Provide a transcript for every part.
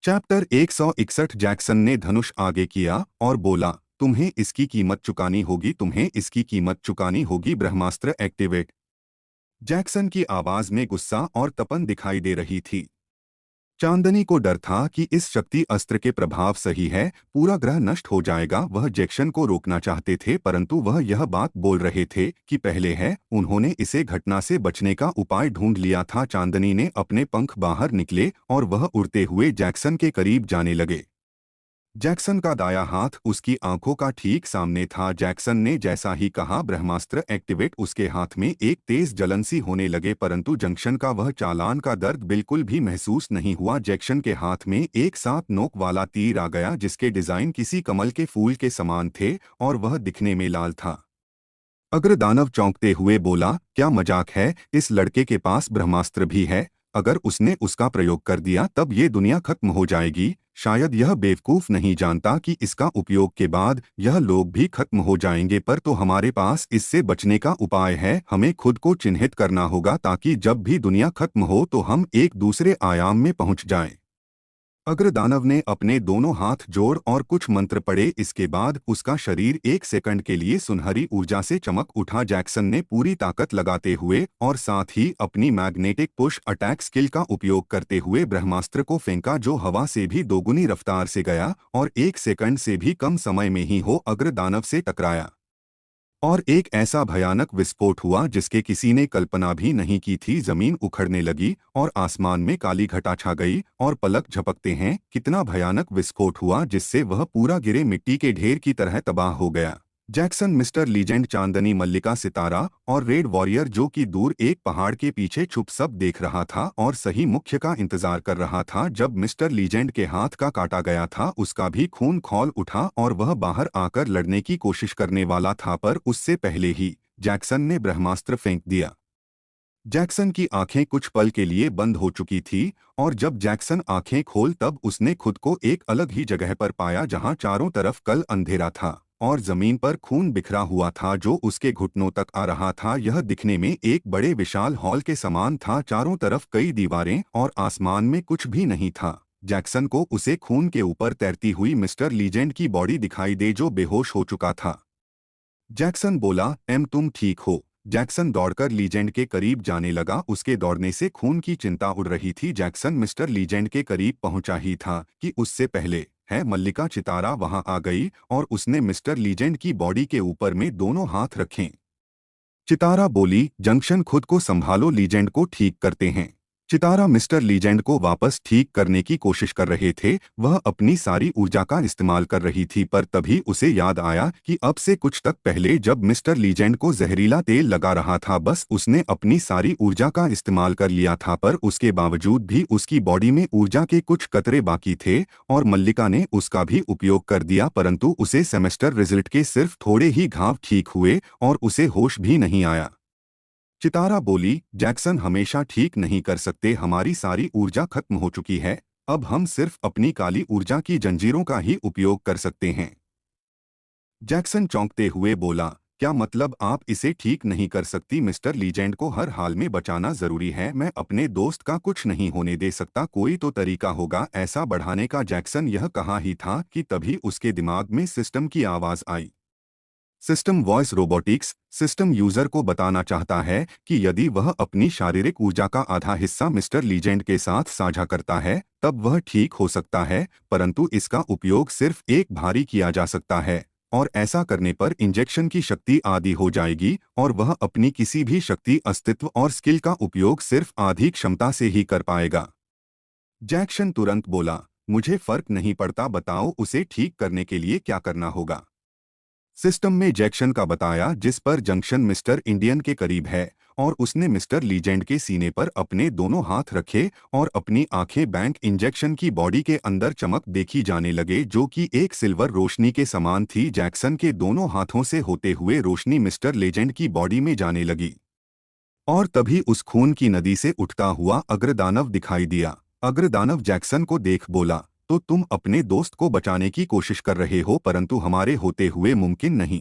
Chapter 161। Jackson ने धनुष आगे किया और बोला, तुम्हें इसकी कीमत चुकानी होगी, तुम्हें इसकी कीमत चुकानी होगी। ब्रह्मास्त्र एक्टिवेट। जैक्सन की आवाज में गुस्सा और तपन दिखाई दे रही थी। चांदनी को डर था कि इस शक्ति अस्त्र के प्रभाव सही है, पूरा ग्रह नष्ट हो जाएगा। वह जैक्सन को रोकना चाहते थे, परंतु वह यह बात बोल रहे थे कि पहले है उन्होंने इसे घटना से बचने का उपाय ढूंढ लिया था। चांदनी ने अपने पंख बाहर निकले और वह उड़ते हुए जैक्सन के करीब जाने लगे। जैक्सन का दायां हाथ उसकी आंखों का ठीक सामने था। जैक्सन ने जैसा ही कहा, ब्रह्मास्त्र एक्टिवेट। उसके हाथ में एक तेज जलन सी होने लगे, परंतु जंक्शन का वह चालान का दर्द बिल्कुल भी महसूस नहीं हुआ। जैक्सन के हाथ में एक 7 नोक वाला तीर आ गया, जिसके डिजाइन किसी कमल के फूल के समान थे और वह दिखने में लाल था। अग्रदानव चौंकते हुए बोला, क्या मजाक है? इस लड़के के पास ब्रह्मास्त्र भी है। अगर उसने उसका प्रयोग कर दिया तब ये दुनिया खत्म हो जाएगी। शायद यह बेवकूफ नहीं जानता कि इसका उपयोग के बाद यह लोग भी खत्म हो जाएंगे, पर तो हमारे पास इससे बचने का उपाय है। हमें खुद को चिन्हित करना होगा ताकि जब भी दुनिया खत्म हो तो हम एक दूसरे आयाम में पहुंच जाएं। अग्रदानव ने अपने दोनों हाथ जोड़ और कुछ मंत्र पढ़े। इसके बाद उसका शरीर एक सेकंड के लिए सुनहरी ऊर्जा से चमक उठा। जैक्सन ने पूरी ताकत लगाते हुए और साथ ही अपनी मैग्नेटिक पुश अटैक स्किल का उपयोग करते हुए ब्रह्मास्त्र को फेंका, जो हवा से भी दोगुनी रफ्तार से गया और 1 सेकंड से भी कम समय में ही हो अग्रदानव से टकराया। और एक ऐसा भयानक विस्फोट हुआ जिसके किसी ने कल्पना भी नहीं की थी। जमीन उखड़ने लगी और आसमान में काली घटा छा गई और पलक झपकते हैं कितना भयानक विस्फोट हुआ जिससे वह पूरा गिरे मिट्टी के ढेर की तरह तबाह हो गया। जैक्सन, मिस्टर लीजेंड, चांदनी, मल्लिका, सितारा और रेड वॉरियर, जो कि दूर एक पहाड़ के पीछे छुप सब देख रहा था और सही मुख्य का इंतजार कर रहा था। जब मिस्टर लीजेंड के हाथ का काटा गया था, उसका भी खून खौल उठा और वह बाहर आकर लड़ने की कोशिश करने वाला था, पर उससे पहले ही जैक्सन ने ब्रह्मास्त्र फेंक दिया। जैक्सन की आंखें कुछ पल के लिए बंद हो चुकी थी और जब जैक्सन आंखें खोल तब उसने खुद को एक अलग ही जगह पर पाया, जहां चारों तरफ कल अंधेरा था और जमीन पर खून बिखरा हुआ था जो उसके घुटनों तक आ रहा था। यह दिखने में एक बड़े विशाल हॉल के समान था। चारों तरफ कई दीवारें और आसमान में कुछ भी नहीं था। जैक्सन को उसे खून के ऊपर तैरती हुई मिस्टर लीजेंड की बॉडी दिखाई दे, जो बेहोश हो चुका था। जैक्सन बोला, तुम ठीक हो? जैक्सन दौड़कर लीजेंड के करीब जाने लगा। उसके दौड़ने से खून की चिंता उड़ रही थी। जैक्सन मिस्टर लीजेंड के करीब पहुंचा ही था कि उससे पहले है मल्लिका चितारा वहां आ गई और उसने मिस्टर लीजेंड की बॉडी के ऊपर में दोनों हाथ रखे। चितारा बोली, जंक्शन, खुद को संभालो, लीजेंड को ठीक करते हैं। चितारा मिस्टर लीजेंड को वापस ठीक करने की कोशिश कर रहे थे। वह अपनी सारी ऊर्जा का इस्तेमाल कर रही थी, पर तभी उसे याद आया कि अब से कुछ तक पहले जब मिस्टर लीजेंड को जहरीला तेल लगा रहा था, बस उसने अपनी सारी ऊर्जा का इस्तेमाल कर लिया था, पर उसके बावजूद भी उसकी बॉडी में ऊर्जा के कुछ कतरे बाकी थे और मल्लिका ने उसका भी उपयोग कर दिया, परंतु उसे सेमेस्टर रिजल्ट के सिर्फ थोड़े ही घाव ठीक हुए और उसे होश भी नहीं आया। चितारा बोली, जैक्सन, हमेशा ठीक नहीं कर सकते, हमारी सारी ऊर्जा खत्म हो चुकी है। अब हम सिर्फ अपनी काली ऊर्जा की जंजीरों का ही उपयोग कर सकते हैं। जैक्सन चौंकते हुए बोला, क्या मतलब आप इसे ठीक नहीं कर सकती? मिस्टर लीजेंड को हर हाल में बचाना जरूरी है। मैं अपने दोस्त का कुछ नहीं होने दे सकता, कोई तो तरीका होगा ऐसा बढ़ाने का। जैक्सन यह कहा ही था कि तभी उसके दिमाग में सिस्टम की आवाज आई। System voice robotics. System user को बताना चाहता है कि यदि वह अपनी शारीरिक ऊर्जा का आधा हिस्सा मिस्टर लीजेंड के साथ साझा करता है तब वह ठीक हो सकता है, परंतु इसका उपयोग सिर्फ एक भारी किया जा सकता है और ऐसा करने पर इंजेक्शन की शक्ति आधी हो जाएगी और वह अपनी किसी भी शक्ति, अस्तित्व और स्किल का उपयोग सिर्फ आधी क्षमता से ही कर पाएगा। जैक्सन तुरंत बोला, मुझे फर्क नहीं पड़ता, बताओ उसे ठीक करने के लिए क्या करना होगा। सिस्टम में जैक्सन का बताया, जिस पर जंक्शन मिस्टर इंडियन के करीब है और उसने मिस्टर लीजेंड के सीने पर अपने दोनों हाथ रखे और अपनी आंखें बैंक इंजेक्शन की बॉडी के अंदर चमक देखी जाने लगे, जो कि एक सिल्वर रोशनी के समान थी। जैक्सन के दोनों हाथों से होते हुए रोशनी मिस्टर लीजेंड की बॉडी में जाने लगी और तभी उस खून की नदी से उठता हुआ अग्रदानव दिखाई दिया। अग्रदानव जैक्सन को देख बोला, तो तुम अपने दोस्त को बचाने की कोशिश कर रहे हो, परंतु हमारे होते हुए मुमकिन नहीं।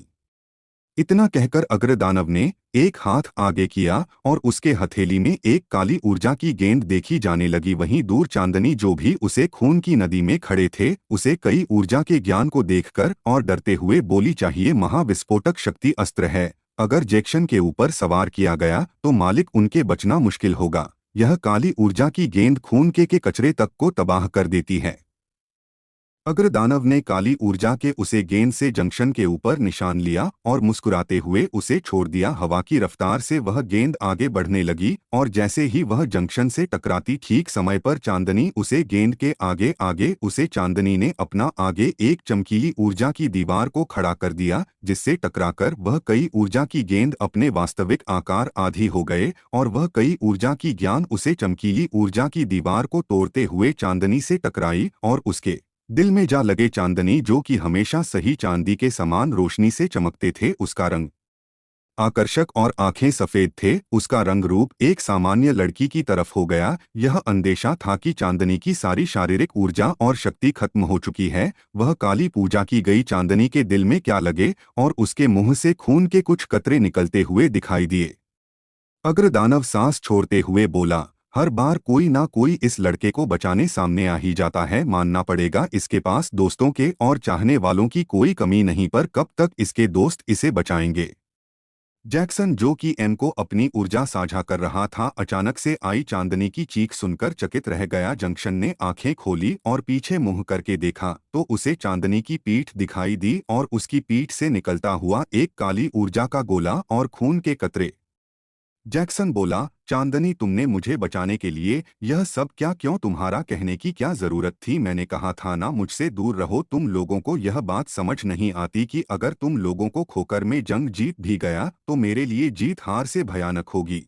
इतना कहकर अग्रदानव ने एक हाथ आगे किया और उसके हथेली में एक काली ऊर्जा की गेंद देखी जाने लगी। वहीं दूर चांदनी जो भी उसे खून की नदी में खड़े थे, उसे कई ऊर्जा के ज्ञान को देखकर और डरते हुए बोली, चाहिए महाविस्फोटक शक्ति अस्त्र है। अगर जैक्सन के ऊपर सवार किया गया तो मालिक उनके बचना मुश्किल होगा। यह काली ऊर्जा की गेंद खून के कचरे तक को तबाह कर देती है। अग्रदानव ने काली ऊर्जा के उसे गेंद से जंक्शन के ऊपर निशान लिया और मुस्कुराते हुए उसे छोड़ दिया। हवा की रफ्तार से वह गेंद आगे बढ़ने लगी और जैसे ही वह जंक्शन से टकराती, ठीक समय पर चांदनी उसे गेंद के आगे आगे उसे चांदनी ने अपना आगे एक चमकीली ऊर्जा की दीवार को खड़ा कर दिया, जिससे टकराकर वह कई ऊर्जा की गेंद अपने वास्तविक आकार आधी हो गए और वह कई ऊर्जा की ज्ञान उसे चमकीली ऊर्जा की दीवार को तोड़ते हुए चांदनी से टकराई और उसके दिल में जा लगे। चांदनी जो कि हमेशा सही चांदी के समान रोशनी से चमकते थे, उसका रंग आकर्षक और आंखें सफेद थे, उसका रंग रूप एक सामान्य लड़की की तरफ हो गया। यह अंदेशा था कि चांदनी की सारी शारीरिक ऊर्जा और शक्ति खत्म हो चुकी है। वह काली पूजा की गई चांदनी के दिल में क्या लगे और उसके मुंह से खून के कुछ कतरे निकलते हुए दिखाई दिए। अग्रदानव सांस छोड़ते हुए बोला, हर बार कोई ना कोई इस लड़के को बचाने सामने आ ही जाता है। मानना पड़ेगा, इसके पास दोस्तों के और चाहने वालों की कोई कमी नहीं, पर कब तक इसके दोस्त इसे बचाएंगे। जैक्सन जो कि एम को अपनी ऊर्जा साझा कर रहा था, अचानक से आई चांदनी की चीख सुनकर चकित रह गया। जंक्शन ने आंखें खोली और पीछे मुंह करके देखा तो उसे चांदनी की पीठ दिखाई दी और उसकी पीठ से निकलता हुआ एक काली ऊर्जा का गोला और खून के कतरे। जैक्सन बोला, चांदनी, तुमने मुझे बचाने के लिए यह सब क्या क्यों? तुम्हारा कहने की क्या जरूरत थी? मैंने कहा था ना, मुझसे दूर रहो। तुम लोगों को यह बात समझ नहीं आती कि अगर तुम लोगों को खोकर मैं जंग जीत भी गया तो मेरे लिए जीत हार से भयानक होगी।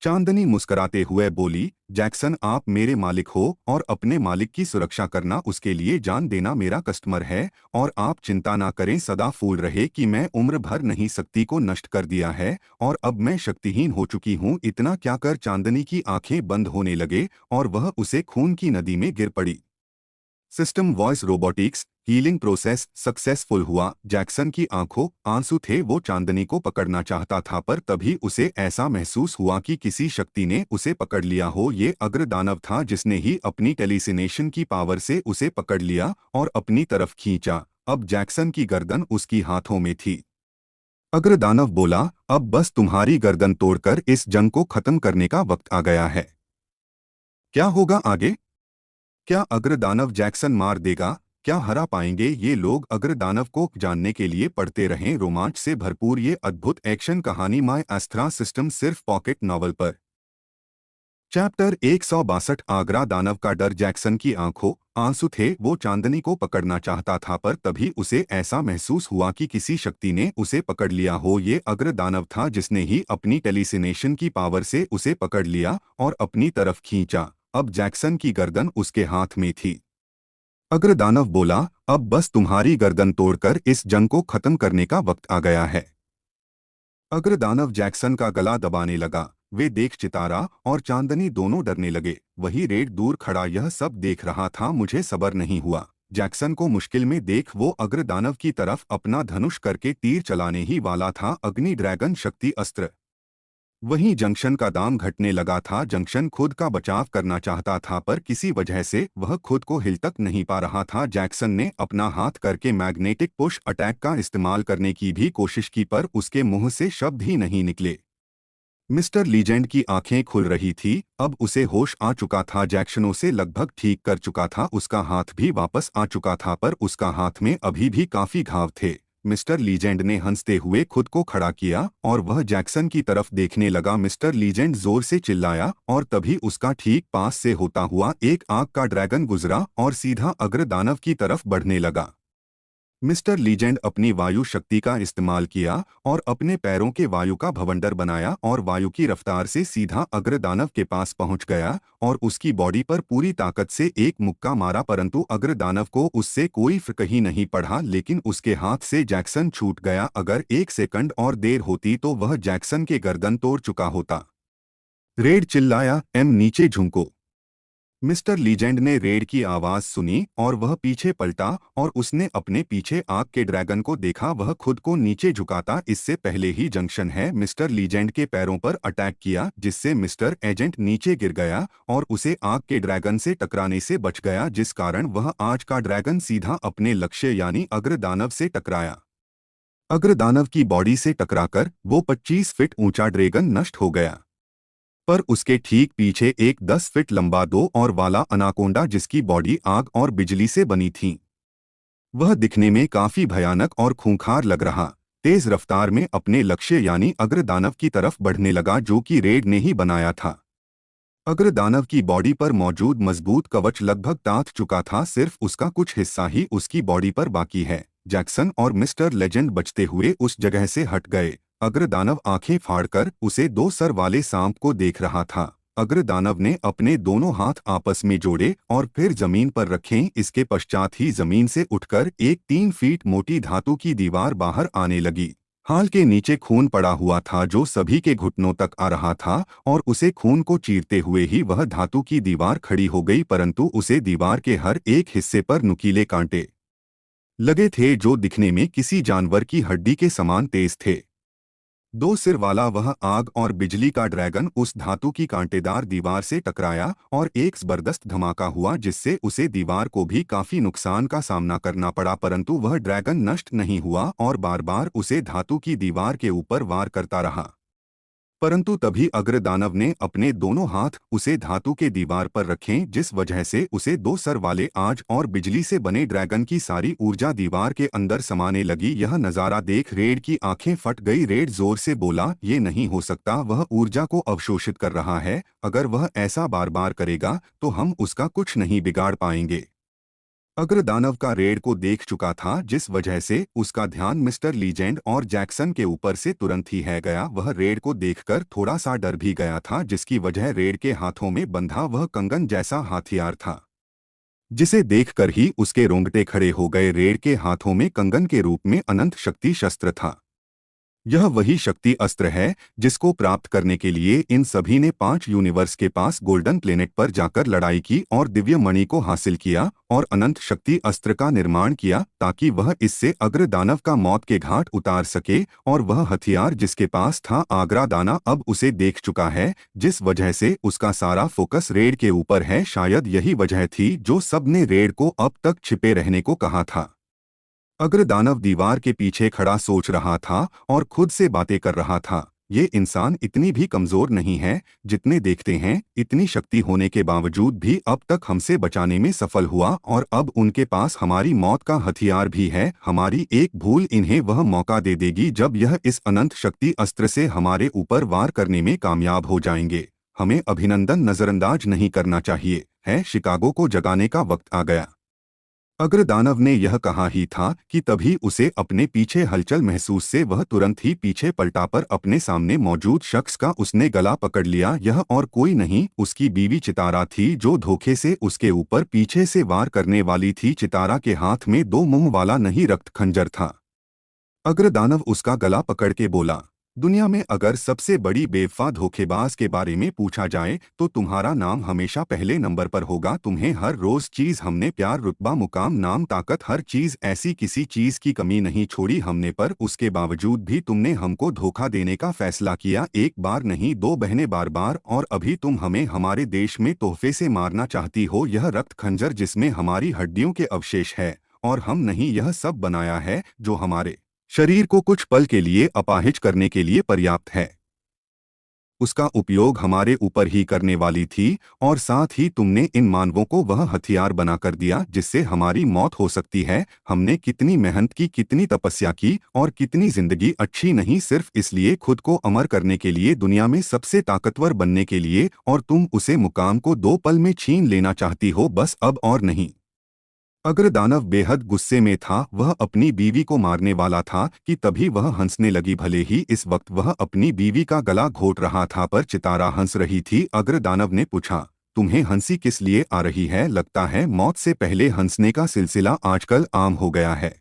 चांदनी मुस्कुराते हुए बोली, जैक्सन, आप मेरे मालिक हो और अपने मालिक की सुरक्षा करना, उसके लिए जान देना मेरा कस्टमर है। और आप चिंता ना करें, सदा फूल रहे कि मैं उम्र भर नहीं शक्ति को नष्ट कर दिया है और अब मैं शक्तिहीन हो चुकी हूँ। इतना क्या कर चांदनी की आंखें बंद होने लगे और वह उसे खून की नदी में गिर पड़ी। System voice robotics healing process successful हुआ। जैक्सन की आंखों आंसू थे, वो चांदनी को पकड़ना चाहता था, पर तभी उसे ऐसा महसूस हुआ कि किसी शक्ति ने उसे पकड़ लिया हो। ये अग्रदानव था जिसने ही अपनी टेलीसिनेशन की पावर से उसे पकड़ लिया और अपनी तरफ खींचा। अब जैक्सन की गर्दन उसकी हाथों में थी। अग्रदानव बोला, अब बस तुम्हारी गर्दन तोड़कर इस जंग को खत्म करने का वक्त आ गया है। क्या होगा आगे? क्या अग्रदानव जैक्सन मार देगा? क्या हरा पाएंगे ये लोग? अग्रदानव को जानने के लिए पढ़ते रहें रोमांच से भरपूर ये अद्भुत एक्शन कहानी माय एस्त्रा सिस्टम, सिर्फ पॉकेट नॉवल पर। चैप्टर 162 आगरा दानव का डर। जैक्सन की आंखों आंसू थे, वो चांदनी को पकड़ना चाहता था, पर तभी उसे ऐसा महसूस हुआ कि किसी शक्ति ने उसे पकड़ लिया हो। ये अग्रदानव था जिसने ही अपनी टेलीसिनेशन की पावर से उसे पकड़ लिया और अपनी तरफ खींचा। अब जैक्सन की गर्दन उसके हाथ में थी। अग्रदानव बोला, अब बस तुम्हारी गर्दन तोड़कर इस जंग को खत्म करने का वक्त आ गया है। अग्रदानव जैक्सन का गला दबाने लगा। वे देख चितारा और चांदनी दोनों डरने लगे। वही रेड दूर खड़ा यह सब देख रहा था। मुझे सब्र नहीं हुआ। जैक्सन को मुश्किल में देख वो अग्रदानव की तरफ अपना धनुष करके तीर चलाने ही वाला था। अग्नि ड्रैगन शक्ति अस्त्र। वहीं जंक्शन का दाम घटने लगा था। जंक्शन खुद का बचाव करना चाहता था, पर किसी वजह से वह खुद को हिल तक नहीं पा रहा था। जैक्सन ने अपना हाथ करके मैग्नेटिक पुश अटैक का इस्तेमाल करने की भी कोशिश की, पर उसके मुंह से शब्द ही नहीं निकले। मिस्टर लीजेंड की आंखें खुल रही थी। अब उसे होश आ चुका था। जैक्सन उसे लगभग ठीक कर चुका था। उसका हाथ भी वापस आ चुका था, पर उसका हाथ में अभी भी काफी घाव थे। मिस्टर लीजेंड ने हंसते हुए खुद को खड़ा किया और वह जैक्सन की तरफ देखने लगा। मिस्टर लीजेंड जोर से चिल्लाया और तभी उसका ठीक पास से होता हुआ एक आग का ड्रैगन गुजरा और सीधा अग्रदानव की तरफ बढ़ने लगा। मिस्टर लीजेंड अपनी वायु शक्ति का इस्तेमाल किया और अपने पैरों के वायु का भवंडर बनाया और वायु की रफ्तार से सीधा अग्रदानव के पास पहुंच गया और उसकी बॉडी पर पूरी ताकत से एक मुक्का मारा, परंतु अग्रदानव को उससे कोई फर्क ही नहीं पड़ा। लेकिन उसके हाथ से जैक्सन छूट गया। अगर एक सेकंड और देर होती तो वह जैक्सन के गर्दन तोड़ चुका होता। रेड चिल्लाया, एम नीचे झुको। मिस्टर लीजेंड ने रेड की आवाज सुनी और वह पीछे पलटा और उसने अपने पीछे आग के ड्रैगन को देखा। वह खुद को नीचे झुकाता इससे पहले ही जंक्शन है मिस्टर लीजेंड के पैरों पर अटैक किया, जिससे मिस्टर एजेंट नीचे गिर गया और उसे आग के ड्रैगन से टकराने से बच गया, जिस कारण वह आज का ड्रैगन सीधा अपने लक्ष्य यानी अग्रदानव से टकराया। अग्रदानव की बॉडी से टकराकर वो 25 फीट ऊंचा ड्रैगन नष्ट हो गया। पर उसके ठीक पीछे एक 10 फीट लंबा दो और वाला अनाकोंडा, जिसकी बॉडी आग और बिजली से बनी थी। वह दिखने में काफी भयानक और खूंखार लग रहा। तेज रफ्तार में अपने लक्ष्य यानी अग्रदानव की तरफ बढ़ने लगा, जो कि रेड ने ही बनाया था। अग्रदानव की बॉडी पर मौजूद मजबूत कवच लगभग टाट चुका था, सिर्फ उसका कुछ हिस्सा ही उसकी बॉडी पर बाकी है। जैक्सन और मिस्टर लेजेंड बचते हुए उस जगह से हट गए। अग्रदानव आंखें फाड़कर उसे दो सर वाले सांप को देख रहा था। अग्रदानव ने अपने दोनों हाथ आपस में जोड़े और फिर जमीन पर रखे। इसके पश्चात ही जमीन से उठकर एक 3 फीट मोटी धातु की दीवार बाहर आने लगी। हाल के नीचे खून पड़ा हुआ था जो सभी के घुटनों तक आ रहा था और उसे खून को चीरते हुए ही वह धातु की दीवार खड़ी हो गई, परंतु उसे दीवार के हर एक हिस्से पर नुकीले कांटे लगे थे जो दिखने में किसी जानवर की हड्डी के समान तेज थे। दो सिर वाला वह आग और बिजली का ड्रैगन उस धातु की कांटेदार दीवार से टकराया और एक जबरदस्त धमाका हुआ, जिससे उसे दीवार को भी काफी नुकसान का सामना करना पड़ा, परंतु वह ड्रैगन नष्ट नहीं हुआ और बार बार उसे धातु की दीवार के ऊपर वार करता रहा। परंतु तभी अग्रदानव ने अपने दोनों हाथ उसे धातु के दीवार पर रखे, जिस वजह से उसे दो सर वाले आग और बिजली से बने ड्रैगन की सारी ऊर्जा दीवार के अंदर समाने लगी। यह नज़ारा देख रेड की आंखें फट गई। रेड जोर से बोला, ये नहीं हो सकता, वह ऊर्जा को अवशोषित कर रहा है। अगर वह ऐसा बार बार करेगा तो हम उसका कुछ नहीं बिगाड़ पाएंगे। अग्रदानव का रेड को देख चुका था, जिस वजह से उसका ध्यान मिस्टर लीजेंड और जैक्सन के ऊपर से तुरंत ही है गया। वह रेड को देखकर थोड़ा सा डर भी गया था, जिसकी वजह रेड के हाथों में बंधा वह कंगन जैसा हथियार था, जिसे देखकर ही उसके रोंगटे खड़े हो गए। रेड के हाथों में कंगन के रूप में अनंत शक्ति शस्त्र था। यह वही शक्ति अस्त्र है जिसको प्राप्त करने के लिए इन सभी ने 5 यूनिवर्स के पास गोल्डन प्लेनेट पर जाकर लड़ाई की और दिव्य मणि को हासिल किया और अनंत शक्ति अस्त्र का निर्माण किया, ताकि वह इससे अग्रदानव का मौत के घाट उतार सके। और वह हथियार जिसके पास था अग्रदानव अब उसे देख चुका है, जिस वजह से उसका सारा फोकस रेड के ऊपर है। शायद यही वजह थी जो सबने रेड को अब तक छिपे रहने को कहा था। अग्रदानव दीवार के पीछे खड़ा सोच रहा था और खुद से बातें कर रहा था। ये इंसान इतनी भी कमजोर नहीं है जितने देखते हैं। इतनी शक्ति होने के बावजूद भी अब तक हमसे बचाने में सफल हुआ और अब उनके पास हमारी मौत का हथियार भी है। हमारी एक भूल इन्हें वह मौका दे देगी जब यह इस अनंत शक्ति अस्त्र से हमारे ऊपर वार करने में कामयाब हो जाएंगे। हमें अभिनंदन नजरअंदाज नहीं करना चाहिए है। शिकागो को जगाने का वक्त आ गया। अग्रदानव ने यह कहा ही था कि तभी उसे अपने पीछे हलचल महसूस से वह तुरंत ही पीछे पलटा, पर अपने सामने मौजूद शख्स का उसने गला पकड़ लिया। यह और कोई नहीं, उसकी बीवी चितारा थी, जो धोखे से उसके ऊपर पीछे से वार करने वाली थी। चितारा के हाथ में 2 मुंह वाला नहीं रक्त खंजर था। अग्रदानव उसका गला पकड़ के बोला, दुनिया में अगर सबसे बड़ी बेवफा धोखेबाज के बारे में पूछा जाए तो तुम्हारा नाम हमेशा पहले नंबर पर होगा। तुम्हें हर रोज चीज हमने प्यार, रुतबा, मुकाम, नाम, ताकत, हर चीज, ऐसी किसी चीज की कमी नहीं छोड़ी हमने, पर उसके बावजूद भी तुमने हमको धोखा देने का फैसला किया। एक बार नहीं, 2 बहनें, बार बार। और अभी तुम हमें हमारे देश में तोहफे से मारना चाहती हो। यह रक्त खंजर जिसमें हमारी हड्डियों के अवशेष है और हम नहीं यह सब बनाया है जो हमारे शरीर को कुछ पल के लिए अपाहिज करने के लिए पर्याप्त है। उसका उपयोग हमारे ऊपर ही करने वाली थी और साथ ही तुमने इन मानवों को वह हथियार बनाकर दिया जिससे हमारी मौत हो सकती है। हमने कितनी मेहनत की, कितनी तपस्या की और कितनी जिंदगी अच्छी नहीं, सिर्फ इसलिए खुद को अमर करने के लिए, दुनिया में सबसे ताकतवर बनने के लिए, और तुम उसे मुकाम को 2 पल में छीन लेना चाहती हो, बस अब और नहीं। अग्रदानव बेहद गुस्से में था। वह अपनी बीवी को मारने वाला था कि तभी वह हंसने लगी। भले ही इस वक्त वह अपनी बीवी का गला घोट रहा था, पर चितारा हंस रही थी। अग्रदानव ने पूछा, तुम्हें हंसी किस लिए आ रही है? लगता है मौत से पहले हंसने का सिलसिला आजकल आम हो गया है।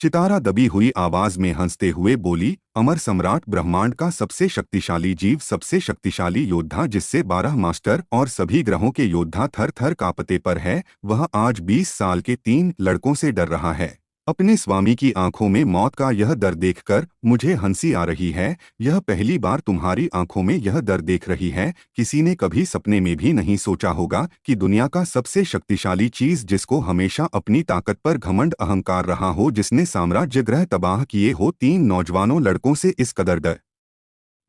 चितारा दबी हुई आवाज में हंसते हुए बोली, अमर सम्राट, ब्रह्मांड का सबसे शक्तिशाली जीव, सबसे शक्तिशाली योद्धा, जिससे 12 मास्टर और सभी ग्रहों के योद्धा थर थर कांपते पर है, वह आज 20 साल के 3 लड़कों से डर रहा है। अपने स्वामी की आंखों में मौत का यह डर देखकर मुझे हंसी आ रही है। यह पहली बार तुम्हारी आंखों में यह डर देख रही है। किसी ने कभी सपने में भी नहीं सोचा होगा कि दुनिया का सबसे शक्तिशाली चीज, जिसको हमेशा अपनी ताकत पर घमंड अहंकार रहा हो, जिसने साम्राज्य ग्रह तबाह किए हो, 3 नौजवानों लड़कों से इस कदर डर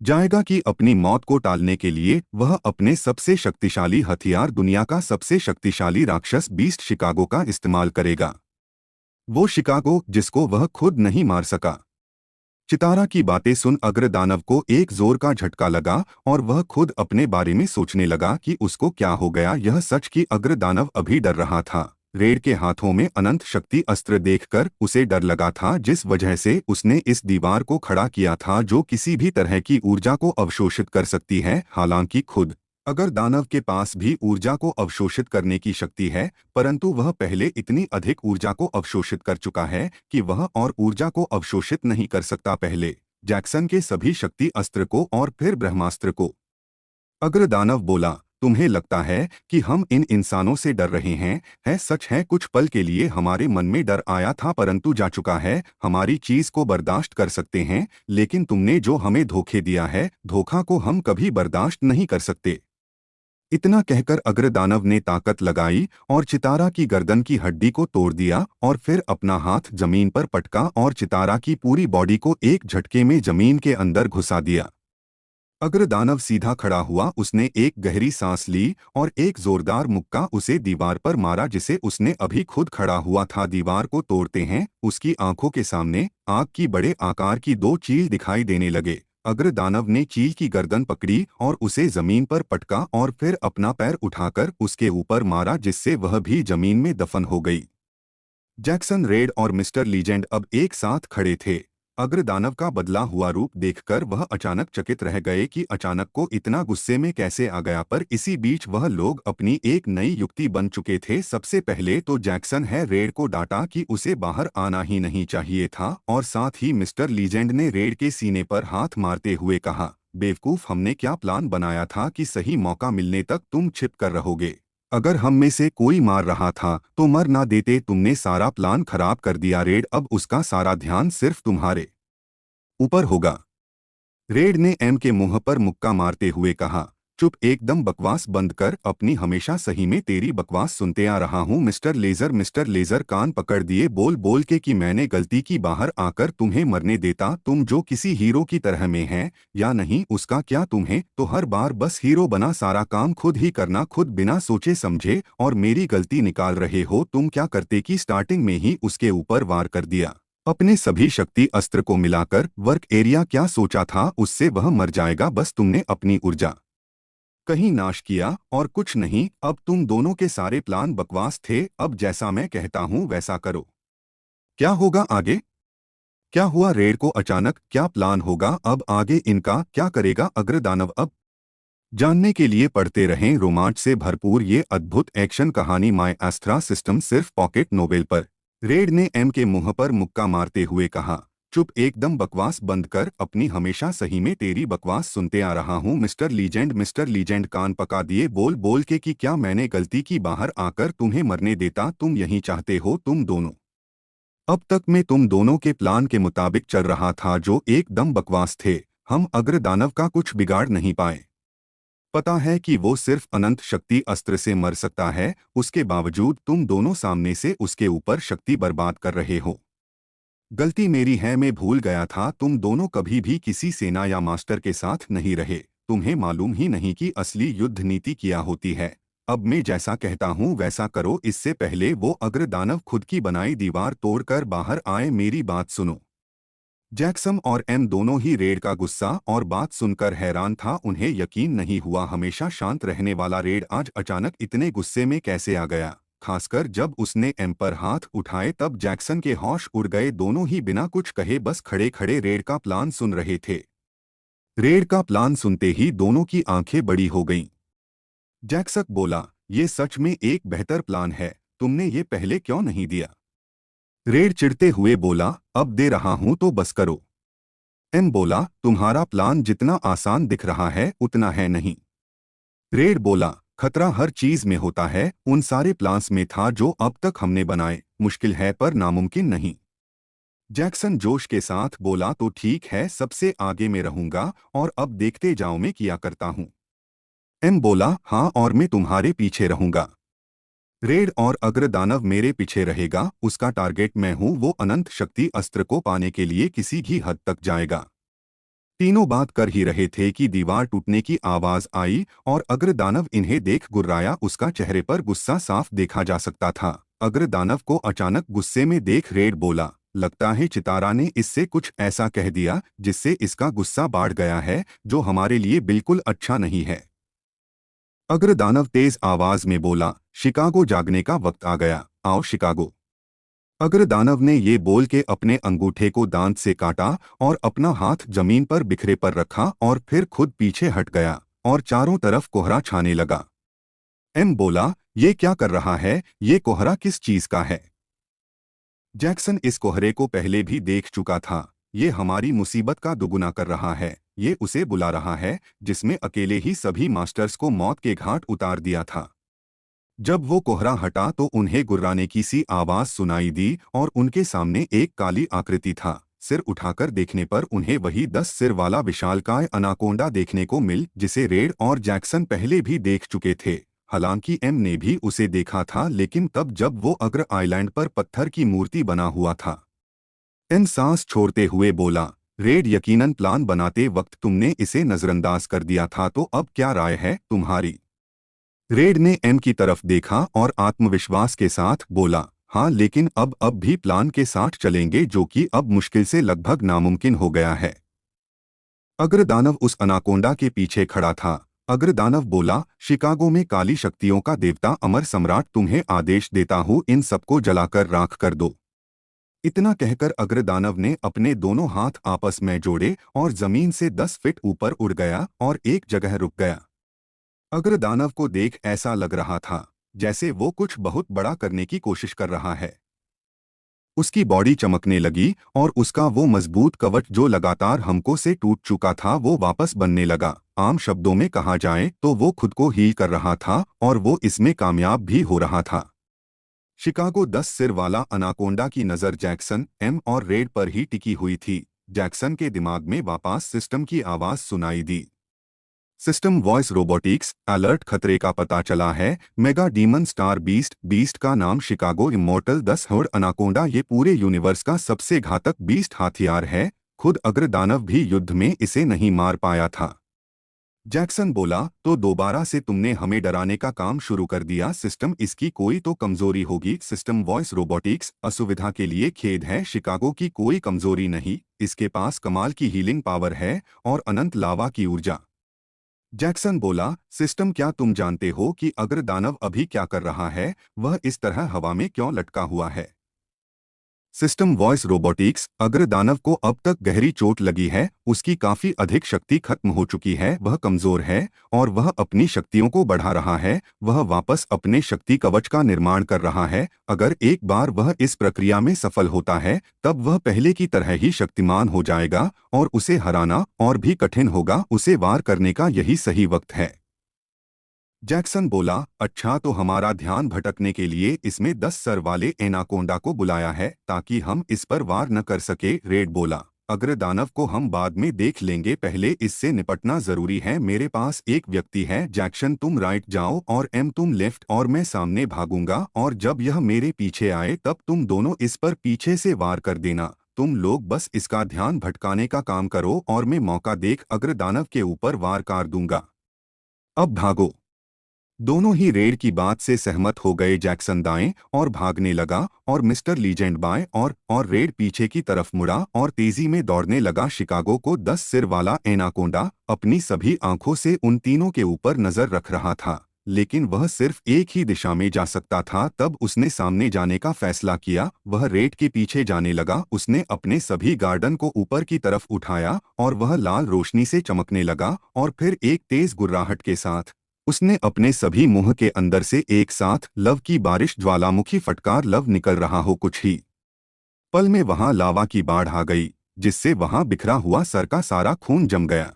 जाएगा कि अपनी मौत को टालने के लिए वह अपने सबसे शक्तिशाली हथियार, दुनिया का सबसे शक्तिशाली राक्षस बीस्ट शिकागो का इस्तेमाल करेगा। वो शिकागो जिसको वह खुद नहीं मार सका। चितारा की बातें सुन अग्रदानव को एक जोर का झटका लगा और वह खुद अपने बारे में सोचने लगा कि उसको क्या हो गया। यह सच कि अग्रदानव अभी डर रहा था। रेड के हाथों में अनंत शक्ति अस्त्र देखकर उसे डर लगा था, जिस वजह से उसने इस दीवार को खड़ा किया था जो किसी भी तरह की ऊर्जा को अवशोषित कर सकती है। हालांकि खुद अगर दानव के पास भी ऊर्जा को अवशोषित करने की शक्ति है, परंतु वह पहले इतनी अधिक ऊर्जा को अवशोषित कर चुका है कि वह और ऊर्जा को अवशोषित नहीं कर सकता। पहले जैक्सन के सभी शक्ति अस्त्र को और फिर ब्रह्मास्त्र को। अग्रदानव बोला, तुम्हें लगता है कि हम इन इंसानों से डर रहे हैं? है सच है, कुछ पल के लिए हमारे मन में डर आया था, परंतु जा चुका है। हमारी चीज को बर्दाश्त कर सकते हैं, लेकिन तुमने जो हमें धोखे दिया है, धोखा को हम कभी बर्दाश्त नहीं कर सकते। इतना कहकर अग्रदानव ने ताकत लगाई और चितारा की गर्दन की हड्डी को तोड़ दिया और फिर अपना हाथ जमीन पर पटका और चितारा की पूरी बॉडी को एक झटके में जमीन के अंदर घुसा दिया। अग्रदानव सीधा खड़ा हुआ, उसने एक गहरी सांस ली और एक जोरदार मुक्का उसे दीवार पर मारा जिसे उसने अभी खुद खड़ा हुआ था। दीवार को तोड़ते हैं उसकी आंखों के सामने आग की बड़े आकार की 2 चील दिखाई देने लगे। अग्रदानव ने चील की गर्दन पकड़ी और उसे जमीन पर पटका और फिर अपना पैर उठाकर उसके ऊपर मारा, जिससे वह भी जमीन में दफन हो गई। जैक्सन, रेड और मिस्टर लीजेंड अब एक साथ खड़े थे। अग्रदानव का बदला हुआ रूप देखकर वह अचानक चकित रह गए कि अचानक को इतना गुस्से में कैसे आ गया, पर इसी बीच वह लोग अपनी एक नई युक्ति बन चुके थे। सबसे पहले तो जैक्सन है रेड को डांटा कि उसे बाहर आना ही नहीं चाहिए था, और साथ ही मिस्टर लीजेंड ने रेड के सीने पर हाथ मारते हुए कहा, बेवकूफ, हमने क्या प्लान बनाया था कि सही मौका मिलने तक तुम छिप कर रहोगे। अगर हम में से कोई मार रहा था तो मर ना देते, तुमने सारा प्लान खराब कर दिया रेड। अब उसका सारा ध्यान सिर्फ तुम्हारे ऊपर होगा। रेड ने एम के मुंह पर मुक्का मारते हुए कहा, चुप, एकदम बकवास बंद कर। अपनी हमेशा सही में तेरी बकवास सुनते आ रहा हूँ मिस्टर लेजर। मिस्टर लेजर कान पकड़ दिए बोल बोल के कि मैंने गलती की, बाहर आकर तुम्हें मरने देता। तुम जो किसी हीरो की तरह में हैं या नहीं उसका क्या, तुम्हें तो हर बार बस हीरो बना सारा काम खुद ही करना, खुद बिना सोचे समझे, और मेरी गलती निकाल रहे हो। तुम क्या करते कि स्टार्टिंग में ही उसके ऊपर वार कर दिया। अपने सभी शक्ति अस्त्र को मिलाकर वर्क एरिया क्या सोचा था, उससे वह मर जाएगा। बस तुमने अपनी ऊर्जा कहीं नाश किया और कुछ नहीं। अब तुम दोनों के सारे प्लान बकवास थे। अब जैसा मैं कहता हूं वैसा करो। क्या होगा आगे? क्या हुआ रेड को अचानक? क्या प्लान होगा अब आगे इनका? क्या करेगा अग्रदानव अब? जानने के लिए पढ़ते रहें रोमांच से भरपूर ये अद्भुत एक्शन कहानी माय एस्ट्रा सिस्टम, सिर्फ पॉकेट नोवेल पर। रेड ने एम के मुंह पर मुक्का मारते हुए कहा, चुप, एकदम बकवास बंद कर। अपनी हमेशा सही में तेरी बकवास सुनते आ रहा हूँ मिस्टर लीजेंड। मिस्टर लीजेंड कान पका दिए बोल बोल के कि क्या मैंने गलती की, बाहर आकर तुम्हें मरने देता? तुम यही चाहते हो तुम दोनों। अब तक मैं तुम दोनों के प्लान के मुताबिक चल रहा था जो एकदम बकवास थे। हम अग्रदानव का कुछ बिगाड़ नहीं पाए। पता है कि वो सिर्फ अनंत शक्ति अस्त्र से मर सकता है, उसके बावजूद तुम दोनों सामने से उसके ऊपर शक्ति बर्बाद कर रहे हो। गलती मेरी है, मैं भूल गया था। तुम दोनों कभी भी किसी सेना या मास्टर के साथ नहीं रहे। तुम्हें मालूम ही नहीं कि असली युद्ध नीति क्या होती है। अब मैं जैसा कहता हूँ वैसा करो। इससे पहले वो अग्रदानव खुद की बनाई दीवार तोड़कर बाहर आए, मेरी बात सुनो। जैक्सन और एम दोनों ही रेड का गुस्सा और बात सुनकर हैरान था। उन्हें यकीन नहीं हुआ हमेशा शांत रहने वाला रेड आज अचानक इतने गुस्से में कैसे आ गया। खासकर जब उसने एम पर हाथ उठाए तब जैक्सन के होश उड़ गए। दोनों ही बिना कुछ कहे बस खड़े खड़े रेड का प्लान सुन रहे थे। रेड का प्लान सुनते ही दोनों की आंखें बड़ी हो गईं। जैक्सन बोला, ये सच में एक बेहतर प्लान है, तुमने ये पहले क्यों नहीं दिया? रेड चिढ़ते हुए बोला, अब दे रहा हूं तो बस करो। एम बोला, तुम्हारा प्लान जितना आसान दिख रहा है उतना है नहीं। रेड बोला, खतरा हर चीज में होता है, उन सारे प्लान्स में था जो अब तक हमने बनाए, मुश्किल है पर नामुमकिन नहीं। जैक्सन जोश के साथ बोला, तो ठीक है, सबसे आगे में रहूंगा और अब देखते जाओ मैं किया करता हूं। एम बोला, हाँ और मैं तुम्हारे पीछे रहूंगा। रेड और अग्रदानव मेरे पीछे रहेगा, उसका टारगेट मैं हूं, वो अनंत शक्ति अस्त्र को पाने के लिए किसी भी हद तक जाएगा। तीनों बात कर ही रहे थे कि दीवार टूटने की आवाज आई और अग्रदानव इन्हें देख गुर्राया, उसका चेहरे पर गुस्सा साफ देखा जा सकता था। अग्रदानव को अचानक गुस्से में देख रेड बोला, लगता है चितारा ने इससे कुछ ऐसा कह दिया जिससे इसका गुस्सा बढ़ गया है, जो हमारे लिए बिल्कुल अच्छा नहीं है। अग्रदानव तेज आवाज में बोला, शिकागो जागने का वक्त आ गया, आओ शिकागो। अग्रदानव ने ये बोल के अपने अंगूठे को दांत से काटा और अपना हाथ जमीन पर बिखरे पर रखा और फिर खुद पीछे हट गया और चारों तरफ कोहरा छाने लगा। एम बोला, ये क्या कर रहा है, ये कोहरा किस चीज का है? जैक्सन इस कोहरे को पहले भी देख चुका था, ये हमारी मुसीबत का दुगुना कर रहा है, ये उसे बुला रहा है जिसमें अकेले ही सभी मास्टर्स को मौत के घाट उतार दिया था। जब वो कोहरा हटा तो उन्हें गुर्राने की सी आवाज सुनाई दी और उनके सामने एक काली आकृति था। सिर उठाकर देखने पर उन्हें वही 10 सिर वाला विशालकाय अनाकोंडा देखने को मिल जिसे रेड और जैक्सन पहले भी देख चुके थे। हालांकि एम ने भी उसे देखा था, लेकिन तब जब वो अग्र आइलैंड पर पत्थर की मूर्ति बना हुआ था। एम सांस छोड़ते हुए बोला, रेड, यकीनन प्लान बनाते वक्त तुमने इसे नजरअंदाज कर दिया था, तो अब क्या राय है तुम्हारी? रेड ने एम की तरफ देखा और आत्मविश्वास के साथ बोला, हाँ, लेकिन अब भी प्लान के साथ चलेंगे, जो कि अब मुश्किल से लगभग नामुमकिन हो गया है। अग्रदानव उस अनाकोंडा के पीछे खड़ा था। अग्रदानव बोला, शिकागो में काली शक्तियों का देवता अमर सम्राट, तुम्हें आदेश देता हूँ, इन सबको जलाकर राख कर दो। इतना कहकर अग्रदानव ने अपने दोनों हाथ आपस में जोड़े और जमीन से 10 फीट ऊपर उड़ गया और एक जगह रुक गया। अग्रदानव को देख ऐसा लग रहा था जैसे वो कुछ बहुत बड़ा करने की कोशिश कर रहा है। उसकी बॉडी चमकने लगी और उसका वो मजबूत कवच जो लगातार हमको से टूट चुका था वो वापस बनने लगा। आम शब्दों में कहा जाए तो वो खुद को हील कर रहा था और वो इसमें कामयाब भी हो रहा था। शिकागो 10 सिर वाला अनाकोंडा की नज़र जैक्सन, एम और रेड पर ही टिकी हुई थी। जैक्सन के दिमाग में वापस सिस्टम की आवाज़ सुनाई दी। सिस्टम वॉइस रोबोटिक्स अलर्ट, खतरे का पता चला है, mega demon star beast. Beast का नाम शिकागो इमोर्टल 10 हर्ड अनाकोंडा, ये पूरे यूनिवर्स का सबसे घातक बीस्ट हथियार है। खुद अग्रदानव भी युद्ध में इसे नहीं मार पाया था। जैक्सन बोला, तो दोबारा से तुमने हमें डराने का काम शुरू कर दिया। सिस्टम, इसकी कोई तो कमजोरी होगी। सिस्टम वॉइस रोबोटिक्स, असुविधा के लिए खेद है, शिकागो की कोई कमजोरी नहीं, इसके पास कमाल की हीलिंग पावर है और अनंत लावा की ऊर्जा। जैक्सन बोला, सिस्टम, क्या तुम जानते हो कि अग्रदानव अभी क्या कर रहा है? वह इस तरह हवा में क्यों लटका हुआ है? सिस्टम वॉइस रोबोटिक्स, अग्रदानव को अब तक गहरी चोट लगी है, उसकी काफी अधिक शक्ति खत्म हो चुकी है, वह कमजोर है और वह अपनी शक्तियों को बढ़ा रहा है। वह वापस अपने शक्ति कवच का निर्माण कर रहा है। अगर एक बार वह इस प्रक्रिया में सफल होता है तब वह पहले की तरह ही शक्तिमान हो जाएगा और उसे हराना और भी कठिन होगा। उसे वार करने का यही सही वक्त है। जैक्सन बोला, अच्छा, तो हमारा ध्यान भटकने के लिए इसमें 10 सर वाले एनाकोंडा को बुलाया है ताकि हम इस पर वार न कर सके। रेड बोला, अग्रदानव को हम बाद में देख लेंगे, पहले इससे निपटना जरूरी है। मेरे पास एक व्यक्ति है। जैक्सन, तुम राइट जाओ और एम तुम लेफ्ट और मैं सामने भागूंगा और जब यह मेरे पीछे आए तब तुम दोनों इस पर पीछे से वार कर देना। तुम लोग बस इसका ध्यान भटकाने का काम करो और मैं मौका देख अग्रदानव के ऊपर वार कर दूंगा। अब भागो। दोनों ही रेड की बात से सहमत हो गए। जैक्सन दाएं और भागने लगा और मिस्टर लीजेंड बाएं और रेड पीछे की तरफ मुड़ा और तेजी में दौड़ने लगा। शिकागो को 10 सिर वाला एनाकोंडा अपनी सभी आंखों से उन तीनों के ऊपर नजर रख रहा था, लेकिन वह सिर्फ एक ही दिशा में जा सकता था। तब उसने सामने जाने का फैसला किया। वह रेड के पीछे जाने लगा। उसने अपने सभी गार्डन को ऊपर की तरफ उठाया और वह लाल रोशनी से चमकने लगा और फिर एक तेज गुर्राहट के साथ उसने अपने सभी मुंह के अंदर से एक साथ लव की बारिश, ज्वालामुखी फटकार, लव निकल रहा हो कुछ ही पल में वहां लावा की बाढ़ आ गई, जिससे वहां बिखरा हुआ सर का सारा खून जम गया।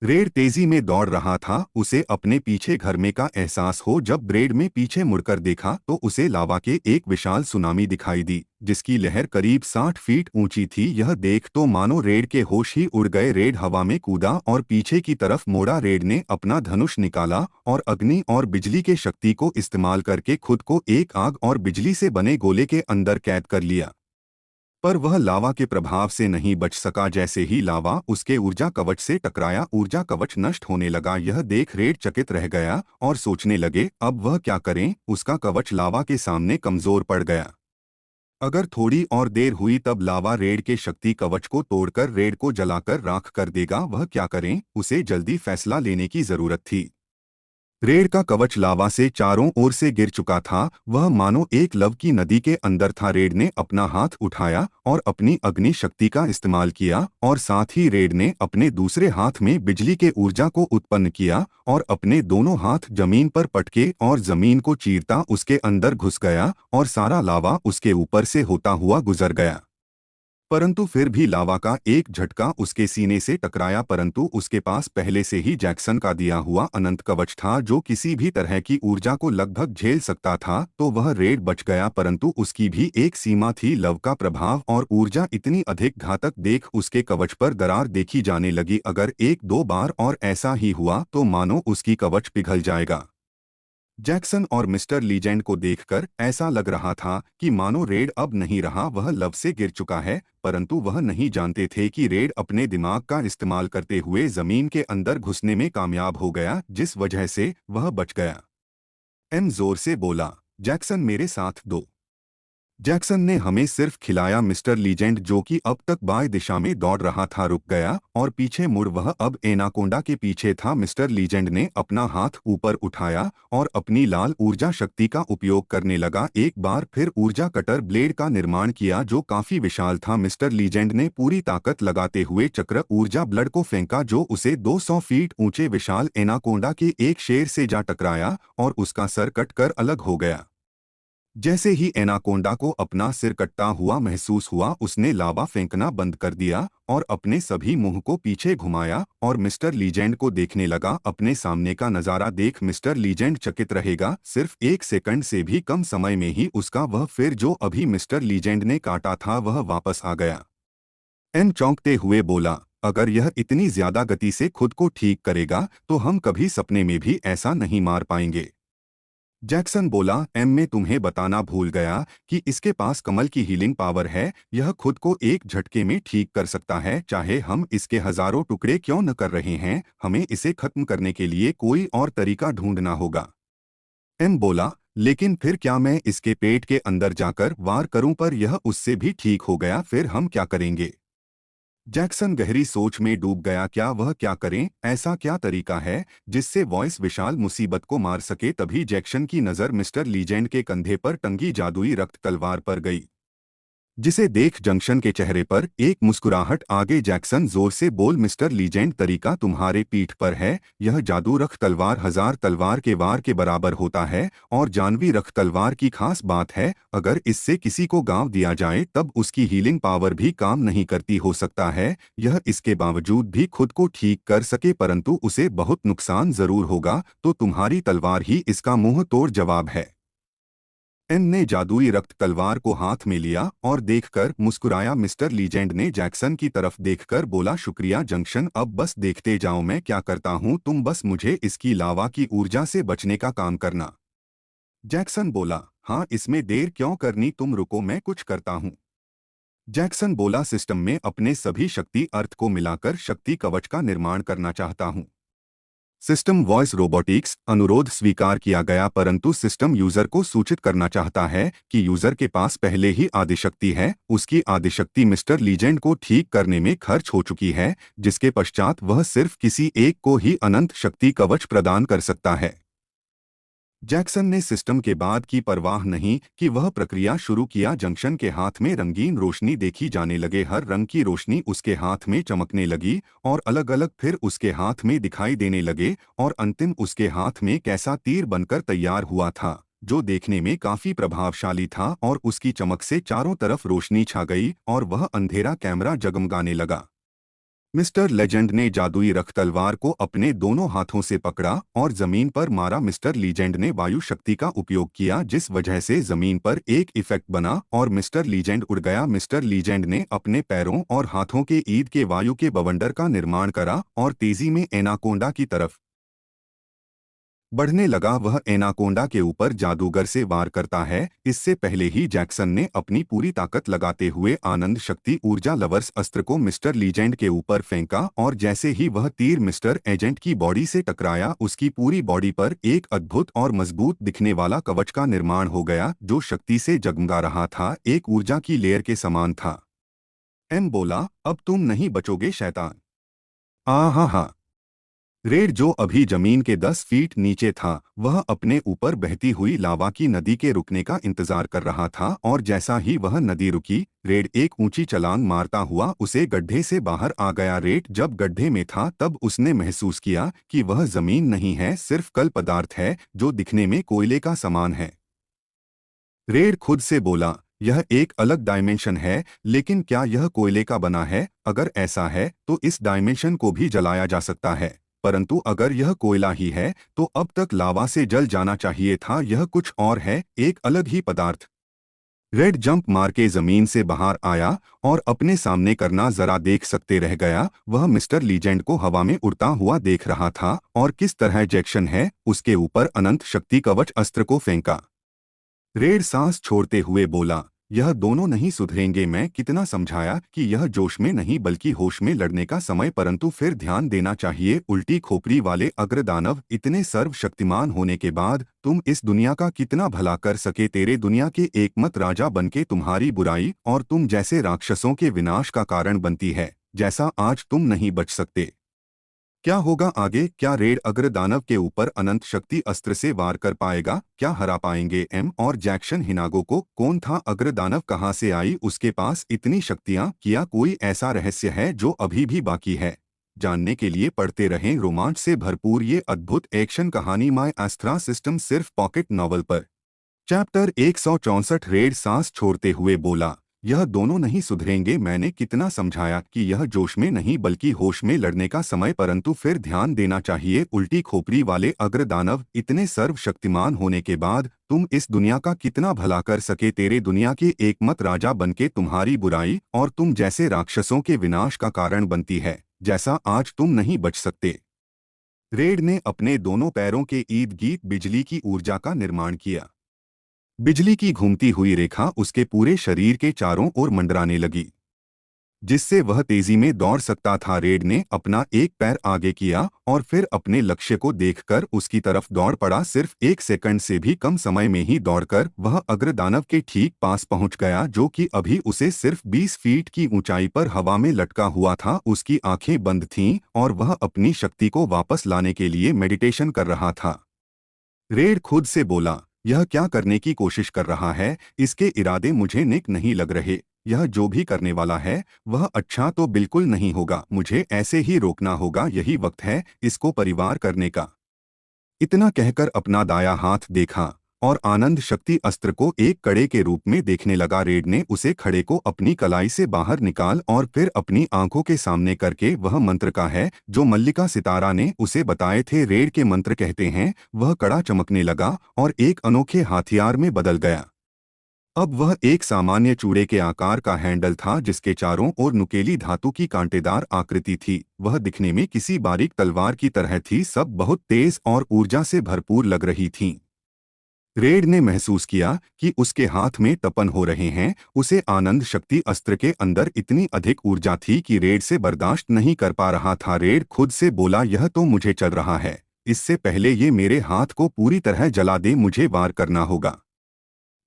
रेड तेजी में दौड़ रहा था, उसे अपने पीछे घर में का एहसास हो। जब रेड में पीछे मुड़कर देखा तो उसे लावा के एक विशाल सुनामी दिखाई दी, जिसकी लहर करीब 60 फीट ऊंची थी। यह देख तो मानो रेड के होश ही उड़ गए। रेड हवा में कूदा और पीछे की तरफ मोड़ा। रेड ने अपना धनुष निकाला और अग्नि और बिजली के शक्ति को इस्तेमाल करके खुद को एक आग और बिजली से बने गोले के अंदर कैद कर लिया। पर वह लावा के प्रभाव से नहीं बच सका। जैसे ही लावा उसके ऊर्जा कवच से टकराया, ऊर्जा कवच नष्ट होने लगा। यह देख रेड चकित रह गया और सोचने लगे अब वह क्या करें। उसका कवच लावा के सामने कमजोर पड़ गया। अगर थोड़ी और देर हुई तब लावा रेड के शक्ति कवच को तोड़कर रेड को जलाकर राख कर देगा। वह क्या करें, उसे जल्दी फैसला लेने की जरूरत थी। रेड का कवच लावा से चारों ओर से गिर चुका था। वह मानो एक लव की नदी के अंदर था। रेड ने अपना हाथ उठाया और अपनी अग्नि शक्ति का इस्तेमाल किया और साथ ही रेड ने अपने दूसरे हाथ में बिजली के ऊर्जा को उत्पन्न किया और अपने दोनों हाथ जमीन पर पटके और जमीन को चीरता उसके अंदर घुस गया और सारा लावा उसके ऊपर से होता हुआ गुजर गया। परंतु फिर भी लावा का एक झटका उसके सीने से टकराया। परंतु उसके पास पहले से ही जैक्सन का दिया हुआ अनंत कवच था, जो किसी भी तरह की ऊर्जा को लगभग झेल सकता था। तो वह रेड बच गया, परंतु उसकी भी एक सीमा थी। लव का प्रभाव और ऊर्जा इतनी अधिक घातक देख उसके कवच पर दरार देखी जाने लगी। अगर एक दो बार और ऐसा ही हुआ तो मानो उसकी कवच पिघल जाएगा। जैक्सन और मिस्टर लीजेंड को देखकर ऐसा लग रहा था कि मानो रेड अब नहीं रहा, वह लव से गिर चुका है। परंतु वह नहीं जानते थे कि रेड अपने दिमाग का इस्तेमाल करते हुए जमीन के अंदर घुसने में कामयाब हो गया, जिस वजह से वह बच गया। एम जोर से बोला, जैक्सन मेरे साथ दो। जैक्सन ने हमें सिर्फ खिलाया। मिस्टर लीजेंड, जो कि अब तक बाएं दिशा में दौड़ रहा था, रुक गया और पीछे मुड़। वह अब एनाकोंडा के पीछे था। मिस्टर लीजेंड ने अपना हाथ ऊपर उठाया और अपनी लाल ऊर्जा शक्ति का उपयोग करने लगा। एक बार फिर ऊर्जा कटर ब्लेड का निर्माण किया, जो काफी विशाल था। मिस्टर लीजेंड ने पूरी ताकत लगाते हुए चक्र ऊर्जा ब्लड को फेंका, जो उसे 200 फीट ऊंचे विशाल एनाकोंडा के एक शेर से जा टकराया और उसका सर कटकर अलग हो गया। जैसे ही एनाकोंडा को अपना सिर कटता हुआ महसूस हुआ, उसने लावा फेंकना बंद कर दिया और अपने सभी मुंह को पीछे घुमाया और मिस्टर लीजेंड को देखने लगा। अपने सामने का नजारा देख मिस्टर लीजेंड चकित रहेगा। सिर्फ एक सेकंड से भी कम समय में ही उसका वह फिर जो अभी मिस्टर लीजेंड ने काटा था वह वापस आ गया। एन चौंकते हुए बोला, अगर यह इतनी ज्यादा गति से खुद को ठीक करेगा तो हम कभी सपने में भी ऐसा नहीं मार पाएंगे। जैक्सन बोला, एम मैं तुम्हें बताना भूल गया कि इसके पास कमल की हीलिंग पावर है। यह खुद को एक झटके में ठीक कर सकता है, चाहे हम इसके हजारों टुकड़े क्यों न कर रहे हैं। हमें इसे खत्म करने के लिए कोई और तरीका ढूंढना होगा। एम बोला, लेकिन फिर क्या मैं इसके पेट के अंदर जाकर वार करूं? पर यह उससे भी ठीक हो गया, फिर हम क्या करेंगे? जैक्सन गहरी सोच में डूब गया। क्या करें? ऐसा क्या तरीका है जिससे वॉइस विशाल मुसीबत को मार सके? तभी जैक्सन की नज़र मिस्टर लीजेंड के कंधे पर टंगी जादुई रक्त तलवार पर गई, जिसे देख जंक्शन के चेहरे पर एक मुस्कुराहट आ गई। जैक्सन जोर से बोल, मिस्टर लीजेंड, तरीका तुम्हारे पीठ पर है। यह जादू रख तलवार 1000 तलवार के वार के बराबर होता है और जानवी रख तलवार की खास बात है, अगर इससे किसी को गांव दिया जाए तब उसकी हीलिंग पावर भी काम नहीं करती। हो सकता है यह इसके बावजूद भी खुद को ठीक कर सके, परंतु उसे बहुत नुकसान जरूर होगा। तो तुम्हारी तलवार ही इसका मुंह तोड़ जवाब है। एन ने जादुई रक्त तलवार को हाथ में लिया और देखकर मुस्कुराया। मिस्टर लीजेंड ने जैक्सन की तरफ देखकर बोला, शुक्रिया जंक्शन, अब बस देखते जाओ मैं क्या करता हूँ। तुम बस मुझे इसकी लावा की ऊर्जा से बचने का काम करना। जैक्सन बोला, हाँ, इसमें देर क्यों करनी, तुम रुको, मैं कुछ करता हूँ। जैक्सन बोला, सिस्टम में अपने सभी शक्ति अर्थ को मिलाकर शक्ति कवच का निर्माण करना चाहता हूँ। सिस्टम वॉइस रोबोटिक्स अनुरोध स्वीकार किया गया, परंतु सिस्टम यूजर को सूचित करना चाहता है कि यूजर के पास पहले ही आदिशक्ति है। उसकी आदिशक्ति मिस्टर लीजेंड को ठीक करने में खर्च हो चुकी है, जिसके पश्चात वह सिर्फ किसी एक को ही अनंत शक्ति कवच प्रदान कर सकता है। जैक्सन ने सिस्टम के बाद की परवाह नहीं कि वह प्रक्रिया शुरू किया। जंक्शन के हाथ में रंगीन रोशनी देखी जाने लगे। हर रंग की रोशनी उसके हाथ में चमकने लगी और अलग अलग फिर उसके हाथ में दिखाई देने लगे और अंतिम उसके हाथ में कैसा तीर बनकर तैयार हुआ था। जो देखने में काफी प्रभावशाली था और उसकी चमक से चारों तरफ रोशनी छा गई और वह अंधेरा कैमरा जगमगाने लगा। मिस्टर लेजेंड ने जादुई रख तलवार को अपने दोनों हाथों से पकड़ा और जमीन पर मारा। मिस्टर लीजेंड ने वायु शक्ति का उपयोग किया, जिस वजह से जमीन पर एक इफेक्ट बना और मिस्टर लीजेंड उड़ गया। मिस्टर लीजेंड ने अपने पैरों और हाथों के ईद के वायु के बवंडर का निर्माण करा और तेजी में एनाकोंडा की तरफ बढ़ने लगा। वह एनाकोंडा के ऊपर जादूगर से वार करता है। इससे पहले ही जैक्सन ने अपनी पूरी ताकत लगाते हुए आनंद शक्ति ऊर्जा लवर्स अस्त्र को मिस्टर लीजेंड के ऊपर फेंका और जैसे ही वह तीर मिस्टर एजेंट की बॉडी से टकराया, उसकी पूरी बॉडी पर एक अद्भुत और मजबूत दिखने वाला कवच का निर्माण हो गया, जो शक्ति से जगमगा रहा था, एक ऊर्जा की लेयर के समान था। एम बोला, अब तुम नहीं बचोगे शैतान। हा हा। रेड, जो अभी जमीन के 10 फीट नीचे था, वह अपने ऊपर बहती हुई लावा की नदी के रुकने का इंतजार कर रहा था और जैसा ही वह नदी रुकी, रेड एक ऊंची छलांग मारता हुआ उसे गड्ढे से बाहर आ गया। रेड जब गड्ढे में था तब उसने महसूस किया कि वह जमीन नहीं है, सिर्फ कल पदार्थ है जो दिखने में कोयले का समान है। रेड खुद से बोला, यह एक अलग डायमेंशन है, लेकिन क्या यह कोयले का बना है? अगर ऐसा है तो इस डायमेंशन को भी जलाया जा सकता है, परंतु अगर यह कोयला ही है तो अब तक लावा से जल जाना चाहिए था। यह कुछ और है, एक अलग ही पदार्थ। रेड जंप मार के जमीन से बाहर आया और अपने सामने करना जरा देख सकते रह गया। वह मिस्टर लीजेंड को हवा में उड़ता हुआ देख रहा था और किस तरह जैक्सन है उसके ऊपर अनंत शक्ति कवच अस्त्र को फेंका। रेड सांस छोड़ते हुए बोला, यह दोनों नहीं सुधरेंगे। मैं कितना समझाया कि यह जोश में नहीं बल्कि होश में लड़ने का समय, परंतु फिर ध्यान देना चाहिए। उल्टी खोपड़ी वाले अग्रदानव, इतने सर्वशक्तिमान होने के बाद तुम इस दुनिया का कितना भला कर सके? तेरे दुनिया के एकमत राजा बनके तुम्हारी बुराई और तुम जैसे राक्षसों के विनाश का कारण बनती है। जैसा आज तुम नहीं बच सकते, क्या होगा आगे? क्या रेड अग्रदानव के ऊपर अनंत शक्ति अस्त्र से वार कर पाएगा? क्या हरा पाएंगे एम और जैक्सन हिनागो को? कौन था अग्रदानव? कहां से आई उसके पास इतनी शक्तियां? क्या कोई ऐसा रहस्य है जो अभी भी बाकी है? जानने के लिए पढ़ते रहें रोमांच से भरपूर ये अद्भुत एक्शन कहानी माय एस्ट्रा सिस्टम, सिर्फ पॉकेट नॉवल पर। चैप्टर 164। रेड सांस छोड़ते हुए बोला, यह दोनों नहीं सुधरेंगे। मैंने कितना समझाया कि यह जोश में नहीं बल्कि होश में लड़ने का समय, परंतु फिर ध्यान देना चाहिए। उल्टी खोपड़ी वाले अग्रदानव, इतने सर्वशक्तिमान होने के बाद तुम इस दुनिया का कितना भला कर सके? तेरे दुनिया के एकमत राजा बनके तुम्हारी बुराई और तुम जैसे राक्षसों के विनाश का कारण बनती है। जैसा आज तुम नहीं बच सकते। रेड ने अपने दोनों पैरों के ईद गिर्द बिजली की ऊर्जा का निर्माण किया। बिजली की घूमती हुई रेखा उसके पूरे शरीर के चारों ओर मंडराने लगी, जिससे वह तेजी में दौड़ सकता था। रेड ने अपना एक पैर आगे किया और फिर अपने लक्ष्य को देखकर उसकी तरफ दौड़ पड़ा। सिर्फ 1 सेकंड से भी कम समय में ही दौड़कर वह अग्रदानव के ठीक पास पहुंच गया, जो कि अभी उसे सिर्फ 20 फीट की ऊंचाई पर हवा में लटका हुआ था। उसकी आंखें बंद थीं और वह अपनी शक्ति को वापस लाने के लिए मेडिटेशन कर रहा था। रेड खुद से बोला, यह क्या करने की कोशिश कर रहा है? इसके इरादे मुझे नेक नहीं लग रहे। यह जो भी करने वाला है वह अच्छा तो बिल्कुल नहीं होगा। मुझे ऐसे ही रोकना होगा। यही वक्त है इसको परिवार करने का। इतना कहकर अपना दाया हाथ देखा और आनंद शक्ति अस्त्र को एक कड़े के रूप में देखने लगा। रेड ने उसे खड़े को अपनी कलाई से बाहर निकाल और फिर अपनी आंखों के सामने करके, वह मंत्र का है जो मल्लिका सितारा ने उसे बताए थे। रेड के मंत्र कहते हैं। वह कड़ा चमकने लगा और एक अनोखे हथियार में बदल गया। अब वह एक सामान्य चूड़े के आकार का हैंडल था, जिसके चारों ओर नुकीली धातु की कांटेदार आकृति थी। वह दिखने में किसी बारीक तलवार की तरह थी। सब बहुत तेज और ऊर्जा से भरपूर लग रही थीं। रेड ने महसूस किया कि उसके हाथ में तपन हो रहे हैं। उसे आनंद शक्ति अस्त्र के अंदर इतनी अधिक ऊर्जा थी कि रेड से बर्दाश्त नहीं कर पा रहा था। रेड खुद से बोला, यह तो मुझे चल रहा है। इससे पहले ये मेरे हाथ को पूरी तरह जला दे, मुझे वार करना होगा।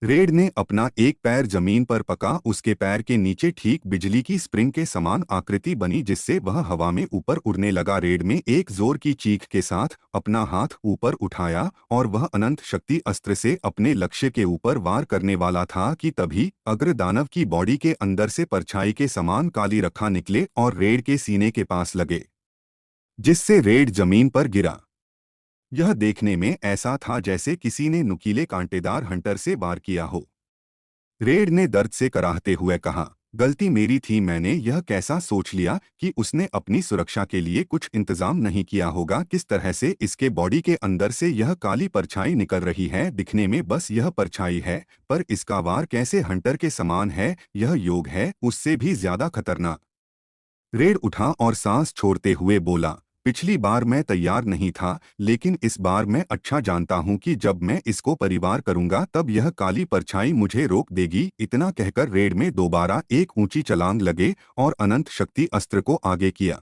रेड ने अपना एक पैर जमीन पर पका। उसके पैर के नीचे ठीक बिजली की स्प्रिंग के समान आकृति बनी, जिससे वह हवा में ऊपर उड़ने लगा। रेड में एक जोर की चीख के साथ अपना हाथ ऊपर उठाया और वह अनंत शक्ति अस्त्र से अपने लक्ष्य के ऊपर वार करने वाला था कि तभी अग्रदानव की बॉडी के अंदर से परछाई के समान काली रेखा निकले और रेड के सीने के पास लगे, जिससे रेड जमीन पर गिरा। यह देखने में ऐसा था जैसे किसी ने नुकीले कांटेदार हंटर से वार किया हो। रेड ने दर्द से कराहते हुए कहा, गलती मेरी थी, मैंने यह कैसा सोच लिया कि उसने अपनी सुरक्षा के लिए कुछ इंतजाम नहीं किया होगा। किस तरह से इसके बॉडी के अंदर से यह काली परछाई निकल रही है, दिखने में बस यह परछाई है, पर इसका वार कैसे हंटर के समान है, यह योग है उससे भी ज्यादा खतरनाक। रेड उठा और सांस छोड़ते हुए बोला, पिछली बार मैं तैयार नहीं था, लेकिन इस बार मैं अच्छा जानता हूं कि जब मैं इसको परिवार करूंगा तब यह काली परछाई मुझे रोक देगी। इतना कहकर रेड में दोबारा एक ऊंची छलांग लगे और अनंत शक्ति अस्त्र को आगे किया।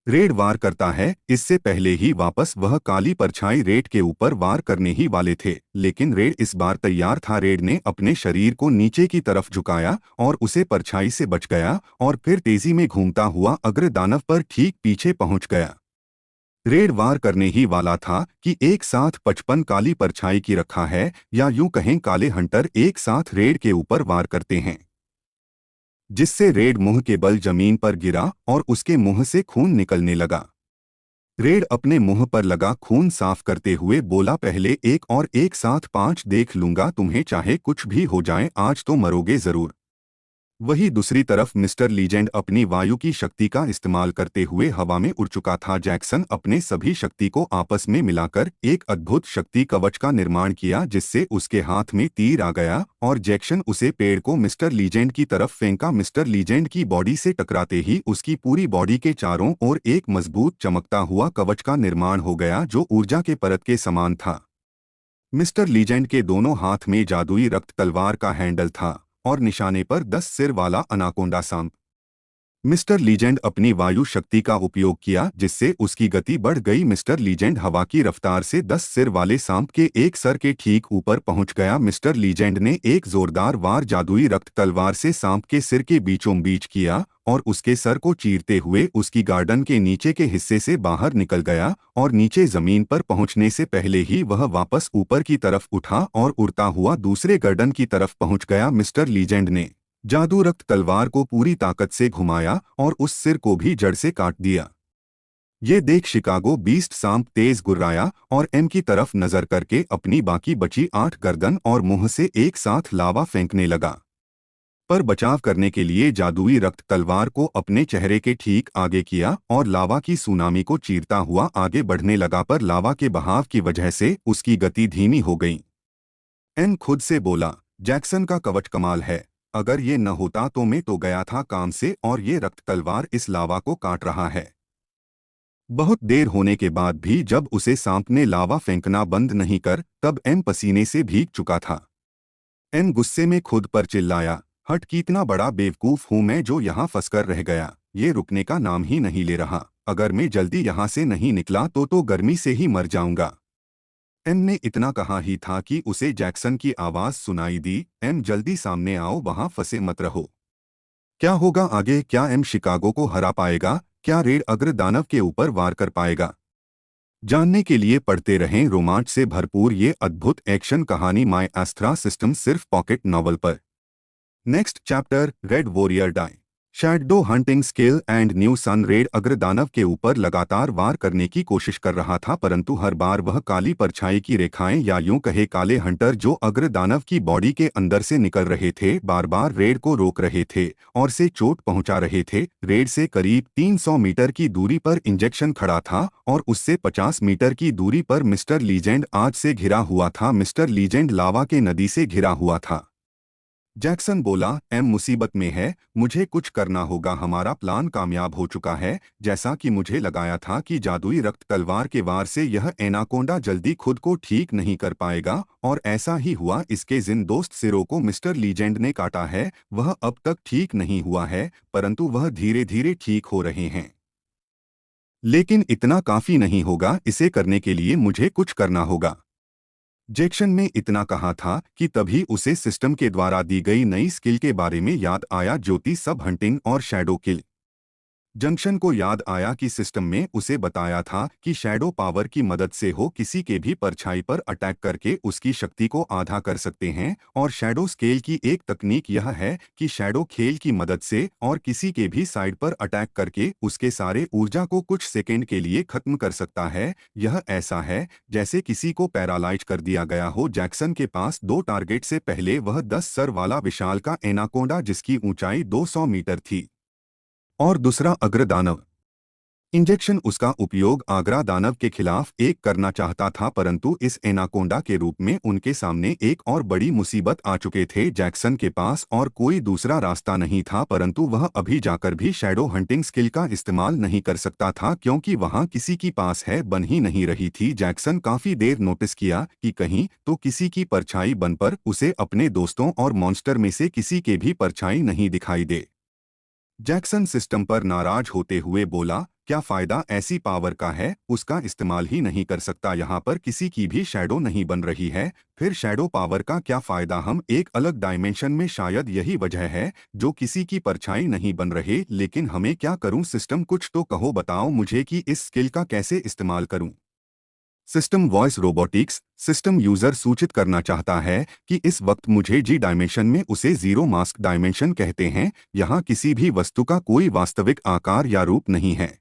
रेड वार करता है, इससे पहले ही वापस वह काली परछाई रेड के ऊपर वार करने ही वाले थे, लेकिन रेड इस बार तैयार था। रेड ने अपने शरीर को नीचे की तरफ झुकाया और उसे परछाई से बच गया और फिर तेजी में घूमता हुआ अग्र दानव पर ठीक पीछे पहुंच गया। रेड वार करने ही वाला था कि एक साथ 55 काली परछाई की रखा है, या यूं कहें काले हंटर एक साथ रेड के ऊपर वार करते हैं, जिससे रेड मुंह के बल जमीन पर गिरा और उसके मुंह से खून निकलने लगा। रेड अपने मुंह पर लगा खून साफ करते हुए बोला, पहले एक और एक साथ 5 देख लूंगा तुम्हें, चाहे कुछ भी हो जाए आज तो मरोगे जरूर। वहीं दूसरी तरफ मिस्टर लीजेंड अपनी वायु की शक्ति का इस्तेमाल करते हुए हवा में उड़ चुका था। जैक्सन अपने सभी शक्ति को आपस में मिलाकर एक अद्भुत शक्ति कवच का निर्माण किया, जिससे उसके हाथ में तीर आ गया और जैक्सन उसे पेड़ को मिस्टर लीजेंड की तरफ फेंका। मिस्टर लीजेंड की बॉडी से टकराते ही उसकी पूरी बॉडी के चारों ओर एक मजबूत चमकता हुआ कवच का निर्माण हो गया, जो ऊर्जा के परत के समान था। मिस्टर लीजेंड के दोनों हाथ में जादुई रक्त तलवार का हैंडल था और निशाने पर 10 सिर वाला अनाकोंडा सांप। मिस्टर लीजेंड अपनी वायु शक्ति का उपयोग किया, जिससे उसकी गति बढ़ गई। मिस्टर लीजेंड हवा की रफ्तार से 10 सिर वाले सांप के एक सर के ठीक ऊपर पहुंच गया। मिस्टर लीजेंड ने एक जोरदार वार जादुई रक्त तलवार से सांप के सिर के बीचों बीच किया और उसके सर को चीरते हुए उसकी गार्डन के नीचे के हिस्से से बाहर निकल गया और नीचे जमीन पर पहुंचने से पहले ही वह वापस ऊपर की तरफ उठा और उड़ता हुआ दूसरे गार्डन की तरफ पहुंच गया। मिस्टर लीजेंड ने जादू रक्त तलवार को पूरी ताकत से घुमाया और उस सिर को भी जड़ से काट दिया। ये देख शिकागो बीस्ट सांप तेज गुर्राया और एम की तरफ नजर करके अपनी बाकी बची 8 गर्दन और मुंह से एक साथ लावा फेंकने लगा, पर बचाव करने के लिए जादुई रक्त तलवार को अपने चेहरे के ठीक आगे किया और लावा की सुनामी को चीरता हुआ आगे बढ़ने लगा, पर लावा के बहाव की वजह से उसकी गति धीमी हो गई। एन खुद से बोला, जैक्सन का कवच कमाल है, अगर ये न होता तो मैं तो गया था काम से, और ये रक्त तलवार इस लावा को काट रहा है। बहुत देर होने के बाद भी जब उसे सांप ने लावा फेंकना बंद नहीं कर, तब एम पसीने से भीग चुका था। एन गुस्से में खुद पर चिल्लाया, हट, कितना बड़ा बेवकूफ हूं मैं जो यहाँ फंसकर रह गया, ये रुकने का नाम ही नहीं ले रहा। अगर मैं जल्दी यहाँ से नहीं निकला तो गर्मी से ही मर जाऊंगा। एम ने इतना कहा ही था कि उसे जैक्सन की आवाज सुनाई दी, एम जल्दी सामने आओ, वहां फंसे मत रहो। क्या होगा आगे? क्या एम शिकागो को हरा पाएगा? क्या रेड अग्र दानव के ऊपर वार कर पाएगा? जानने के लिए पढ़ते रहें रोमांच से भरपूर ये अद्भुत एक्शन कहानी माय एस्ट्रा सिस्टम, सिर्फ पॉकेट नॉवल पर। Next chapter, red warrior die. Shadow hunting skill and new sun. Red अग्र दानव के ऊपर लगातार वार करने की कोशिश कर रहा था, परंतु हर बार वह काली परछाई की रेखाएं, या यूं कहे काले हंटर जो अग्र दानव की बॉडी के अंदर से निकल रहे थे, बार बार रेड को रोक रहे थे और से चोट पहुंचा रहे थे। रेड से करीब 300 मीटर की दूरी पर इंजेक्शन खड़ा था और उससे 50 मीटर की दूरी पर मिस्टर लीजेंड आग से घिरा हुआ था। मिस्टर लीजेंड लावा के नदी से घिरा हुआ था। जैक्सन बोला, एम मुसीबत में है, मुझे कुछ करना होगा, हमारा प्लान कामयाब हो चुका है। जैसा कि मुझे लगाया था कि जादुई रक्त तलवार के वार से यह एनाकोंडा जल्दी खुद को ठीक नहीं कर पाएगा, और ऐसा ही हुआ। इसके जिन दोस्त सिरों को मिस्टर लीजेंड ने काटा है वह अब तक ठीक नहीं हुआ है, परंतु वह धीरे धीरे ठीक हो रहे हैं। लेकिन इतना काफी नहीं होगा, इसे करने के लिए मुझे कुछ करना होगा। जैक्सन ने इतना कहा था कि तभी उसे सिस्टम के द्वारा दी गई नई स्किल के बारे में याद आया, ज्योति सब हंटिंग और शैडो किल। जंक्शन को याद आया कि सिस्टम में उसे बताया था कि शैडो पावर की मदद से हो किसी के भी परछाई पर अटैक करके उसकी शक्ति को आधा कर सकते हैं, और शैडो स्केल की एक तकनीक यह है कि शैडो खेल की मदद से और किसी के भी साइड पर अटैक करके उसके सारे ऊर्जा को कुछ सेकेंड के लिए खत्म कर सकता है। यह ऐसा है जैसे किसी को पैरालाइज कर दिया गया हो। जैक्सन के पास दो टारगेट से पहले वह 10 सर वाला विशाल का एनाकोंडा जिसकी ऊंचाई 200 मीटर थी, और दूसरा अग्र दानव इंजेक्शन। उसका उपयोग आगरा दानव के खिलाफ एक करना चाहता था, परंतु इस एनाकोंडा के रूप में उनके सामने एक और बड़ी मुसीबत आ चुके थे। जैक्सन के पास और कोई दूसरा रास्ता नहीं था, परंतु वह अभी जाकर भी शैडो हंटिंग स्किल का इस्तेमाल नहीं कर सकता था क्योंकि वहां किसी की पास है बन ही नहीं रही थी। जैक्सन काफी देर नोटिस किया कि कहीं तो किसी की परछाई बन पर उसे अपने दोस्तों और मॉन्स्टर में से किसी के भी परछाई नहीं दिखाई दे। जैक्सन सिस्टम पर नाराज होते हुए बोला, क्या फायदा ऐसी पावर का है, उसका इस्तेमाल ही नहीं कर सकता, यहाँ पर किसी की भी शैडो नहीं बन रही है, फिर शैडो पावर का क्या फायदा। हम एक अलग डायमेंशन में, शायद यही वजह है जो किसी की परछाई नहीं बन रहे, लेकिन हमें क्या करूं सिस्टम, कुछ तो कहो, बताओ मुझे कि इस स्किल का कैसे इस्तेमाल करूं। System voice robotics. System user सूचित करना चाहता है कि इस वक्त मुझे जी डायमेंशन में, उसे जीरो मास्क डायमेंशन कहते हैं, यहाँ किसी भी वस्तु का कोई वास्तविक आकार या रूप नहीं है,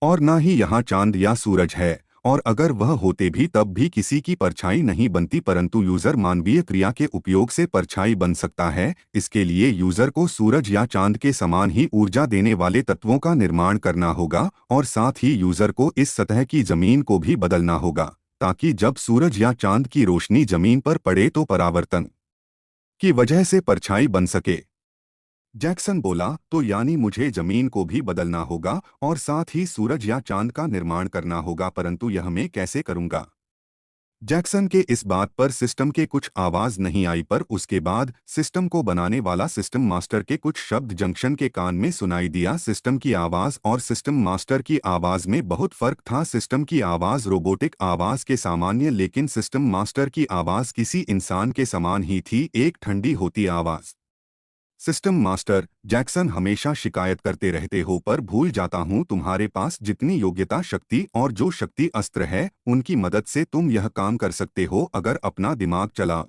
और ना ही यहाँ चांद या सूरज है, और अगर वह होते भी तब भी किसी की परछाई नहीं बनती, परंतु यूजर मानवीय क्रिया के उपयोग से परछाई बन सकता है। इसके लिए यूजर को सूरज या चांद के समान ही ऊर्जा देने वाले तत्वों का निर्माण करना होगा, और साथ ही यूजर को इस सतह की जमीन को भी बदलना होगा ताकि जब सूरज या चांद की रोशनी जमीन पर पड़े तो परावर्तन की वजह से परछाई बन सके। जैक्सन बोला, तो यानी मुझे जमीन को भी बदलना होगा और साथ ही सूरज या चांद का निर्माण करना होगा, परंतु यह मैं कैसे करूंगा। जैक्सन के इस बात पर सिस्टम के कुछ आवाज नहीं आई, पर उसके बाद सिस्टम को बनाने वाला सिस्टम मास्टर के कुछ शब्द जंक्शन के कान में सुनाई दिया। सिस्टम की आवाज और सिस्टम मास्टर की आवाज में बहुत फर्क था। सिस्टम की आवाज रोबोटिक आवाज के सामान्य, लेकिन सिस्टम मास्टर की आवाज किसी इंसान के समान ही थी, एक ठंडी होती आवाज। सिस्टम मास्टर, जैक्सन हमेशा शिकायत करते रहते हो, पर भूल जाता हूँ तुम्हारे पास जितनी योग्यता, शक्ति और जो शक्ति अस्त्र है उनकी मदद से तुम यह काम कर सकते हो अगर अपना दिमाग चला।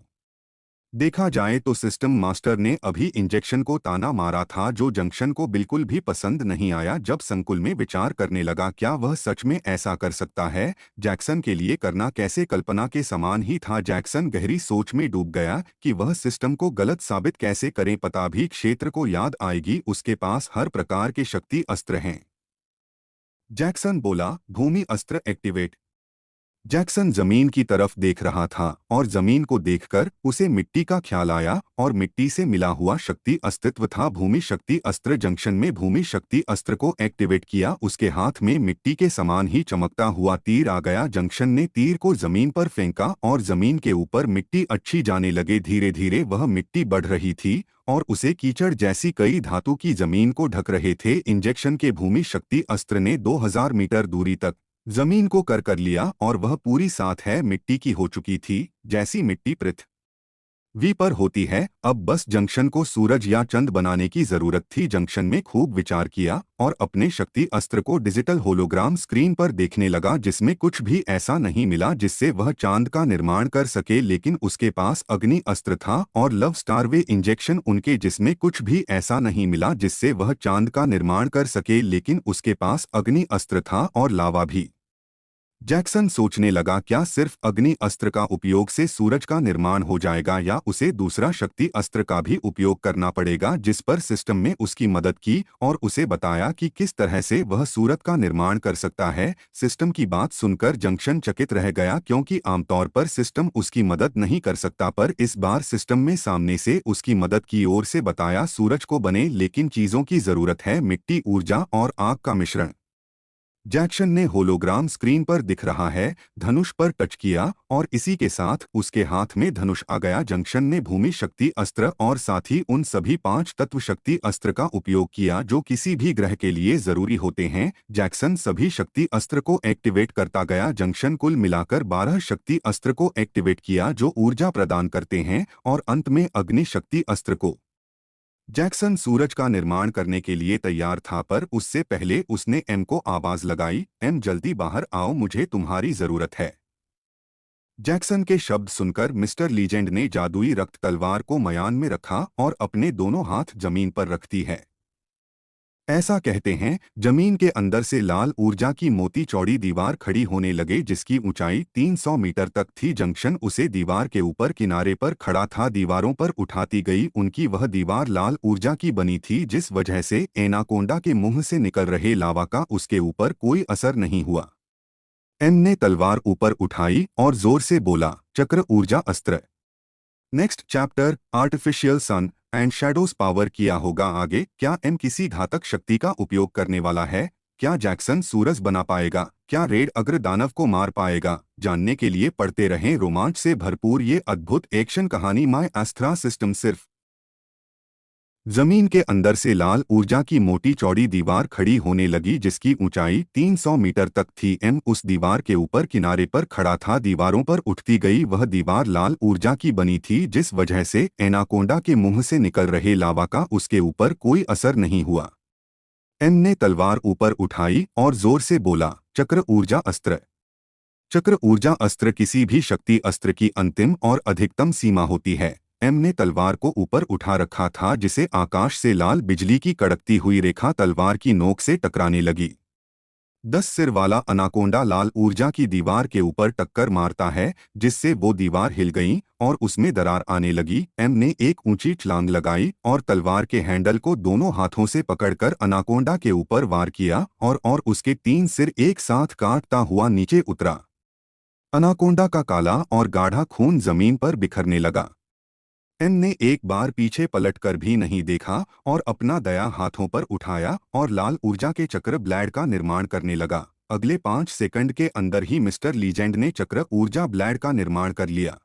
देखा जाए तो सिस्टम मास्टर ने अभी इंजेक्शन को ताना मारा था, जो जंक्शन को बिल्कुल भी पसंद नहीं आया। जब संकुल में विचार करने लगा क्या वह सच में ऐसा कर सकता है, जैक्सन के लिए करना कैसे कल्पना के समान ही था। जैक्सन गहरी सोच में डूब गया कि वह सिस्टम को गलत साबित कैसे करें। पता भी क्षेत्र को याद आएगी, उसके पास हर प्रकार के शक्ति अस्त्र हैं। जैक्सन बोला, भूमि अस्त्र एक्टिवेट। जैक्सन जमीन की तरफ देख रहा था और जमीन को देखकर उसे मिट्टी का ख्याल आया, और मिट्टी से मिला हुआ शक्ति अस्तित्व था। भूमि शक्ति अस्त्र। जंक्शन में भूमि शक्ति अस्त्र को एक्टिवेट किया, उसके हाथ में मिट्टी के समान ही चमकता हुआ तीर आ गया। जंक्शन ने तीर को जमीन पर फेंका और जमीन के ऊपर मिट्टी अच्छी जाने लगे। धीरे धीरे वह मिट्टी बढ़ रही थी और उसे कीचड़ जैसी कई धातु की जमीन को ढक रहे थे। इंजेक्शन के भूमि शक्ति अस्त्र ने 2000 मीटर दूरी तक जमीन को कर लिया, और वह पूरी साथ है मिट्टी की हो चुकी थी, जैसी मिट्टी पृथ्वी पर होती है। अब बस जंक्शन को सूरज या चंद बनाने की जरूरत थी। जंक्शन में खूब विचार किया और अपने शक्ति अस्त्र को डिजिटल होलोग्राम स्क्रीन पर देखने लगा, जिसमें कुछ भी ऐसा नहीं मिला जिससे वह चांद का निर्माण कर सके, लेकिन उसके पास अग्नि अस्त्र था और लव स्टार वे इंजेक्शन उनके, जिसमें कुछ भी ऐसा नहीं मिला जिससे वह चांद का निर्माण कर सके, लेकिन उसके पास अग्नि अस्त्र था और लावा भी। जैक्सन सोचने लगा, क्या सिर्फ अग्नि अस्त्र का उपयोग से सूरज का निर्माण हो जाएगा या उसे दूसरा शक्ति अस्त्र का भी उपयोग करना पड़ेगा। जिस पर सिस्टम में उसकी मदद की और उसे बताया कि किस तरह से वह सूरज का निर्माण कर सकता है। सिस्टम की बात सुनकर जंक्शन चकित रह गया, क्योंकि आमतौर पर सिस्टम उसकी मदद नहीं कर सकता, पर इस बार सिस्टम में सामने से उसकी मदद की ओर से बताया, सूरज को बने लेकिन चीजों की जरूरत है, मिट्टी, ऊर्जा और आग का मिश्रण। जैक्सन ने होलोग्राम स्क्रीन पर दिख रहा है धनुष पर टच किया और इसी के साथ उसके हाथ में धनुष आ गया। जंक्शन ने भूमि शक्ति अस्त्र और साथ ही उन सभी 5 तत्व शक्ति अस्त्र का उपयोग किया जो किसी भी ग्रह के लिए जरूरी होते हैं। जैक्सन सभी शक्ति अस्त्र को एक्टिवेट करता गया। जंक्शन कुल मिलाकर 12 शक्ति अस्त्र को एक्टिवेट किया जो ऊर्जा प्रदान करते हैं, और अंत में अग्नि शक्ति अस्त्र को। जैक्सन सूरज का निर्माण करने के लिए तैयार था, पर उससे पहले उसने एम को आवाज लगाई, एम जल्दी बाहर आओ, मुझे तुम्हारी जरूरत है। जैक्सन के शब्द सुनकर मिस्टर लीजेंड ने जादुई रक्त तलवार को मयान में रखा और अपने दोनों हाथ जमीन पर रखती है। ऐसा कहते हैं, जमीन के अंदर से लाल ऊर्जा की मोती चौड़ी दीवार खड़ी होने लगे जिसकी ऊंचाई 300 मीटर तक थी। जंक्शन उसे दीवार के ऊपर किनारे पर खड़ा था। दीवारों पर उठाती गई उनकी वह दीवार लाल ऊर्जा की बनी थी, जिस वजह से एनाकोंडा के मुंह से निकल रहे लावा का उसके ऊपर कोई असर नहीं हुआ। एम ने तलवार ऊपर उठाई और जोर से बोला, चक्र ऊर्जा अस्त्र। Next chapter, artificial sun and shadows power किया होगा आगे। क्या एम किसी घातक शक्ति का उपयोग करने वाला है? क्या जैक्सन सूरज बना पाएगा? क्या रेड अग्र दानव को मार पाएगा? जानने के लिए पढ़ते रहें रोमांच से भरपूर ये अद्भुत एक्शन कहानी माय एस्ट्रा सिस्टम। सिर्फ जमीन के अंदर से लाल ऊर्जा की मोटी चौड़ी दीवार खड़ी होने लगी जिसकी ऊंचाई 300 मीटर तक थी। एम उस दीवार के ऊपर किनारे पर खड़ा था। दीवारों पर उठती गई वह दीवार लाल ऊर्जा की बनी थी, जिस वजह से एनाकोंडा के मुंह से निकल रहे लावा का उसके ऊपर कोई असर नहीं हुआ। एम ने तलवार ऊपर उठाई और जोर से बोला, चक्र ऊर्जा अस्त्र। चक्र ऊर्जा अस्त्र किसी भी शक्ति अस्त्र की अंतिम और अधिकतम सीमा होती है। एम ने तलवार को ऊपर उठा रखा था जिसे आकाश से लाल बिजली की कड़कती हुई रेखा तलवार की नोक से टकराने लगी। 10 सिर वाला अनाकोंडा लाल ऊर्जा की दीवार के ऊपर टक्कर मारता है जिससे वो दीवार हिल गई और उसमें दरार आने लगी। एम ने एक ऊंची छलांग लगाई और तलवार के हैंडल को दोनों हाथों से पकड़कर अनाकोंडा के ऊपर वार किया और उसके 3 सिर एक साथ काटता हुआ नीचे उतरा। अनाकोंडा का काला और गाढ़ा खून जमीन पर बिखरने लगा। एम ने एक बार पीछे पलटकर भी नहीं देखा और अपना दया हाथों पर उठाया और लाल ऊर्जा के चक्र ब्लेड का निर्माण करने लगा। अगले 5 सेकंड के अंदर ही मिस्टर लीजेंड ने चक्र ऊर्जा ब्लेड का निर्माण कर लिया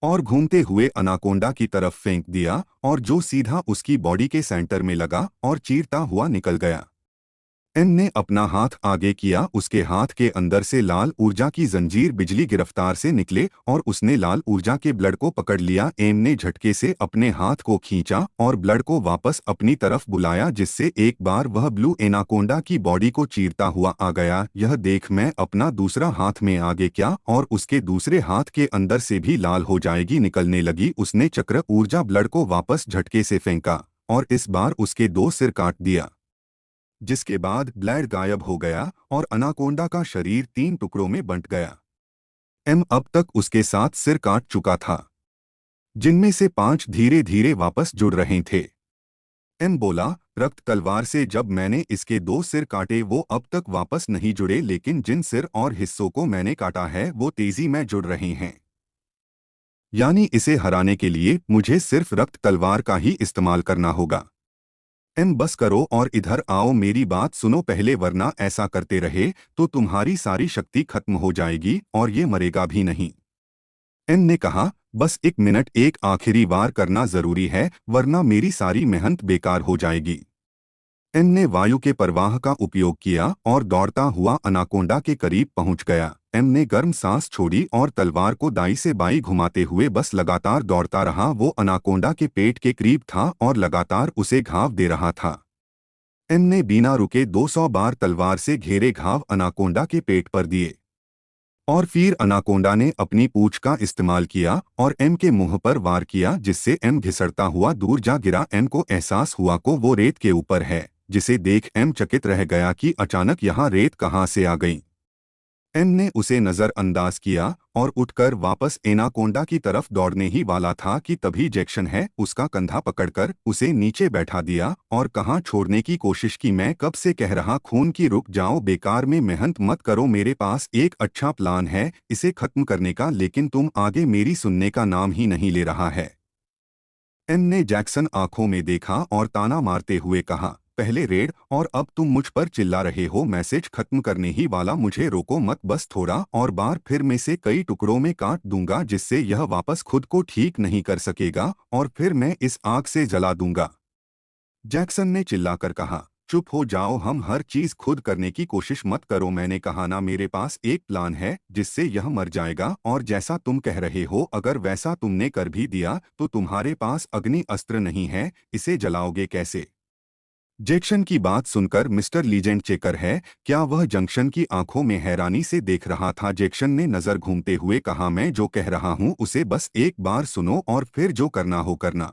और घूमते हुए अनाकोंडा की तरफ फेंक दिया, और जो सीधा उसकी बॉडी के सेंटर में लगा और चीरता हुआ निकल गया। एम ने अपना हाथ आगे किया, उसके हाथ के अंदर से लाल ऊर्जा की जंजीर बिजली की रफ्तार से निकले और उसने लाल ऊर्जा के ब्लड को पकड़ लिया। एम ने झटके से अपने हाथ को खींचा और ब्लड को वापस अपनी तरफ बुलाया, जिससे एक बार वह ब्लू एनाकोंडा की बॉडी को चीरता हुआ आ गया। यह देख मैं अपना दूसरा हाथ में आगे किया और उसके दूसरे हाथ के अंदर से भी लाल हो जाएगी निकलने लगी। उसने चक्र ऊर्जा ब्लड को वापस झटके से फेंका और इस बार उसके 2 सिर काट दिया, जिसके बाद ब्लेड गायब हो गया और अनाकोंडा का शरीर 3 टुकड़ों में बंट गया। एम अब तक उसके 7 सिर काट चुका था, जिनमें से 5 धीरे धीरे वापस जुड़ रहे थे। एम बोला, रक्त तलवार से जब मैंने इसके 2 सिर काटे वो अब तक वापस नहीं जुड़े, लेकिन जिन सिर और हिस्सों को मैंने काटा है वो तेजी में जुड़ रहे हैं। यानी इसे हराने के लिए मुझे सिर्फ रक्त तलवार का ही इस्तेमाल करना होगा। एम बस करो और इधर आओ, मेरी बात सुनो पहले, वरना ऐसा करते रहे तो तुम्हारी सारी शक्ति खत्म हो जाएगी और ये मरेगा भी नहीं। एम ने कहा, बस 1 मिनट, एक आखिरी वार करना जरूरी है वरना मेरी सारी मेहनत बेकार हो जाएगी। एम ने वायु के प्रवाह का उपयोग किया और दौड़ता हुआ अनाकोंडा के करीब पहुंच गया। एम ने गर्म सांस छोड़ी और तलवार को दाई से बाई घुमाते हुए बस लगातार दौड़ता रहा। वो अनाकोंडा के पेट के करीब था और लगातार उसे घाव दे रहा था। एम ने बिना रुके 200 बार तलवार से घेरे घाव अनाकोंडा के पेट पर दिए और फिर अनाकोंडा ने अपनी पूंछ का इस्तेमाल किया और एम के मुंह पर वार किया, जिससे एम घिसड़ता हुआ दूर जा गिरा। एम को एहसास हुआ को वो रेत के ऊपर है, जिसे देख एम चकित रह गया कि अचानक यहाँ रेत कहाँ से आ गई। एम ने उसे नजरअंदाज किया और उठकर वापस एनाकोंडा की तरफ दौड़ने ही वाला था कि तभी जैक्सन है उसका कंधा पकड़कर उसे नीचे बैठा दिया और कहा, छोड़ने की कोशिश की, मैं कब से कह रहा खून की, रुक जाओ, बेकार में मेहनत मत करो, मेरे पास एक अच्छा प्लान है इसे खत्म करने का, लेकिन तुम आगे मेरी सुनने का नाम ही नहीं ले रहा है। एम ने जैक्सन आंखों में देखा और ताना मारते हुए कहा, पहले रेड और अब तुम मुझ पर चिल्ला रहे हो, मैसेज खत्म करने ही वाला, मुझे रोको मत, बस थोड़ा और बार फिर मैं से कई टुकड़ों में काट दूंगा जिससे यह वापस खुद को ठीक नहीं कर सकेगा और फिर मैं इस आग से जला दूंगा। जैक्सन ने चिल्लाकर कहा। चुप हो जाओ, हम हर चीज खुद करने की कोशिश मत करो। मैंने कहा ना, मेरे पास एक प्लान है जिससे यह मर जाएगा, और जैसा तुम कह रहे हो अगर वैसा तुमने कर भी दिया तो तुम्हारे पास अग्नि अस्त्र नहीं है, इसे जलाओगे कैसे? जैक्सन की बात सुनकर मिस्टर लीजेंड चेकर है क्या वह जंक्शन की आंखों में हैरानी से देख रहा था। जैक्सन ने नजर घूमते हुए कहा, मैं जो कह रहा हूं उसे बस एक बार सुनो और फिर जो करना हो करना।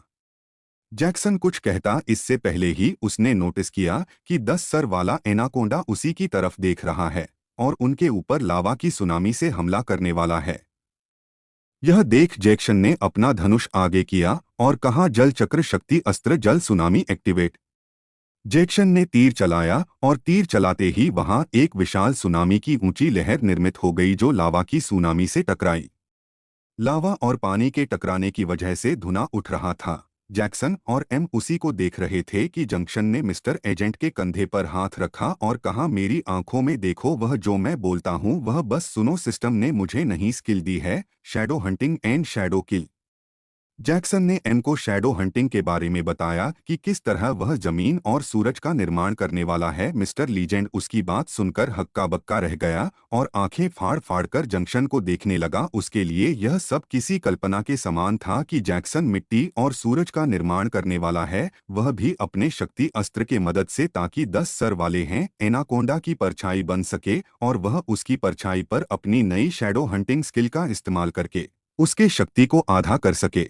जैक्सन कुछ कहता इससे पहले ही उसने नोटिस किया कि 10 सर वाला एनाकोंडा उसी की तरफ देख रहा है और उनके ऊपर लावा की सुनामी से हमला करने वाला है। यह देख जैक्सन ने अपना धनुष आगे किया और कहा, जल चक्र शक्ति अस्त्र जल सुनामी एक्टिवेट। जैक्सन ने तीर चलाया और तीर चलाते ही वहां एक विशाल सुनामी की ऊंची लहर निर्मित हो गई जो लावा की सुनामी से टकराई। लावा और पानी के टकराने की वजह से धुआं उठ रहा था। जैक्सन और एम उसी को देख रहे थे कि जंक्शन ने मिस्टर एजेंट के कंधे पर हाथ रखा और कहा, मेरी आंखों में देखो, वह जो मैं बोलता हूं वह बस सुनो। सिस्टम ने मुझे नहीं स्किल दी है, shadow hunting and shadow kill. Jackson ने एम को शैडो हंटिंग के बारे में बताया कि किस तरह वह जमीन और सूरज का निर्माण करने वाला है। मिस्टर लीजेंड उसकी बात सुनकर हक्का बक्का रह गया और आंखें फाड़ फाड़ कर जंक्शन को देखने लगा। उसके लिए यह सब किसी कल्पना के समान था कि जैक्सन मिट्टी और सूरज का निर्माण करने वाला है, वह भी अपने शक्ति अस्त्र के मदद से, ताकि 10 सर वाले हैं एनाकोंडा की परछाई बन सके और वह उसकी परछाई पर अपनी नई शैडो हंटिंग स्किल का इस्तेमाल करके उसके शक्ति को आधा कर सके।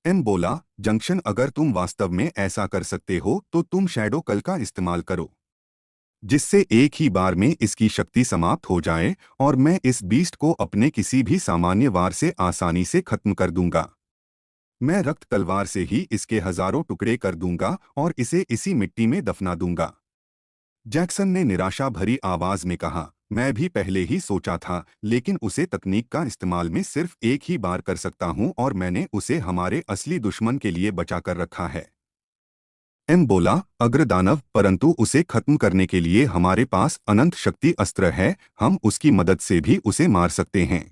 एम बोला, जंक्शन अगर तुम वास्तव में ऐसा कर सकते हो तो तुम शैडो कल का इस्तेमाल करो, जिससे एक ही बार में इसकी शक्ति समाप्त हो जाए और मैं इस बीस्ट को अपने किसी भी सामान्य वार से आसानी से खत्म कर दूंगा। मैं रक्त तलवार से ही इसके हजारों टुकड़े कर दूंगा और इसे इसी मिट्टी में दफना दूंगा। जैक्सन ने निराशा भरी आवाज में कहा, मैं भी पहले ही सोचा था, लेकिन उसे तकनीक का इस्तेमाल में सिर्फ एक ही बार कर सकता हूं और मैंने उसे हमारे असली दुश्मन के लिए बचा कर रखा है। एम बोला, अग्रदानव, परंतु उसे खत्म करने के लिए हमारे पास अनंत शक्ति अस्त्र है, हम उसकी मदद से भी उसे मार सकते हैं।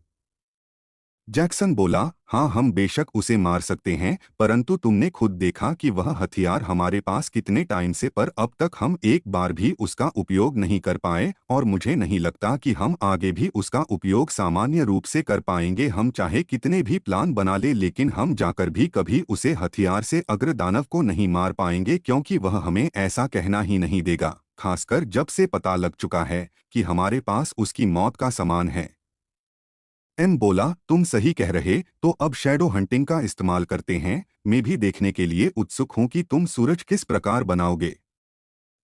जैक्सन बोला, हाँ हम बेशक उसे मार सकते हैं, परंतु तुमने खुद देखा कि वह हथियार हमारे पास कितने टाइम से, पर अब तक हम एक बार भी उसका उपयोग नहीं कर पाए और मुझे नहीं लगता कि हम आगे भी उसका उपयोग सामान्य रूप से कर पाएंगे। हम चाहे कितने भी प्लान बना ले, लेकिन हम जाकर भी कभी उसे हथियार से अग्रदानव को नहीं मार पाएंगे, क्योंकि वह हमें ऐसा कहना ही नहीं देगा, खासकर जब से पता लग चुका है कि हमारे पास उसकी मौत का सामान है। एम बोला, तुम सही कह रहे, तो अब शैडो हंटिंग का इस्तेमाल करते हैं। मैं भी देखने के लिए उत्सुक हूं कि तुम सूरज किस प्रकार बनाओगे।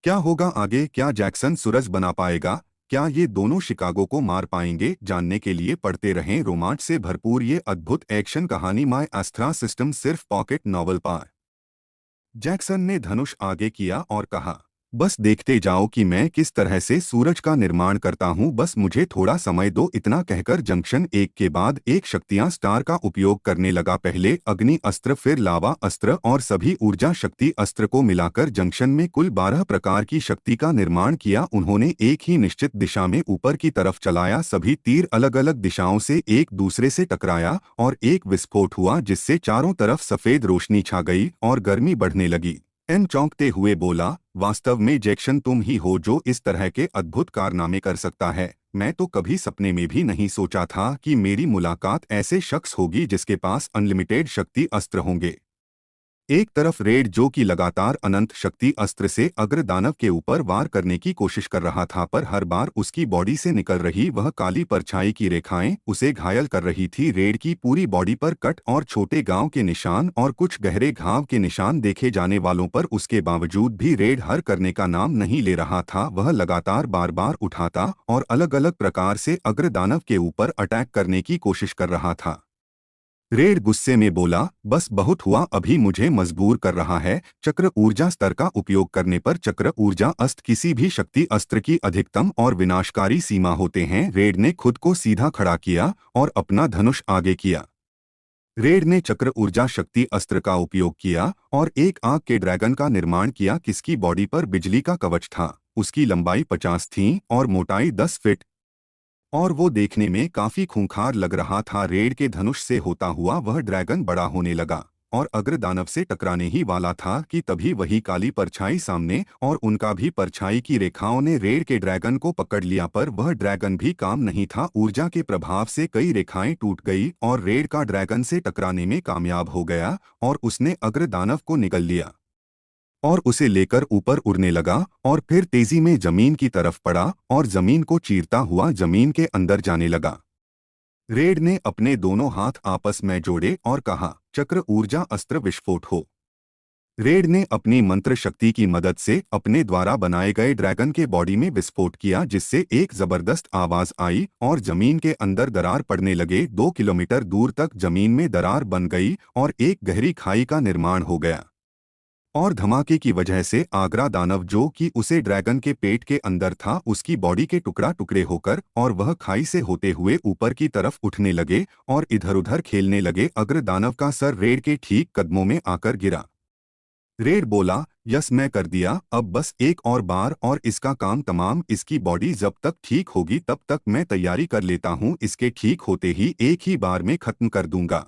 क्या होगा आगे? क्या जैक्सन सूरज बना पाएगा? क्या ये दोनों शिकागो को मार पाएंगे? जानने के लिए पढ़ते रहें रोमांच से भरपूर ये अद्भुत एक्शन कहानी माय एस्ट्रा सिस्टम, सिर्फ पॉकेट नॉवल पर। जैक्सन ने धनुष आगे किया और कहा, बस देखते जाओ कि मैं किस तरह से सूरज का निर्माण करता हूं, बस मुझे थोड़ा समय दो। इतना कहकर जंक्शन एक के बाद एक शक्तियां स्टार का उपयोग करने लगा। पहले अग्नि अस्त्र, फिर लावा अस्त्र और सभी ऊर्जा शक्ति अस्त्र को मिलाकर जंक्शन में कुल 12 प्रकार की शक्ति का निर्माण किया। उन्होंने एक ही निश्चित दिशा में ऊपर की तरफ चलाया। सभी तीर अलग अलग दिशाओं से एक दूसरे से टकराया और एक विस्फोट हुआ, जिससे चारों तरफ सफेद रोशनी छा गई और गर्मी बढ़ने लगी। एम चौंकते हुए बोला, वास्तव में जैक्सन तुम ही हो जो इस तरह के अद्भुत कारनामे कर सकता है। मैं तो कभी सपने में भी नहीं सोचा था कि मेरी मुलाकात ऐसे शख्स होगी जिसके पास अनलिमिटेड शक्ति अस्त्र होंगे। एक तरफ रेड, जो कि लगातार अनंत शक्ति अस्त्र से अग्रदानव के ऊपर वार करने की कोशिश कर रहा था, पर हर बार उसकी बॉडी से निकल रही वह काली परछाई की रेखाएं उसे घायल कर रही थी। रेड की पूरी बॉडी पर कट और छोटे गांव के निशान और कुछ गहरे घाव के निशान देखे जाने वालों पर, उसके बावजूद भी रेड हर करने का नाम नहीं ले रहा था। वह लगातार बार बार उठाता और अलग अलग प्रकार से अग्रदानव के ऊपर अटैक करने की कोशिश कर रहा था। रेड गुस्से में बोला, बस बहुत हुआ, अभी मुझे मजबूर कर रहा है। चक्र ऊर्जा स्तर का उपयोग करने पर चक्र ऊर्जा अस्त्र किसी भी शक्ति अस्त्र की अधिकतम और विनाशकारी सीमा होते हैं। रेड ने खुद को सीधा खड़ा किया और अपना धनुष आगे किया। रेड ने चक्र ऊर्जा शक्ति अस्त्र का उपयोग किया और एक आग के ड्रैगन का निर्माण किया, किसकी बॉडी पर बिजली का कवच था। उसकी लंबाई 50 थी और मोटाई 10 फीट, और वो देखने में काफी खूंखार लग रहा था। रेड के धनुष से होता हुआ वह ड्रैगन बड़ा होने लगा। और अग्रदानव से टकराने ही वाला था कि तभी वही काली परछाई सामने और उनका भी परछाई की रेखाओं ने रेड के ड्रैगन को पकड़ लिया, पर वह ड्रैगन भी काम नहीं था। ऊर्जा के प्रभाव से कई रेखाएं टूट गई और रेड का ड्रैगन से टकराने में कामयाब हो गया और उसने अग्रदानव को निगल लिया और उसे लेकर ऊपर उड़ने लगा और फिर तेजी में जमीन की तरफ पड़ा और जमीन को चीरता हुआ जमीन के अंदर जाने लगा। रेड ने अपने दोनों हाथ आपस में जोड़े और कहा, चक्र ऊर्जा अस्त्र विस्फोट हो। रेड ने अपनी मंत्र शक्ति की मदद से अपने द्वारा बनाए गए ड्रैगन के बॉडी में विस्फोट किया, जिससे एक जबरदस्त आवाज आई और जमीन के अंदर दरार पड़ने लगे। 2 किलोमीटर दूर तक जमीन में दरार बन गई और एक गहरी खाई का निर्माण हो गया और धमाके की वजह से आगरा दानव, जो कि उसे ड्रैगन के पेट के अंदर था, उसकी बॉडी के टुकड़ा टुकड़े होकर और वह खाई से होते हुए ऊपर की तरफ उठने लगे और इधर-उधर खेलने लगे। अग्र दानव का सर रेड के ठीक कदमों में आकर गिरा। रेड बोला, यस मैं कर दिया, अब बस एक और बार और इसका काम तमाम। इसकी बॉडी जब तक ठीक होगी तब तक मैं तैयारी कर लेता हूँ, इसके ठीक होते ही एक ही बार में खत्म कर दूंगा।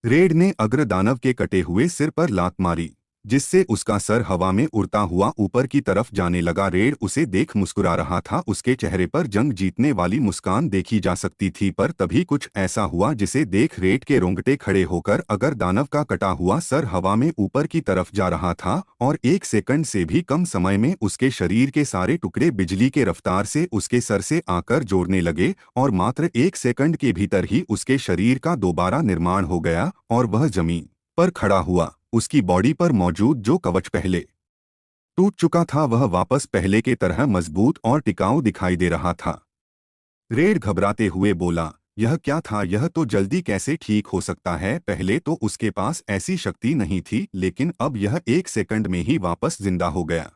रेड ने अग्र दानव के कटे हुए सिर पर लात मारी, जिससे उसका सर हवा में उड़ता हुआ ऊपर की तरफ जाने लगा। रेड उसे देख मुस्कुरा रहा था, उसके चेहरे पर जंग जीतने वाली मुस्कान देखी जा सकती थी, पर तभी कुछ ऐसा हुआ जिसे देख रेड के रोंगटे खड़े होकर अगर दानव का कटा हुआ सर हवा में ऊपर की तरफ जा रहा था और 1 सेकंड से भी कम समय में उसके शरीर के सारे टुकड़े बिजली के रफ्तार से उसके सर से आकर जोड़ने लगे और मात्र 1 सेकंड के भीतर ही उसके शरीर का दोबारा निर्माण हो गया और वह जमीन पर खड़ा हुआ। उसकी बॉडी पर मौजूद जो कवच पहले टूट चुका था वह वापस पहले के तरह मजबूत और टिकाऊ दिखाई दे रहा था। रेड घबराते हुए बोला, यह क्या था? यह तो जल्दी कैसे ठीक हो सकता है? पहले तो उसके पास ऐसी शक्ति नहीं थी, लेकिन अब यह 1 सेकंड में ही वापस जिंदा हो गया।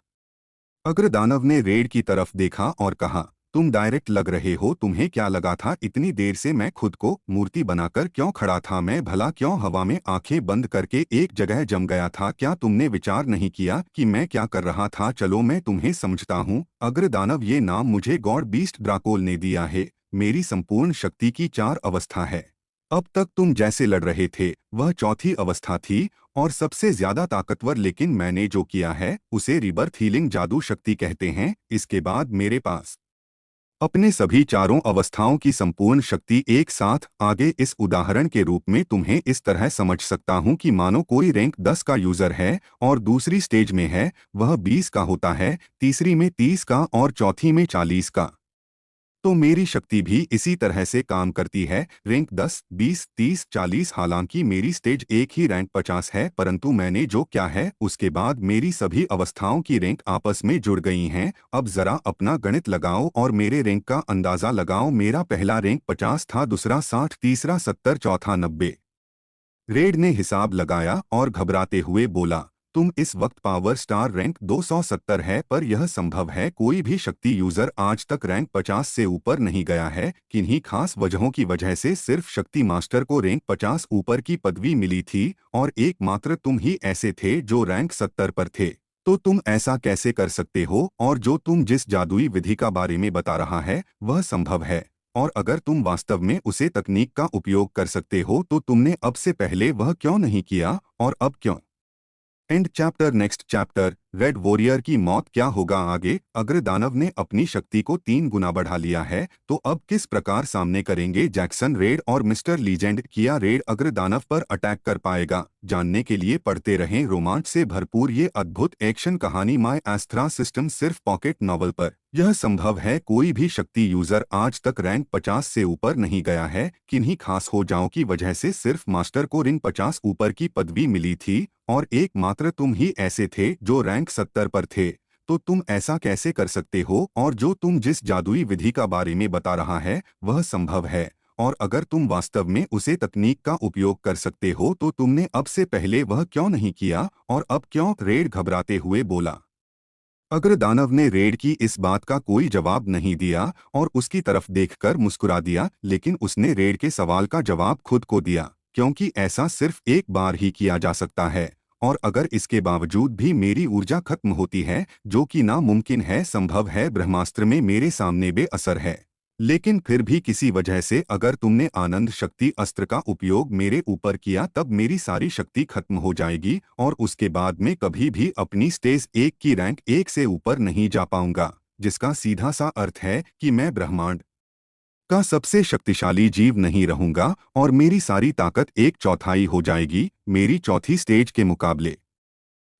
अग्रदानव ने रेड की तरफ देखा और कहा, तुम डायरेक्ट लग रहे हो। तुम्हें क्या लगा था इतनी देर से मैं खुद को मूर्ति बनाकर क्यों खड़ा था? मैं भला क्यों हवा में आंखें बंद करके एक जगह जम गया था? क्या तुमने विचार नहीं किया कि मैं क्या कर रहा था? चलो मैं तुम्हें समझता हूँ। अग्रदानव, ये नाम मुझे गॉड बीस्ट ड्राकोल ने दिया है। मेरी संपूर्ण शक्ति की 4 अवस्था है। अब तक तुम जैसे लड़ रहे थे वह चौथी अवस्था थी और सबसे ज्यादा ताकतवर, लेकिन मैंने जो किया है उसे रिबर्थ हीलिंग जादू शक्ति कहते हैं। इसके बाद मेरे पास अपने सभी 4 अवस्थाओं की संपूर्ण शक्ति एक साथ आगे। इस उदाहरण के रूप में तुम्हें इस तरह समझ सकता हूं कि मानो कोई रैंक 10 का यूजर है और दूसरी स्टेज में है, वह 20 का होता है, तीसरी में 30 का और चौथी में 40 का। तो मेरी शक्ति भी इसी तरह से काम करती है। रैंक 10, 20, 30, 40। हालांकि मेरी स्टेज एक ही रैंक 50 है, परंतु मैंने जो क्या है उसके बाद मेरी सभी अवस्थाओं की रैंक आपस में जुड़ गई हैं। अब जरा अपना गणित लगाओ और मेरे रैंक का अंदाजा लगाओ। मेरा पहला रैंक 50 था, दूसरा 60, तीसरा 70, चौथा 90। रेड ने हिसाब लगाया और घबराते हुए बोला, तुम इस वक्त पावर स्टार रैंक 270 है, पर यह संभव है? कोई भी शक्ति यूजर आज तक रैंक 50 से ऊपर नहीं गया है। किन्हीं खास वजहों की वजह से सिर्फ शक्ति मास्टर को रैंक 50 ऊपर की पदवी मिली थी और एकमात्र तुम ही ऐसे थे जो रैंक 70 पर थे। तो तुम ऐसा कैसे कर सकते हो? और जो तुम जिस जादुई विधि का बारे में बता रहा है वह संभव है, और अगर तुम वास्तव में उसे तकनीक का उपयोग कर सकते हो तो तुमने अब से पहले वह क्यों नहीं किया, और अब क्यों? And chapter. Next chapter, red warrior की मौत। क्या होगा आगे? अग्र दानव ने अपनी शक्ति को 3 गुना बढ़ा लिया है, तो अब किस प्रकार सामने करेंगे जैक्सन रेड और मिस्टर लीजेंड? किया रेड अग्र दानव पर अटैक कर पाएगा? जानने के लिए पढ़ते रहें रोमांच से भरपूर ये अद्भुत एक्शन कहानी माय एस्त्रा सिस्टम, सिर्फ पॉकेट नॉवल पर। यह संभव है कोई भी शक्ति यूजर आज तक रैंक 50 से ऊपर नहीं गया है। किन्हीं खास हो जाओं की वजह से सिर्फ मास्टर को रैंक 50 ऊपर की पदवी मिली थी और एकमात्र तुम ही ऐसे थे जो रैंक 70 पर थे। तो तुम ऐसा कैसे कर सकते हो? और जो तुम जिस जादुई विधि का बारे में बता रहा है वह संभव है, और अगर तुम वास्तव में उसे तकनीक का उपयोग कर सकते हो तो तुमने अब से पहले वह क्यों नहीं किया, और अब क्यों? रेड घबराते हुए बोला। अग्र दानव ने रेड की इस बात का कोई जवाब नहीं दिया और उसकी तरफ देखकर मुस्कुरा दिया, लेकिन उसने रेड के सवाल का जवाब खुद को दिया, क्योंकि ऐसा सिर्फ एक बार ही किया जा सकता है। और अगर इसके बावजूद भी मेरी ऊर्जा खत्म होती है, जो कि नामुमकिन है, संभव है, ब्रह्मास्त्र में मेरे सामने बेअसर है, लेकिन फिर भी किसी वजह से अगर तुमने आनंद शक्ति अस्त्र का उपयोग मेरे ऊपर किया तब मेरी सारी शक्ति खत्म हो जाएगी और उसके बाद मैं कभी भी अपनी स्टेज 1 की रैंक 1 से ऊपर नहीं जा पाऊंगा, जिसका सीधा सा अर्थ है कि मैं ब्रह्मांड का सबसे शक्तिशाली जीव नहीं रहूंगा और मेरी सारी ताकत 1/4 हो जाएगी मेरी चौथी स्टेज के मुकाबले।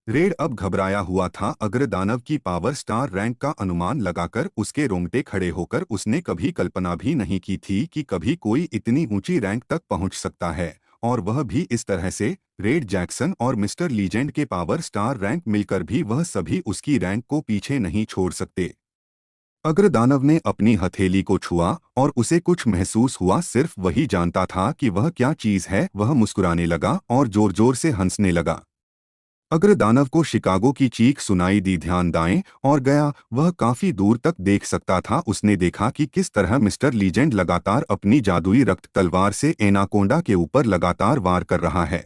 रेड अब घबराया हुआ था। अग्रदानव की पावर स्टार रैंक का अनुमान लगाकर उसके रोंगटे खड़े होकर उसने कभी कल्पना भी नहीं की थी कि कभी कोई इतनी ऊंची रैंक तक पहुंच सकता है, और वह भी इस तरह से। रेड जैक्सन और मिस्टर लीजेंड के पावर स्टार रैंक मिलकर भी वह सभी उसकी रैंक को पीछे नहीं छोड़ सकते। अग्रदानव ने अपनी हथेली को छुआ और उसे कुछ महसूस हुआ, सिर्फ वही जानता था कि वह क्या चीज है। वह मुस्कुराने लगा और जोर जोर से हंसने लगा। अग्रदानव को शिकागो की चीख सुनाई दी। ध्यान दाएं और गया। वह काफी दूर तक देख सकता था। उसने देखा कि किस तरह मिस्टर लीजेंड लगातार अपनी जादुई रक्त तलवार से एनाकोंडा के ऊपर लगातार वार कर रहा है।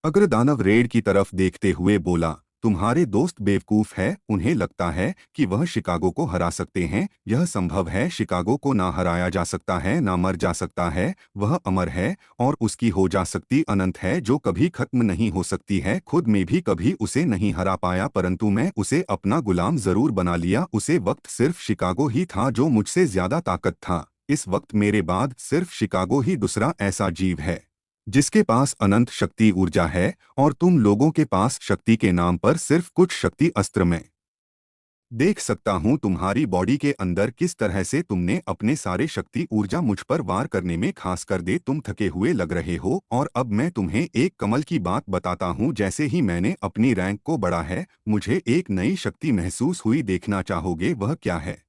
अग्रदानव रेड की तरफ देखते हुए बोला, तुम्हारे दोस्त बेवकूफ है। उन्हें लगता है कि वह शिकागो को हरा सकते हैं। यह संभव है। शिकागो को ना हराया जा सकता है, ना मर जा सकता है। वह अमर है और उसकी हो जा सकती अनंत है, जो कभी खत्म नहीं हो सकती है। खुद में भी कभी उसे नहीं हरा पाया, परंतु मैं उसे अपना गुलाम जरूर बना लिया। उसे वक्त सिर्फ शिकागो ही था जो मुझसे ज्यादा ताकत था। इस वक्त मेरे बाद सिर्फ शिकागो ही दूसरा ऐसा जीव है जिसके पास अनंत शक्ति ऊर्जा है, और तुम लोगों के पास शक्ति के नाम पर सिर्फ कुछ शक्ति अस्त्र। में देख सकता हूं तुम्हारी बॉडी के अंदर किस तरह से तुमने अपने सारे शक्ति ऊर्जा मुझ पर वार करने में खास कर दे। तुम थके हुए लग रहे हो, और अब मैं तुम्हें एक कमल की बात बताता हूं। जैसे ही मैंने अपनी रैंक को बढ़ा है, मुझे एक नई शक्ति महसूस हुई। देखना चाहोगे वह क्या है?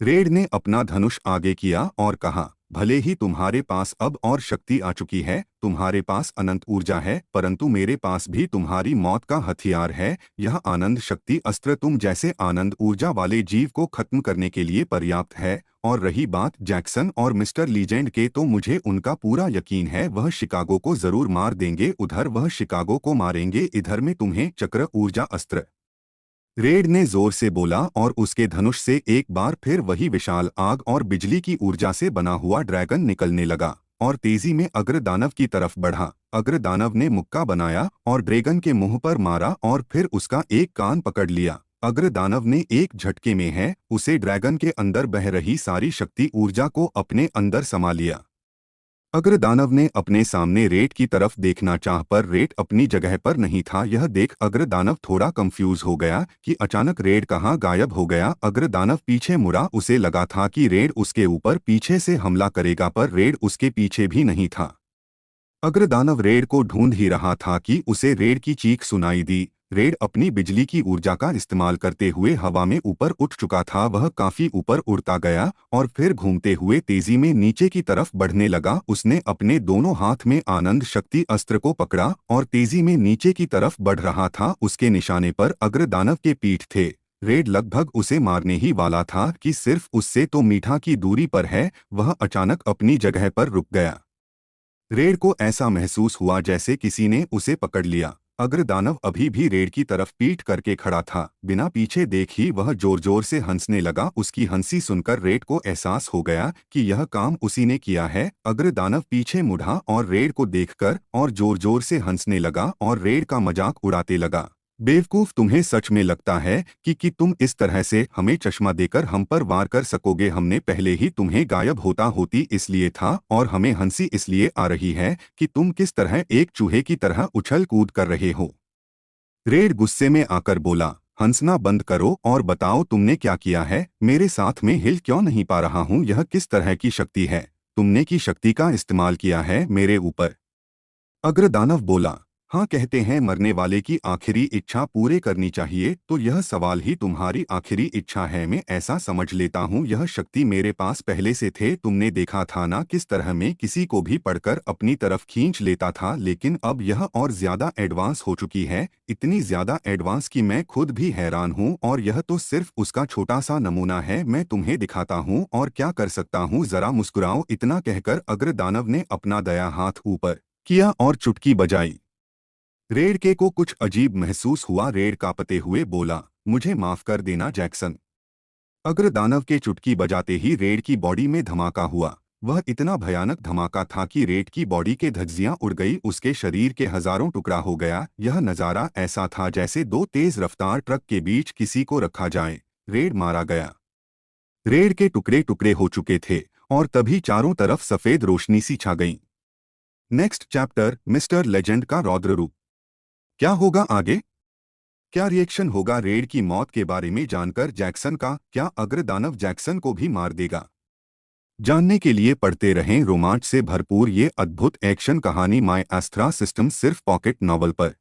रेड ने अपना धनुष आगे किया और कहा, भले ही तुम्हारे पास अब और शक्ति आ चुकी है, तुम्हारे पास अनंत ऊर्जा है, परंतु मेरे पास भी तुम्हारी मौत का हथियार है। यह आनंद शक्ति अस्त्र तुम जैसे आनंद ऊर्जा वाले जीव को खत्म करने के लिए पर्याप्त है। और रही बात जैक्सन और मिस्टर लीजेंड के, तो मुझे उनका पूरा यकीन है। वह शिकागो को जरूर मार देंगे। उधर वह शिकागो को मारेंगे, इधर में तुम्हें चक्र ऊर्जा अस्त्र। रेड ने जोर से बोला और उसके धनुष से एक बार फिर वही विशाल आग और बिजली की ऊर्जा से बना हुआ ड्रैगन निकलने लगा और तेजी में अग्रदानव की तरफ बढ़ा। अग्रदानव ने मुक्का बनाया और ड्रैगन के मुंह पर मारा और फिर उसका एक कान पकड़ लिया। अग्रदानव ने एक झटके में उसे ड्रैगन के अंदर बह रही सारी शक्ति ऊर्जा को अपने अंदर समा लिया। अग्रदानव ने अपने सामने रेड की तरफ देखना चाह, पर रेड अपनी जगह पर नहीं था। यह देख अग्रदानव थोड़ा कंफ्यूज हो गया कि अचानक रेड कहाँ गायब हो गया। अग्रदानव पीछे मुड़ा। उसे लगा था कि रेड उसके ऊपर पीछे से हमला करेगा, पर रेड उसके पीछे भी नहीं था। अग्रदानव रेड को ढूंढ ही रहा था कि उसे रेड की चीख सुनाई दी। रेड अपनी बिजली की ऊर्जा का इस्तेमाल करते हुए हवा में ऊपर उठ चुका था। वह काफी ऊपर उड़ता गया और फिर घूमते हुए तेजी में नीचे की तरफ बढ़ने लगा। उसने अपने दोनों हाथ में आनंद शक्ति अस्त्र को पकड़ा और तेजी में नीचे की तरफ बढ़ रहा था। उसके निशाने पर अग्रदानव के पीठ थे। रेड लगभग उसे मारने ही वाला था कि सिर्फ उससे तो मीठा की दूरी पर वह अचानक अपनी जगह पर रुक गया। रेड को ऐसा महसूस हुआ जैसे किसी ने उसे पकड़ लिया। अग्रदानव अभी भी रेड की तरफ पीठ करके खड़ा था। बिना पीछे देख ही वह जोर जोर से हंसने लगा। उसकी हंसी सुनकर रेड को एहसास हो गया कि यह काम उसी ने किया है। अग्रदानव पीछे मुड़ा और रेड को देखकर और जोर जोर से हंसने लगा और रेड का मजाक उड़ाते लगा। बेवकूफ, तुम्हें सच में लगता है कि तुम इस तरह से हमें चश्मा देकर हम पर वार कर सकोगे? हमने पहले ही तुम्हें गायब होती इसलिए था, और हमें हंसी इसलिए आ रही है कि तुम किस तरह एक चूहे की तरह उछल कूद कर रहे हो। रेड गुस्से में आकर बोला, हंसना बंद करो और बताओ तुमने क्या किया है। मेरे साथ में हिल क्यों नहीं पा रहा हूँ? यह किस तरह की शक्ति है? तुमने की शक्ति का इस्तेमाल किया है मेरे ऊपर? अग्रदानव बोला, हाँ, कहते हैं मरने वाले की आखिरी इच्छा पूरे करनी चाहिए, तो यह सवाल ही तुम्हारी आखिरी इच्छा है। मैं ऐसा समझ लेता हूँ यह शक्ति मेरे पास पहले से थे। तुमने देखा था ना किस तरह मैं किसी को भी पढ़कर अपनी तरफ खींच लेता था, लेकिन अब यह और ज्यादा एडवांस हो चुकी है। इतनी ज्यादा एडवांस कि मैं खुद भी हैरान हूँ, और यह तो सिर्फ उसका छोटा सा नमूना है। मैं तुम्हें दिखाता हूँ और क्या कर सकता हूँ, जरा मुस्कुराओ। इतना कहकर अग्रदानव ने अपना दया हाथ ऊपर किया और चुटकी बजाई। रेड के को कुछ अजीब महसूस हुआ। रेड कांपते हुए बोला, मुझे माफ कर देना जैक्सन। अग्रदानव के चुटकी बजाते ही रेड की बॉडी में धमाका हुआ। वह इतना भयानक धमाका था कि रेड की बॉडी के धज्जियां उड़ गई, उसके शरीर के हजारों टुकड़ा हो गया। यह नज़ारा ऐसा था जैसे दो तेज रफ्तार ट्रक के बीच किसी को रखा जाए। रेड मारा गया। रेड के टुकड़े टुकड़े हो चुके थे और तभी चारों तरफ सफेद रोशनी सी छा गई। नेक्स्ट चैप्टर, मिस्टर लेजेंड का रौद्र रूप। क्या होगा आगे? क्या रिएक्शन होगा रेड की मौत के बारे में जानकर जैक्सन का? क्या अग्रदानव जैक्सन को भी मार देगा? जानने के लिए पढ़ते रहें रोमांच से भरपूर ये अद्भुत एक्शन कहानी माय एस्ट्रा सिस्टम, सिर्फ पॉकेट नॉवल पर।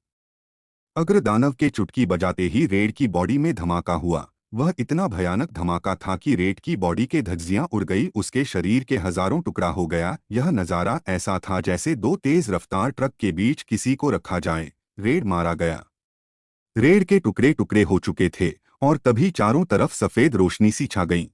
अग्रदानव के चुटकी बजाते ही रेड की बॉडी में धमाका हुआ। वह इतना भयानक धमाका था कि रेड की बॉडी के धज्जियां उड़ गई, उसके शरीर के हजारों टुकड़ा हो गया। यह नज़ारा ऐसा था जैसे दो तेज रफ्तार ट्रक के बीच किसी को रखा जाए। रेड मारा गया। रेड के टुकड़े टुकड़े हो चुके थे और तभी चारों तरफ सफेद रोशनी सी छा गई।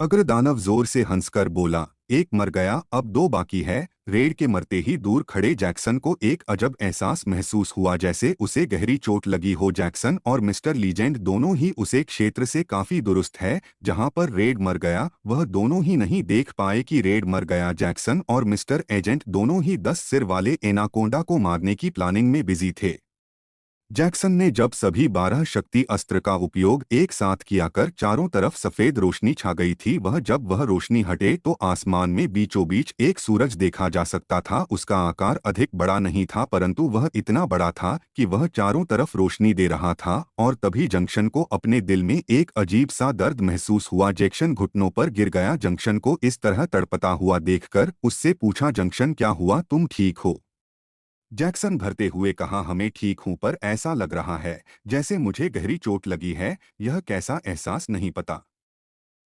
अग्रदानव जोर से हंसकर बोला, एक मर गया, अब दो बाकी है। रेड के मरते ही दूर खड़े जैक्सन को एक अजब एहसास महसूस हुआ, जैसे उसे गहरी चोट लगी हो। जैक्सन और मिस्टर लीजेंड दोनों ही उसे क्षेत्र से काफी दुरुस्त है जहां पर रेड मर गया। वह दोनों ही नहीं देख पाए कि रेड मर गया। जैक्सन और मिस्टर एजेंट दोनों ही 10 सिर वाले एनाकोंडा को मारने की प्लानिंग में बिजी थे। जैक्सन ने जब सभी 12 शक्ति अस्त्र का उपयोग एक साथ किया कर चारों तरफ सफेद रोशनी छा गई थी। जब वह रोशनी हटे तो आसमान में बीचों बीच एक सूरज देखा जा सकता था। उसका आकार अधिक बड़ा नहीं था, परंतु वह इतना बड़ा था कि वह चारों तरफ रोशनी दे रहा था। और तभी जंक्शन को अपने दिल में एक अजीब सा दर्द महसूस हुआ। जैक्सन घुटनों पर गिर गया। जंक्शन को इस तरह तड़पता हुआ देखकर उससे पूछा, जंक्शन क्या हुआ, तुम ठीक हो? जैक्सन भरते हुए कहा, हमें ठीक हूं, पर ऐसा लग रहा है जैसे मुझे गहरी चोट लगी है। यह कैसा एहसास नहीं पता।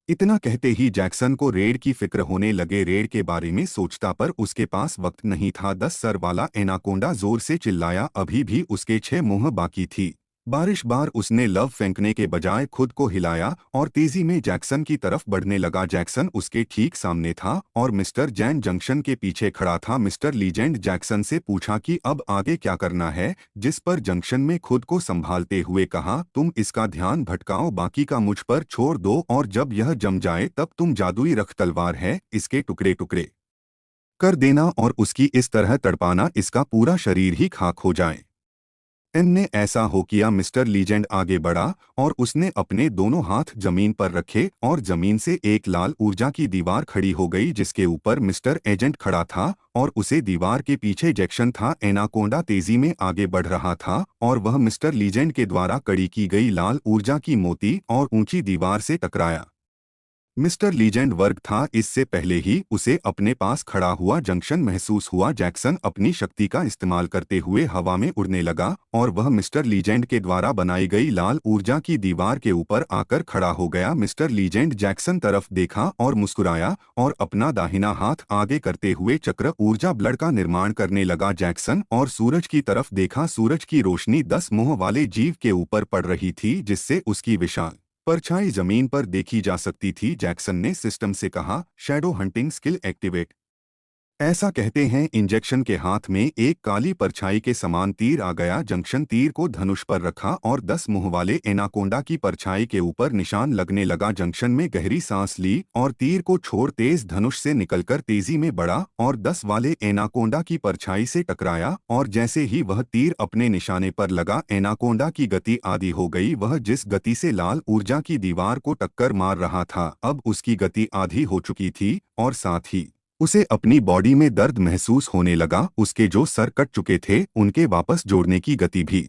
इतना कहते ही जैक्सन को रेड की फिक्र होने लगे। रेड के बारे में सोचता, पर उसके पास वक्त नहीं था। 10 सर वाला एनाकोंडा जोर से चिल्लाया। अभी भी उसके 6 मुंह बाकी थी। बारिश बार उसने लव फेंकने के बजाय खुद को हिलाया और तेजी में जैक्सन की तरफ बढ़ने लगा। जैक्सन उसके ठीक सामने था और मिस्टर जैन जंक्शन के पीछे खड़ा था। मिस्टर लीजेंड जैक्सन से पूछा कि अब आगे क्या करना है, जिस पर जंक्शन में खुद को संभालते हुए कहा, तुम इसका ध्यान भटकाओ, बाकी का मुझ पर छोड़ दो, और जब यह जम जाए तब तुम जादुई रख तलवार है, इसके टुकड़े टुकड़े कर देना और उसकी इस तरह तड़पाना इसका पूरा शरीर ही खाक हो जाए। एन ने ऐसा हो किया। मिस्टर लीजेंड आगे बढ़ा और उसने अपने दोनों हाथ जमीन पर रखे और जमीन से एक लाल ऊर्जा की दीवार खड़ी हो गई, जिसके ऊपर मिस्टर एजेंट खड़ा था और उसे दीवार के पीछे जैक्सन था। एनाकोंडा तेजी में आगे बढ़ रहा था और वह मिस्टर लीजेंड के द्वारा कड़ी की गई लाल ऊर्जा की मोती और ऊंची दीवार से टकराया। मिस्टर लीजेंड वर्ग था, इससे पहले ही उसे अपने पास खड़ा हुआ जंक्शन महसूस हुआ। जैक्सन अपनी शक्ति का इस्तेमाल करते हुए हवा में उड़ने लगा और वह मिस्टर लीजेंड के द्वारा बनाई गई लाल ऊर्जा की दीवार के ऊपर आकर खड़ा हो गया। मिस्टर लीजेंड जैक्सन तरफ देखा और मुस्कुराया और अपना दाहिना हाथ आगे करते हुए चक्र ऊर्जा ब्लड का निर्माण करने लगा। जैक्सन और सूरज की तरफ देखा। सूरज की रोशनी 10 मुंह वाले जीव के ऊपर पड़ रही थी, जिससे उसकी विशाल परछाई जमीन पर देखी जा सकती थी। जैक्सन ने सिस्टम से कहा, शैडो हंटिंग स्किल एक्टिवेट। ऐसा कहते हैं इंजेक्शन के हाथ में एक काली परछाई के समान तीर आ गया। जंक्शन तीर को धनुष पर रखा और 10 मुंह वाले एनाकोंडा की परछाई के ऊपर निशान लगने लगा। जंक्शन में गहरी सांस ली और तीर को छोड़ तेज धनुष से निकलकर तेजी में बढ़ा और 10 वाले एनाकोंडा की परछाई से टकराया। और जैसे ही वह तीर अपने निशाने पर लगा, एनाकोंडा की गति आधी हो गई। वह जिस गति से लाल ऊर्जा की दीवार को टक्कर मार रहा था, अब उसकी गति आधी हो चुकी थी और साथ ही उसे अपनी बॉडी में दर्द महसूस होने लगा। उसके जो सर कट चुके थे उनके वापस जोड़ने की गति भी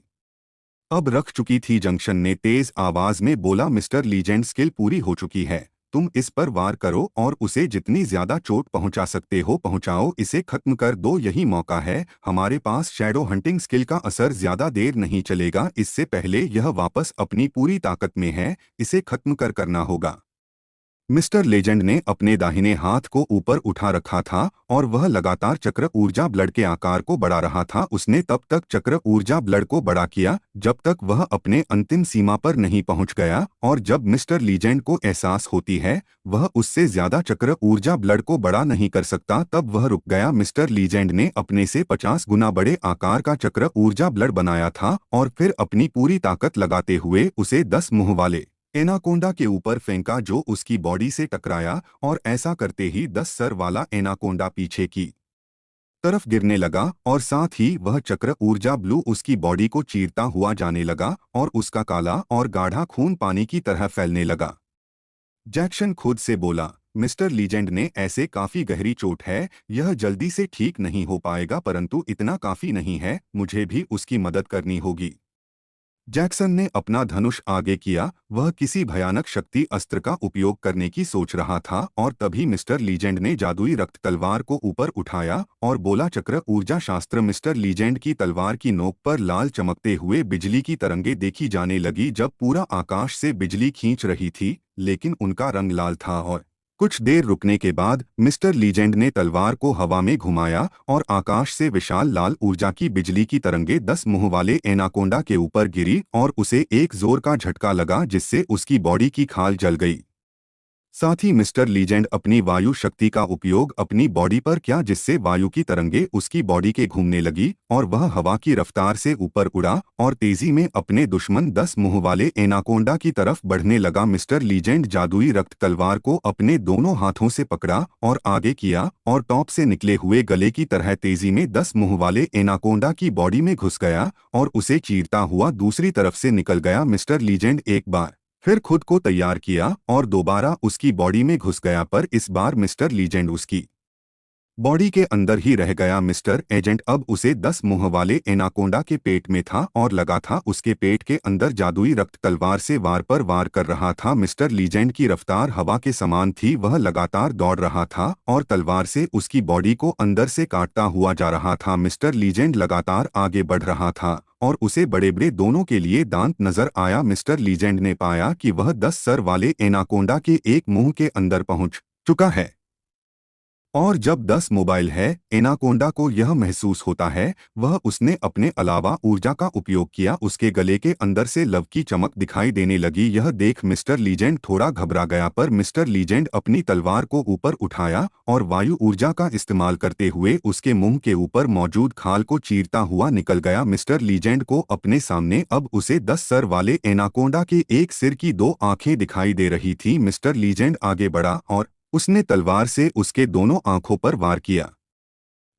अब रख चुकी थी। जंक्शन ने तेज आवाज में बोला, मिस्टर लीजेंड, स्किल पूरी हो चुकी है, तुम इस पर वार करो और उसे जितनी ज्यादा चोट पहुंचा सकते हो पहुंचाओ। इसे खत्म कर दो, यही मौका है। हमारे पास शैडो हंटिंग स्किल का असर ज्यादा देर नहीं चलेगा, इससे पहले यह वापस अपनी पूरी ताकत में है। इसे खत्म करना होगा। मिस्टर लेजेंड ने अपने दाहिने हाथ को ऊपर उठा रखा था और वह लगातार चक्र ऊर्जा ब्लड के आकार को बढ़ा रहा था। उसने तब तक चक्र ऊर्जा ब्लड को बड़ा किया जब तक वह अपने अंतिम सीमा पर नहीं पहुंच गया, और जब मिस्टर लीजेंड को एहसास होती है वह उससे ज्यादा चक्र ऊर्जा ब्लड को बड़ा नहीं कर सकता, तब वह रुक गया। मिस्टर लीजेंड ने अपने से 50 गुना बड़े आकार का चक्र ऊर्जा ब्लड बनाया था और फिर अपनी पूरी ताकत लगाते हुए उसे 10 मुंह वाले एनाकोंडा के ऊपर फेंका जो उसकी बॉडी से टकराया और ऐसा करते ही 10 सर वाला एनाकोंडा पीछे की तरफ गिरने लगा और साथ ही वह चक्र ऊर्जा ब्लू उसकी बॉडी को चीरता हुआ जाने लगा और उसका काला और गाढ़ा खून पानी की तरह फैलने लगा। जैक्सन खुद से बोला, मिस्टर लीजेंड ने ऐसे काफी गहरी चोट है, यह जल्दी से ठीक नहीं हो पाएगा परंतु इतना काफी नहीं है, मुझे भी उसकी मदद करनी होगी। जैक्सन ने अपना धनुष आगे किया, वह किसी भयानक शक्ति अस्त्र का उपयोग करने की सोच रहा था और तभी मिस्टर लीजेंड ने जादुई रक्त तलवार को ऊपर उठाया और बोला, चक्र ऊर्जा शास्त्र। मिस्टर लीजेंड की तलवार की नोक पर लाल चमकते हुए बिजली की तरंगे देखी जाने लगी जब पूरा आकाश से बिजली खींच रही थी, लेकिन उनका रंग लाल था और कुछ देर रुकने के बाद मिस्टर लीजेंड ने तलवार को हवा में घुमाया और आकाश से विशाल लाल ऊर्जा की बिजली की तरंगे 10 मुंह वाले एनाकोंडा के ऊपर गिरी और उसे एक जोर का झटका लगा जिससे उसकी बॉडी की खाल जल गई। साथ ही मिस्टर लीजेंड अपनी वायु शक्ति का उपयोग अपनी बॉडी पर किया जिससे वायु की तरंगे उसकी बॉडी के घूमने लगी और वह हवा की रफ्तार से ऊपर उड़ा और तेजी में अपने दुश्मन 10 मुंह वाले एनाकोंडा की तरफ बढ़ने लगा। मिस्टर लीजेंड जादुई रक्त तलवार को अपने दोनों हाथों से पकड़ा और आगे किया और टॉप से निकले हुए गले की तरह तेजी में 10 मुंह वाले एनाकोंडा की बॉडी में घुस गया और उसे चीरता हुआ दूसरी तरफ से निकल गया। मिस्टर लीजेंड एक बार फिर खुद को तैयार किया और दोबारा उसकी बॉडी में घुस गया पर इस बार मिस्टर लीजेंड उसकी बॉडी के अंदर ही रह गया। मिस्टर एजेंट अब उसे 10 मुंह वाले एनाकोंडा के पेट में था और लगा था उसके पेट के अंदर जादुई रक्त तलवार से वार पर वार कर रहा था। मिस्टर लीजेंड की रफ्तार हवा के समान थी, वह लगातार दौड़ रहा था और तलवार से उसकी बॉडी को अंदर से काटता हुआ जा रहा था। मिस्टर लीजेंड लगातार आगे बढ़ रहा था और उसे बड़े बड़े दोनों के लिए दांत नजर आया। मिस्टर लीजेंड ने पाया कि वह 10 सर वाले एनाकोंडा के एक मुंह के अंदर पहुंच चुका है और जब 10 मोबाइल है एनाकोंडा को यह महसूस होता है, वह उसने अपने अलावा ऊर्जा का उपयोग किया। उसके गले के अंदर से लव की चमक दिखाई देने लगी। यह देख मिस्टर लीजेंड थोड़ा घबरा गया पर मिस्टर लीजेंड अपनी तलवार को ऊपर उठाया और वायु ऊर्जा का इस्तेमाल करते हुए उसके मुंह के ऊपर मौजूद खाल को चीरता हुआ निकल गया। मिस्टर लीजेंड को अपने सामने अब उसे 10 सर वाले एनाकोंडा के एक सिर की 2 आंखें दिखाई दे रही थी। मिस्टर लीजेंड आगे बढ़ा और उसने तलवार से उसके दोनों आंखों पर वार किया।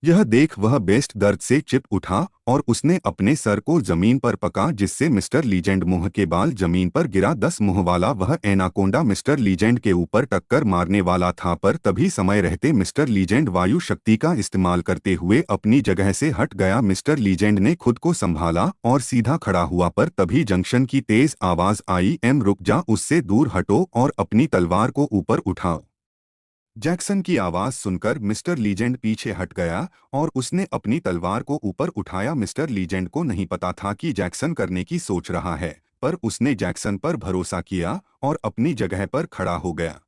यह देख वह बेस्ट दर्द से चिप उठा और उसने अपने सर को जमीन पर पका जिससे मिस्टर लीजेंड मुंह के बाल जमीन पर गिरा। 10 मुंह वाला वह एनाकोंडा मिस्टर लीजेंड के ऊपर टक्कर मारने वाला था पर तभी समय रहते मिस्टर लीजेंड वायु शक्ति का इस्तेमाल करते हुए अपनी जगह से हट गया। मिस्टर लीजेंड ने खुद को संभाला और सीधा खड़ा हुआ पर तभी जंक्शन की तेज आवाज आई, रुक जा, उससे दूर हटो और अपनी तलवार को ऊपर उठाओ। जैक्सन की आवाज सुनकर मिस्टर लीजेंड पीछे हट गया और उसने अपनी तलवार को ऊपर उठाया। मिस्टर लीजेंड को नहीं पता था कि जैक्सन करने की सोच रहा है, पर उसने जैक्सन पर भरोसा किया और अपनी जगह पर खड़ा हो गया।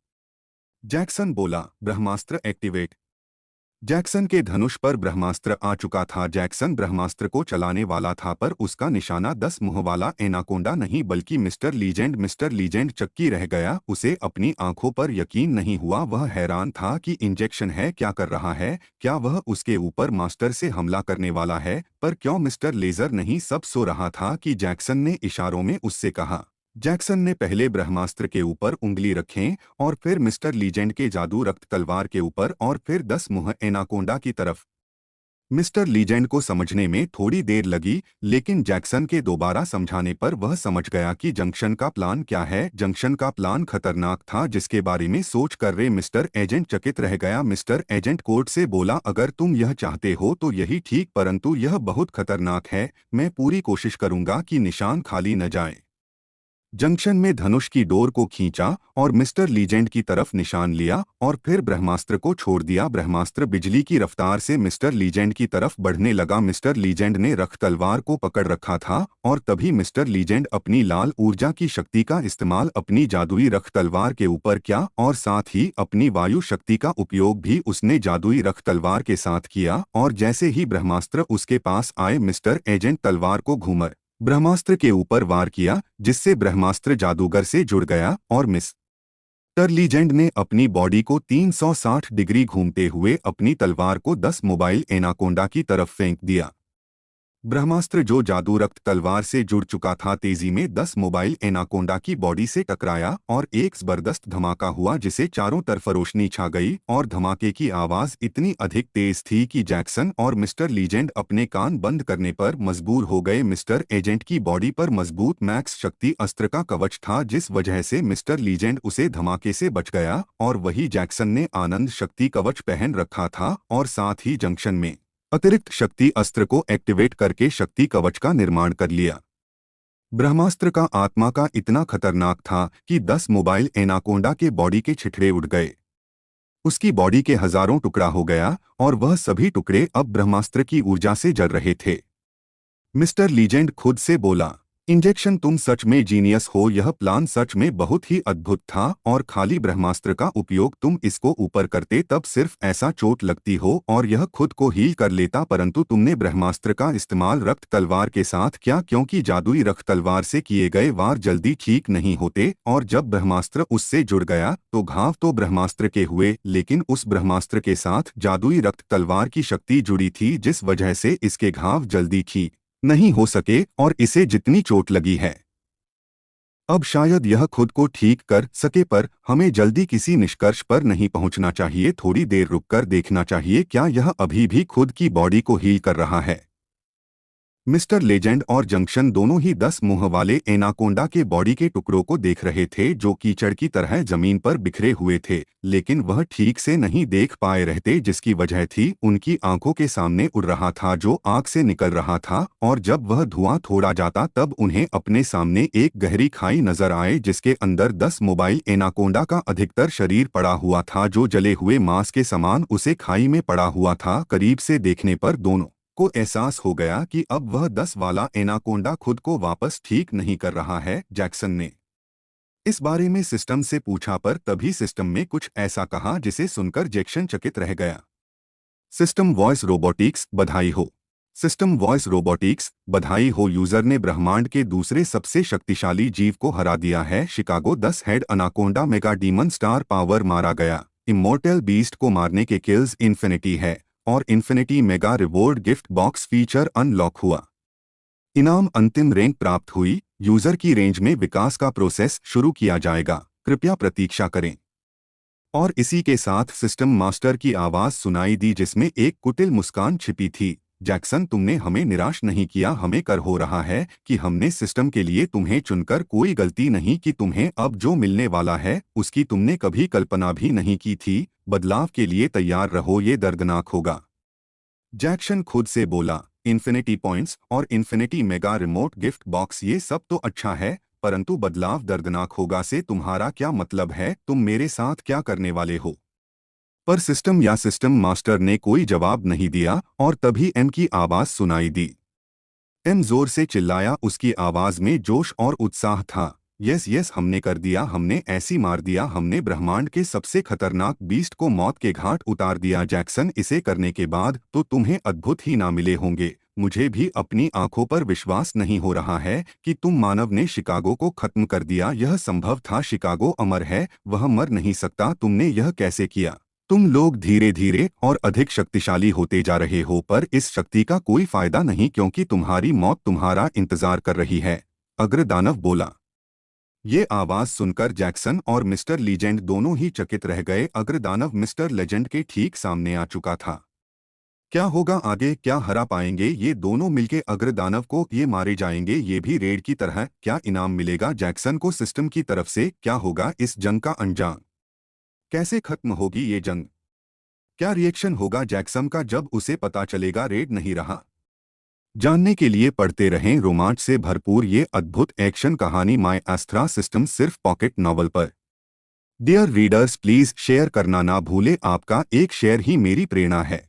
जैक्सन बोला, ब्रह्मास्त्र एक्टिवेट। जैक्सन के धनुष पर ब्रह्मास्त्र आ चुका था। जैक्सन ब्रह्मास्त्र को चलाने वाला था पर उसका निशाना 10 मुंह वाला एनाकोंडा नहीं बल्कि मिस्टर लीजेंड। मिस्टर लीजेंड चक्की रह गया, उसे अपनी आंखों पर यकीन नहीं हुआ। वह हैरान था कि इंजेक्शन है, क्या कर रहा है, क्या वह उसके ऊपर मास्टर से हमला करने वाला है, पर क्यों मिस्टर लेजर नहीं सब सो रहा था कि जैक्सन ने इशारों में उससे कहा। जैक्सन ने पहले ब्रह्मास्त्र के ऊपर उंगली रखें और फिर मिस्टर लीजेंड के जादू रक्त तलवार के ऊपर और फिर 10 मुंह एनाकोंडा की तरफ। मिस्टर लीजेंड को समझने में थोड़ी देर लगी, लेकिन जैक्सन के दोबारा समझाने पर वह समझ गया कि जंक्शन का प्लान क्या है। जंक्शन का प्लान खतरनाक था जिसके बारे में सोच कर रे मिस्टर एजेंट चकित रह गया। मिस्टर एजेंट कोर्ट से बोला, अगर तुम यह चाहते हो तो यही ठीक, परंतु यह बहुत खतरनाक है। मैं पूरी कोशिश करूंगा कि निशान खाली न जाए। जंक्शन में धनुष की डोर को खींचा और मिस्टर लीजेंड की तरफ निशान लिया और फिर ब्रह्मास्त्र को छोड़ दिया। ब्रह्मास्त्र बिजली की रफ्तार से मिस्टर लीजेंड की तरफ बढ़ने लगा। मिस्टर लीजेंड ने रख तलवार को पकड़ रखा था और तभी मिस्टर लीजेंड अपनी लाल ऊर्जा की शक्ति का इस्तेमाल अपनी जादुई रख तलवार के ऊपर किया और साथ ही अपनी वायु शक्ति का उपयोग भी उसने जादुई रख तलवार के साथ किया और जैसे ही ब्रह्मास्त्र उसके पास आए मिस्टर एजेंट तलवार को घूमर ब्रह्मास्त्र के ऊपर वार किया जिससे ब्रह्मास्त्र जादूगर से जुड़ गया और मिस्टर लीजेंड ने अपनी बॉडी को 360 डिग्री घूमते हुए अपनी तलवार को 10 मोबाइल एनाकोंडा की तरफ फेंक दिया। ब्रह्मास्त्र जो जादू रक्त तलवार से जुड़ चुका था तेजी में 10 मोबाइल एनाकोंडा की बॉडी से टकराया और एक जबरदस्त धमाका हुआ जिसे चारों तरफ रोशनी छा गई और धमाके की आवाज इतनी अधिक तेज थी कि जैक्सन और मिस्टर लीजेंड अपने कान बंद करने पर मजबूर हो गए। मिस्टर एजेंट की बॉडी पर मजबूत मैक्स शक्ति अस्त्र का कवच था जिस वजह से मिस्टर लीजेंड उसे धमाके से बच गया और वही जैक्सन ने आनंद शक्ति कवच पहन रखा था और साथ ही जंक्शन में अतिरिक्त शक्ति अस्त्र को एक्टिवेट करके शक्ति कवच का निर्माण कर लिया। ब्रह्मास्त्र का आत्मा का इतना खतरनाक था कि 10 मोबाइल एनाकोंडा के बॉडी के छिठड़े उड़ गए। उसकी बॉडी के हजारों टुकड़ा हो गया और वह सभी टुकड़े अब ब्रह्मास्त्र की ऊर्जा से जल रहे थे। मिस्टर लीजेंड खुद से बोला, इंजेक्शन तुम सच में जीनियस हो, यह प्लान सच में बहुत ही अद्भुत था और खाली ब्रह्मास्त्र का उपयोग तुम इसको ऊपर करते तब सिर्फ ऐसा चोट लगती हो और यह खुद को हील कर लेता, परंतु तुमने ब्रह्मास्त्र का इस्तेमाल रक्त तलवार के साथ किया क्योंकि जादुई रक्त तलवार से किए गए वार जल्दी ठीक नहीं होते और जब ब्रह्मास्त्र उससे जुड़ गया तो घाव तो ब्रह्मास्त्र के हुए लेकिन उस ब्रह्मास्त्र के साथ जादुई रक्त तलवार की शक्ति जुड़ी थी जिस वजह से इसके घाव जल्दी ठीक नहीं हो सके और इसे जितनी चोट लगी है अब शायद यह खुद को ठीक कर सके, पर हमें जल्दी किसी निष्कर्ष पर नहीं पहुंचना चाहिए। थोड़ी देर रुककर देखना चाहिए क्या यह अभी भी खुद की बॉडी को हील कर रहा है। मिस्टर लेजेंड और जंक्शन दोनों ही 10 मुंह वाले एनाकोंडा के बॉडी के टुकड़ों को देख रहे थे जो कीचड़ की तरह जमीन पर बिखरे हुए थे, लेकिन वह ठीक से नहीं देख पाए रहते जिसकी वजह थी उनकी आंखों के सामने उड़ रहा था जो आग से निकल रहा था और जब वह धुआं थोड़ा जाता तब उन्हें अपने सामने एक गहरी खाई नजर आए जिसके अंदर 10 मोबाइल एनाकोंडा का अधिकतर शरीर पड़ा हुआ था जो जले हुए मांस के समान उसे खाई में पड़ा हुआ था। करीब से देखने पर दोनों को एहसास हो गया कि अब वह 10 वाला एनाकोंडा खुद को वापस ठीक नहीं कर रहा है। जैक्सन ने इस बारे में सिस्टम से पूछा पर तभी सिस्टम में कुछ ऐसा कहा जिसे सुनकर जैक्सन चकित रह गया। सिस्टम वॉइस रोबोटिक्स, बधाई हो। सिस्टम वॉइस रोबोटिक्स, बधाई हो। यूजर ने ब्रह्मांड के दूसरे सबसे शक्तिशाली जीव को हरा दिया है। Chicago 10 head anaconda mega demon star power मारा गया। इमोर्टल बीस्ट को मारने के किल्स इन्फिनिटी है और infinity mega reward gift box feature unlock हुआ। इनाम अंतिम रैंक प्राप्त हुई। यूजर की रेंज में विकास का प्रोसेस शुरू किया जाएगा, कृपया प्रतीक्षा करें। और इसी के साथ सिस्टम मास्टर की आवाज सुनाई दी जिसमें एक कुटिल मुस्कान छिपी थी। जैक्सन, तुमने हमें निराश नहीं किया। हमें कर हो रहा है कि हमने सिस्टम के लिए तुम्हें चुनकर कोई गलती नहीं की। तुम्हें अब जो मिलने वाला है उसकी तुमने कभी कल्पना भी नहीं की थी। बदलाव के लिए तैयार रहो, ये दर्दनाक होगा। जैक्सन खुद से बोला, इन्फिनिटी पॉइंट्स और infinity mega remote gift box ये सब तो अच्छा है, परंतु बदलाव दर्दनाक होगा से तुम्हारा क्या मतलब है? तुम मेरे साथ क्या करने वाले हो? पर सिस्टम या सिस्टम मास्टर ने कोई जवाब नहीं दिया और तभी एम की आवाज सुनाई दी। एम जोर से चिल्लाया, उसकी आवाज में जोश और उत्साह था। यस यस, हमने कर दिया, हमने ऐसी मार दिया, हमने ब्रह्मांड के सबसे खतरनाक बीस्ट को मौत के घाट उतार दिया। जैक्सन, इसे करने के बाद तो तुम्हें अद्भुत ही ना मिले होंगे। मुझे भी अपनी आंखों पर विश्वास नहीं हो रहा है कि तुम मानव ने शिकागो को खत्म कर दिया। यह संभव था। शिकागो अमर है, वह मर नहीं सकता। तुमने यह कैसे किया? तुम लोग धीरे धीरे और अधिक शक्तिशाली होते जा रहे हो, पर इस शक्ति का कोई फायदा नहीं क्योंकि तुम्हारी मौत तुम्हारा इंतजार कर रही है। अग्रदानव बोला। ये आवाज सुनकर जैक्सन और मिस्टर लीजेंड दोनों ही चकित रह गए। अग्रदानव मिस्टर लेजेंड के ठीक सामने आ चुका था। क्या होगा आगे? क्या हरा पाएंगे ये दोनों मिलके अग्रदानव को? ये मारे जाएंगे, ये भी रेड की तरह? क्या इनाम मिलेगा जैक्सन को सिस्टम की तरफ से? क्या होगा इस जंग का अंजाम? कैसे खत्म होगी ये जंग? क्या रिएक्शन होगा जैक्सन का जब उसे पता चलेगा रेड नहीं रहा? जानने के लिए पढ़ते रहें रोमांच से भरपूर ये अद्भुत एक्शन कहानी माय एस्ट्रा सिस्टम, सिर्फ पॉकेट नॉवल पर। डियर रीडर्स, प्लीज शेयर करना ना भूले, आपका एक शेयर ही मेरी प्रेरणा है।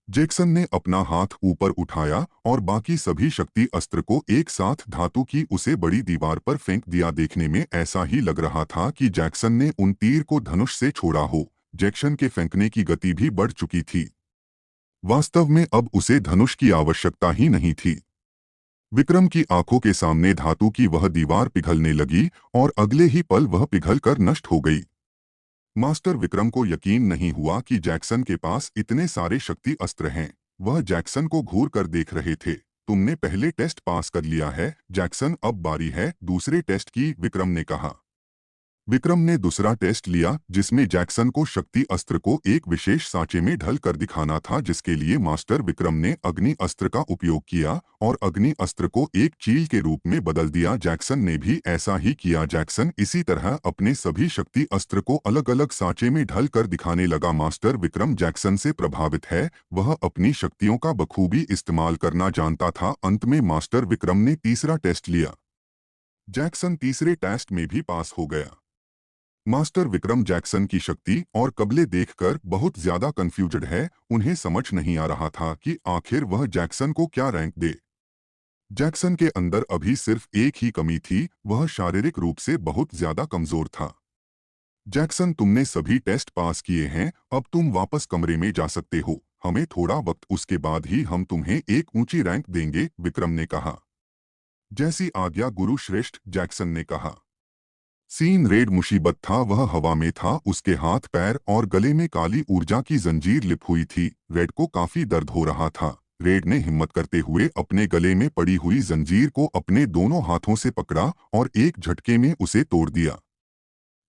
जैक्सन ने अपना हाथ ऊपर उठाया और बाकी सभी शक्ति अस्त्र को एक साथ धातु की उसे बड़ी दीवार पर फेंक दिया। देखने में ऐसा ही लग रहा था कि जैक्सन ने उन तीर को धनुष से छोड़ा हो। जैक्सन के फेंकने की गति भी बढ़ चुकी थी। वास्तव में अब उसे धनुष की आवश्यकता ही नहीं थी। विक्रम की आंखों के सामने धातु की वह दीवार पिघलने लगी और अगले ही पल वह पिघलकर नष्ट हो गई। मास्टर विक्रम को यकीन नहीं हुआ कि जैक्सन के पास इतने सारे शक्ति अस्त्र हैं। वह जैक्सन को घूर कर देख रहे थे। तुमने पहले टेस्ट पास कर लिया है जैक्सन, अब बारी है दूसरे टेस्ट की, विक्रम ने कहा। विक्रम ने दूसरा टेस्ट लिया जिसमें जैक्सन को शक्ति अस्त्र को एक विशेष सांचे में ढल कर दिखाना था, जिसके लिए मास्टर विक्रम ने अग्नि अस्त्र का उपयोग किया और अग्नि अस्त्र को एक चील के रूप में बदल दिया। जैक्सन ने भी ऐसा ही किया। जैक्सन इसी तरह अपने सभी शक्ति अस्त्र को अलग अलग सांचे में ढल कर दिखाने लगा। मास्टर विक्रम जैक्सन से प्रभावित है, वह अपनी शक्तियों का बखूबी इस्तेमाल करना जानता था। अंत में मास्टर विक्रम ने तीसरा टेस्ट लिया। जैक्सन तीसरे टेस्ट में भी पास हो गया। मास्टर विक्रम जैक्सन की शक्ति और कबले देखकर बहुत ज्यादा कंफ्यूज्ड है। उन्हें समझ नहीं आ रहा था कि आखिर वह जैक्सन को क्या रैंक दे। जैक्सन के अंदर अभी सिर्फ एक ही कमी थी, वह शारीरिक रूप से बहुत ज्यादा कमजोर था। जैक्सन, तुमने सभी टेस्ट पास किए हैं, अब तुम वापस कमरे में जा सकते हो। हमें थोड़ा वक्त, उसके बाद ही हम तुम्हें एक ऊंची रैंक देंगे, विक्रम ने कहा। जैसी आज्ञा गुरु श्रेष्ठ, जैक्सन ने कहा। सीन रेड मुसीबत था, वह हवा में था, उसके हाथ पैर और गले में काली ऊर्जा की जंजीर लिप हुई थी। रेड को काफी दर्द हो रहा था। रेड ने हिम्मत करते हुए अपने गले में पड़ी हुई जंजीर को अपने दोनों हाथों से पकड़ा और एक झटके में उसे तोड़ दिया।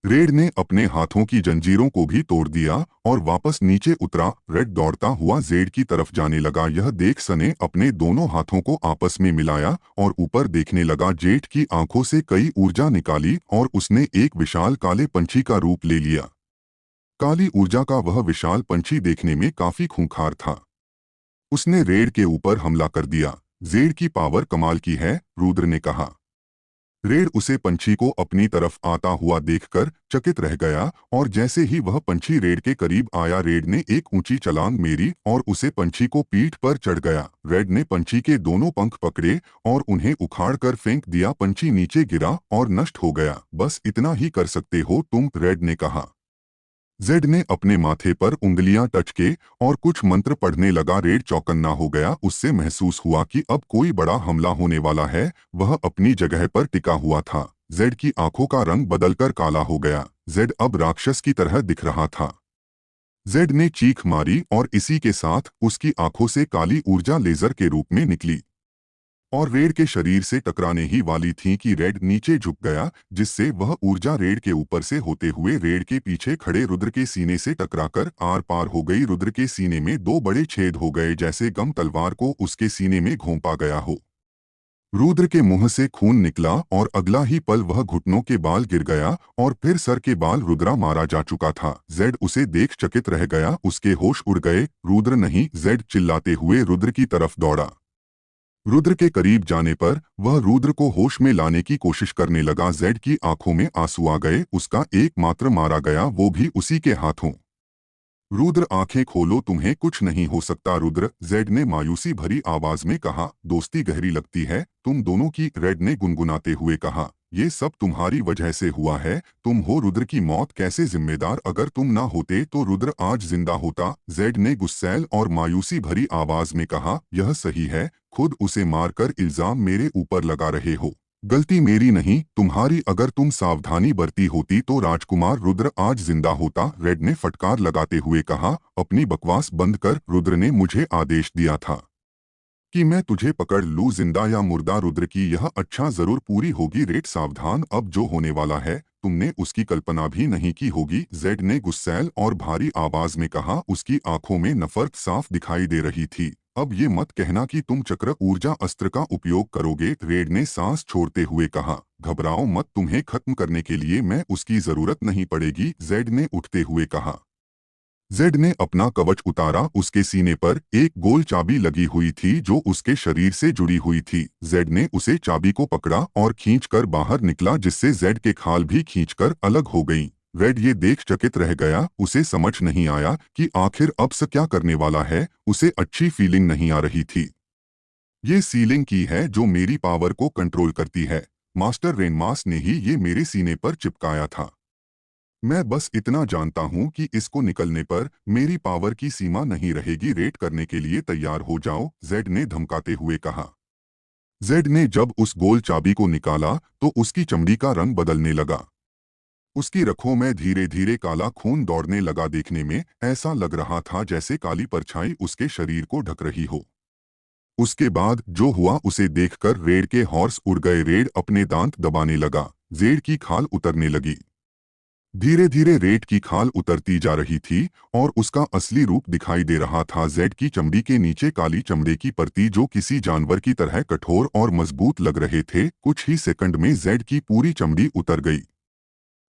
रेड ने अपने हाथों की जंजीरों को भी तोड़ दिया और वापस नीचे उतरा। रेड दौड़ता हुआ जेड की तरफ जाने लगा। यह देख सने अपने दोनों हाथों को आपस में मिलाया और ऊपर देखने लगा। जेड की आंखों से कई ऊर्जा निकाली और उसने एक विशाल काले पंछी का रूप ले लिया। काली ऊर्जा का वह विशाल पंछी देखने में काफी खूंखार था। उसने रेड के ऊपर हमला कर दिया। जेड की पावर कमाल की है, रुद्र ने कहा। रेड उसे पंछी को अपनी तरफ आता हुआ देखकर चकित रह गया और जैसे ही वह पंछी रेड के करीब आया, रेड ने एक ऊंची छलांग मारी और उसे पंछी को पीठ पर चढ़ गया। रेड ने पंछी के दोनों पंख पकड़े और उन्हें उखाड़कर फेंक दिया। पंछी नीचे गिरा और नष्ट हो गया। बस इतना ही कर सकते हो तुम, रेड ने कहा। जेड ने अपने माथे पर उंगलियां टच के और कुछ मंत्र पढ़ने लगा। रेड चौकन्ना हो गया। उससे महसूस हुआ कि अब कोई बड़ा हमला होने वाला है। वह अपनी जगह पर टिका हुआ था। जेड की आंखों का रंग बदलकर काला हो गया। जेड अब राक्षस की तरह दिख रहा था। जेड ने चीख मारी और इसी के साथ उसकी आंखों से काली ऊर्जा लेजर के रूप में निकली और रेड के शरीर से टकराने ही वाली थी कि रेड नीचे झुक गया, जिससे वह ऊर्जा रेड के ऊपर से होते हुए रेड के पीछे खड़े रुद्र के सीने से टकराकर आर पार हो गई। रुद्र के सीने में दो बड़े छेद हो गए, जैसे गम तलवार को उसके सीने में घोंपा गया हो। रुद्र के मुंह से खून निकला और अगला ही पल वह घुटनों के बाल गिर गया और फिर सर के बाल रुद्रा मारा जा चुका था। जेड उसे देख चकित रह गया। उसके होश उड़ गए। रुद्र नहीं, जेड चिल्लाते हुए रुद्र की तरफ दौड़ा। रुद्र के करीब जाने पर वह रुद्र को होश में लाने की कोशिश करने लगा। जेड की आंखों में आंसू आ गए। उसका एकमात्र मारा गया, वो भी उसी के हाथों। रुद्र, आंखें खोलो, तुम्हें कुछ नहीं हो सकता रुद्र, जेड ने मायूसी भरी आवाज में कहा। दोस्ती गहरी लगती है तुम दोनों की, रेड ने गुनगुनाते हुए कहा। ये सब तुम्हारी वजह से हुआ है। तुम हो रुद्र की मौत कैसे जिम्मेदार। अगर तुम ना होते तो रुद्र आज जिंदा होता, जेड ने गुस्सैल और मायूसी भरी आवाज में कहा। यह सही है, खुद उसे मारकर इल्जाम मेरे ऊपर लगा रहे हो। गलती मेरी नहीं, तुम्हारी। अगर तुम सावधानी बरती होती तो राजकुमार रुद्र आज जिंदा होता, रेड ने फटकार लगाते हुए कहा। अपनी बकवास बंद कर, रुद्र ने मुझे आदेश दिया था कि मैं तुझे पकड़ लूं, जिंदा या मुर्दा। रुद्र की यह अच्छा जरूर पूरी होगी। रेड सावधान, अब जो होने वाला है तुमने उसकी कल्पना भी नहीं की होगी, जेड ने गुस्सैल और भारी आवाज में कहा। उसकी आंखों में नफरत साफ दिखाई दे रही थी। अब ये मत कहना कि तुम चक्र ऊर्जा अस्त्र का उपयोग करोगे, रेड ने सांस छोड़ते हुए कहा। घबराओ मत, तुम्हें खत्म करने के लिए मैं उसकी जरूरत नहीं पड़ेगी, जेड ने उठते हुए कहा। जेड ने अपना कवच उतारा। उसके सीने पर एक गोल चाबी लगी हुई थी जो उसके शरीर से जुड़ी हुई थी। जेड ने उसे चाबी को पकड़ा और खींचकर बाहर निकला, जिससे जेड के खाल भी खींचकर अलग हो गईं। रेड ये देख चकित रह गया। उसे समझ नहीं आया कि आखिर अब से क्या करने वाला है। उसे अच्छी फीलिंग नहीं आ रही थी। ये सीलिंग की है जो मेरी पावर को कंट्रोल करती है। मास्टर रेनमास ने ही ये मेरे सीने पर चिपकाया था। मैं बस इतना जानता हूं कि इसको निकलने पर मेरी पावर की सीमा नहीं रहेगी। रेड करने के लिए तैयार हो जाओ, जेड ने धमकाते हुए कहा। जेड ने जब उस गोल चाबी को निकाला तो उसकी चमड़ी का रंग बदलने लगा। उसकी रखों में धीरे धीरे काला खून दौड़ने लगा। देखने में ऐसा लग रहा था जैसे काली परछाई उसके शरीर को ढक रही हो। उसके बाद जो हुआ उसे देखकर रेड के हॉर्स उड़ गए। रेड अपने दांत दबाने लगा। जेड की खाल उतरने लगी। धीरे धीरे रेड की खाल उतरती जा रही थी और उसका असली रूप दिखाई दे रहा था। जेड की चमड़ी के नीचे काली चमड़े की परती जो किसी जानवर की तरह कठोर और मजबूत लग रहे थे। कुछ ही सेकंड में जेड की पूरी चमड़ी उतर गई।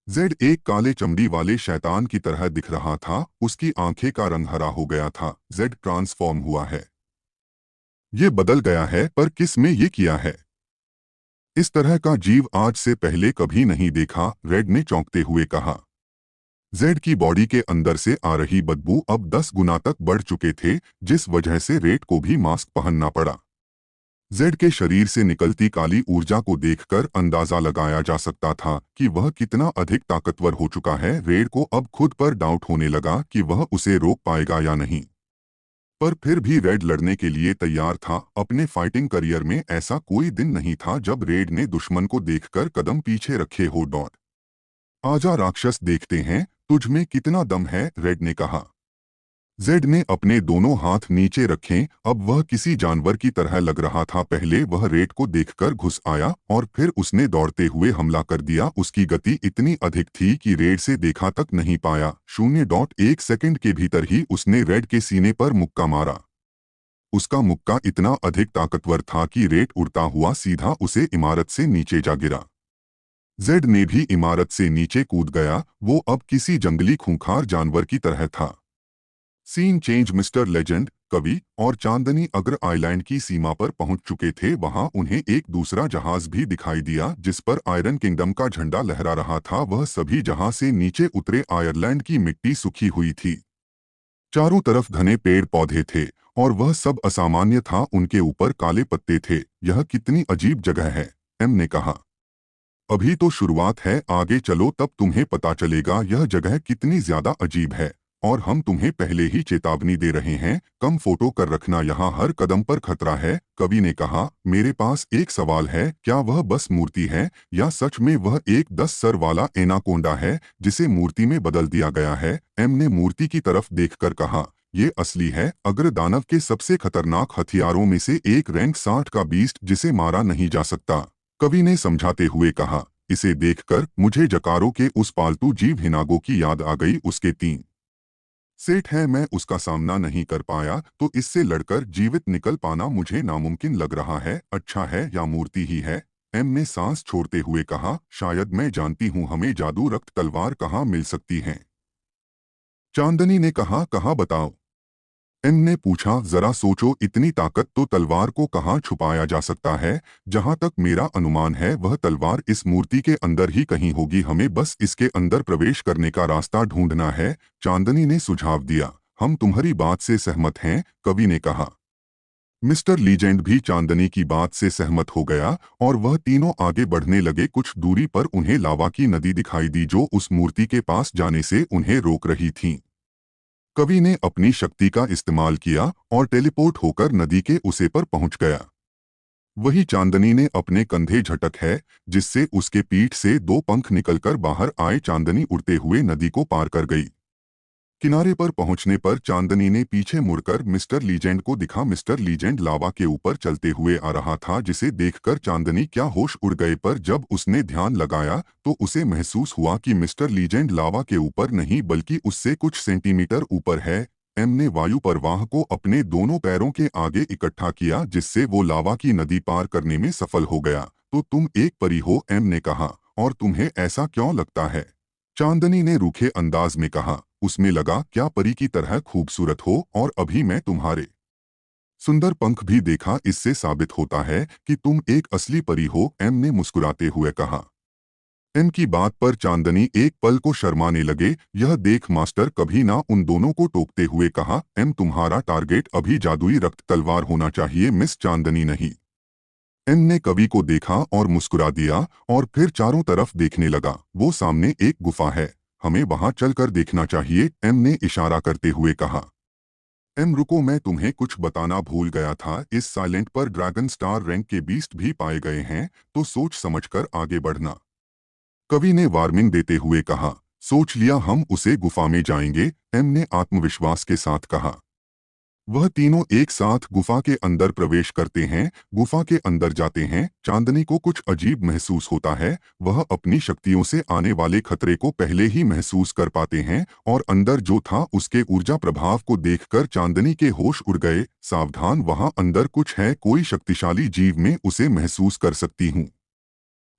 जेड एक काले चमड़ी वाले शैतान की तरह दिख रहा था। उसकी आंखें का रंग हरा हो गया था। जेड ट्रांसफॉर्म हुआ है। ये बदल गया है, पर किस में ये किया है? इस तरह का जीव आज से पहले कभी नहीं देखा, रेड ने चौंकते हुए कहा। जेड की बॉडी के अंदर से आ रही बदबू अब 10 गुना तक बढ़ चुके थे, जिस वजह से रेड को भी मास्क पहनना पड़ा। जेड के शरीर से निकलती काली ऊर्जा को देखकर अंदाजा लगाया जा सकता था कि वह कितना अधिक ताकतवर हो चुका है। रेड को अब खुद पर डाउट होने लगा कि वह उसे रोक पाएगा या नहीं। पर फिर भी रेड लड़ने के लिए तैयार था। अपने फाइटिंग करियर में ऐसा कोई दिन नहीं था जब रेड ने दुश्मन को देखकर कदम पीछे रखे हो। डॉट आजा राक्षस, देखते हैं तुझ में कितना दम है, रेड ने कहा। जेड ने अपने दोनों हाथ नीचे रखे। अब वह किसी जानवर की तरह लग रहा था। पहले वह रेड को देखकर घुस आया और फिर उसने दौड़ते हुए हमला कर दिया। उसकी गति इतनी अधिक थी कि रेड से देखा तक नहीं पाया। 0.1 सेकंड के भीतर ही उसने रेड के सीने पर मुक्का मारा। उसका मुक्का इतना अधिक ताकतवर था कि रेड उड़ता हुआ सीधा उसे इमारत से नीचे जा गिरा। जेड ने भी इमारत से नीचे कूद गया। वो अब किसी जंगली खूंखार जानवर की तरह था। Scene change. मिस्टर लेजेंड, कवि और चांदनी अगर आइलैंड की सीमा पर पहुंच चुके थे। वहां उन्हें एक दूसरा जहाज भी दिखाई दिया जिस पर आयरन किंगडम का झंडा लहरा रहा था। वह सभी जहां से नीचे उतरे। आयरलैंड की मिट्टी सूखी हुई थी। चारों तरफ घने पेड़ पौधे थे और वह सब असामान्य था। उनके ऊपर काले पत्ते थे। यह कितनी अजीब जगह है, एम ने कहा। अभी तो शुरुआत है, आगे चलो तब तुम्हें पता चलेगा यह जगह कितनी ज्यादा अजीब है। और हम तुम्हें पहले ही चेतावनी दे रहे हैं, कम फोटो कर रखना, यहाँ हर कदम पर खतरा है। कवि ने कहा। मेरे पास एक सवाल है, क्या वह बस मूर्ति है या सच में वह एक 10 सर वाला एनाकोंडा है जिसे मूर्ति में बदल दिया गया है? एम ने मूर्ति की तरफ देखकर कहा, ये असली है। अग्र दानव के सबसे खतरनाक हथियारों में से एक, रैंक 60 का बीस्ट जिसे मारा नहीं जा सकता, कवि ने समझाते हुए कहा। इसे देखकर मुझे जकारो के उस पालतू जीव हिनागो की याद आ गई। उसके 3 सेठ है, मैं उसका सामना नहीं कर पाया तो इससे लड़कर जीवित निकल पाना मुझे नामुमकिन लग रहा है। अच्छा है या मूर्ति ही है? एम ने सांस छोड़ते हुए कहा। शायद मैं जानती हूँ, हमें जादू रक्त तलवार कहाँ मिल सकती है? चांदनी ने कहा, कहाँ बताओ? एम ने पूछा। जरा सोचो, इतनी ताकत तो तलवार को कहाँ छुपाया जा सकता है? जहां तक मेरा अनुमान है वह तलवार इस मूर्ति के अंदर ही कहीं होगी। हमें बस इसके अंदर प्रवेश करने का रास्ता ढूंढना है, चांदनी ने सुझाव दिया। हम तुम्हारी बात से सहमत हैं, कवि ने कहा। मिस्टर लीजेंड भी चांदनी की बात से सहमत हो गया और वह तीनों आगे बढ़ने लगे। कुछ दूरी पर उन्हें लावा की नदी दिखाई दी जो उस मूर्ति के पास जाने से उन्हें रोक रही थी। कवि ने अपनी शक्ति का इस्तेमाल किया और टेलीपोर्ट होकर नदी के उसे पर पहुंच गया। वही चांदनी ने अपने कंधे झटक है जिससे उसके पीठ से 2 पंख निकलकर बाहर आए। चांदनी उड़ते हुए नदी को पार कर गई। किनारे पर पहुंचने पर चांदनी ने पीछे मुड़कर मिस्टर लीजेंड को दिखा। मिस्टर लीजेंड लावा के ऊपर चलते हुए आ रहा था जिसे देखकर चांदनी क्या होश उड़ गए। पर जब उसने ध्यान लगाया तो उसे महसूस हुआ कि मिस्टर लीजेंड लावा के ऊपर नहीं बल्कि उससे कुछ सेंटीमीटर ऊपर है। एम ने वायु प्रवाह को अपने दोनों पैरों के आगे इकट्ठा किया जिससे वो लावा की नदी पार करने में सफल हो गया। तो तुम एक परी हो, एम ने कहा, और तुम्हें ऐसा क्यों लगता है? चांदनी ने रूखे अंदाज में कहा। उसमें लगा, क्या परी की तरह खूबसूरत हो, और अभी मैं तुम्हारे सुंदर पंख भी देखा, इससे साबित होता है कि तुम एक असली परी हो, एम ने मुस्कुराते हुए कहा। एम की बात पर चांदनी एक पल को शर्माने लगे। यह देख मास्टर कभी ना उन दोनों को टोकते हुए कहा, एम तुम्हारा टारगेट अभी जादुई रक्त तलवार होना चाहिए, मिस चांदनी नहीं। एम ने कवि को देखा और मुस्कुरा दिया और फिर चारों तरफ देखने लगा। वो सामने एक गुफा है, हमें वहां चलकर देखना चाहिए, एम ने इशारा करते हुए कहा। एम रुको, मैं तुम्हें कुछ बताना भूल गया था। इस साइलेंट पर ड्रैगन स्टार रैंक के बीस्ट भी पाए गए हैं, तो सोच समझकर आगे बढ़ना। कवि ने वार्निंग देते हुए कहा। सोच लिया हम उसे गुफा में जाएंगे, एम ने आत्मविश्वास के साथ कहा। वह तीनों एक साथ गुफा के अंदर प्रवेश करते हैं। गुफा के अंदर जाते हैं। चांदनी को कुछ अजीब महसूस होता है। वह अपनी शक्तियों से आने वाले खतरे को पहले ही महसूस कर पाते हैं और अंदर जो था उसके ऊर्जा प्रभाव को देखकर चांदनी के होश उड़ गए। सावधान, वहां अंदर कुछ है, कोई शक्तिशाली जीव में उसे महसूस कर सकती हूँ।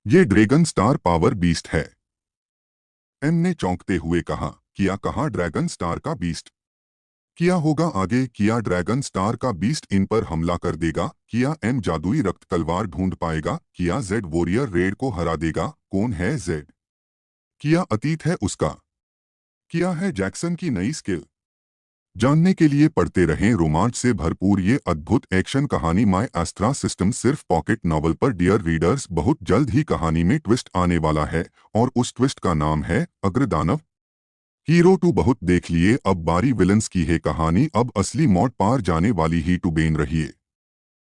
ये ड्रैगन स्टार पावर बीस्ट है, एम ने चौंकते हुए कहा। किया कहा ड्रैगन स्टार का बीस्ट? किया होगा आगे? किया ड्रैगन स्टार का बीस्ट इन पर हमला कर देगा? किया एम जादुई रक्त तलवार ढूंढ पाएगा? किया जेड वॉरियर रेड को हरा देगा? कौन है जेड? किया अतीत है उसका? किया है जैक्सन की नई स्किल? जानने के लिए पढ़ते रहें रोमांच से भरपूर ये अद्भुत एक्शन कहानी माय एस्ट्रा सिस्टम सिर्फ पॉकेट नॉवल पर। डियर रीडर्स, बहुत जल्द ही कहानी में ट्विस्ट आने वाला है और उस ट्विस्ट का नाम है अग्रदानव। हीरो टू बहुत देख लिए, अब बारी विलन्स की है कहानी। अब असली मौत पार जाने वाली ही टू बेन रहिए।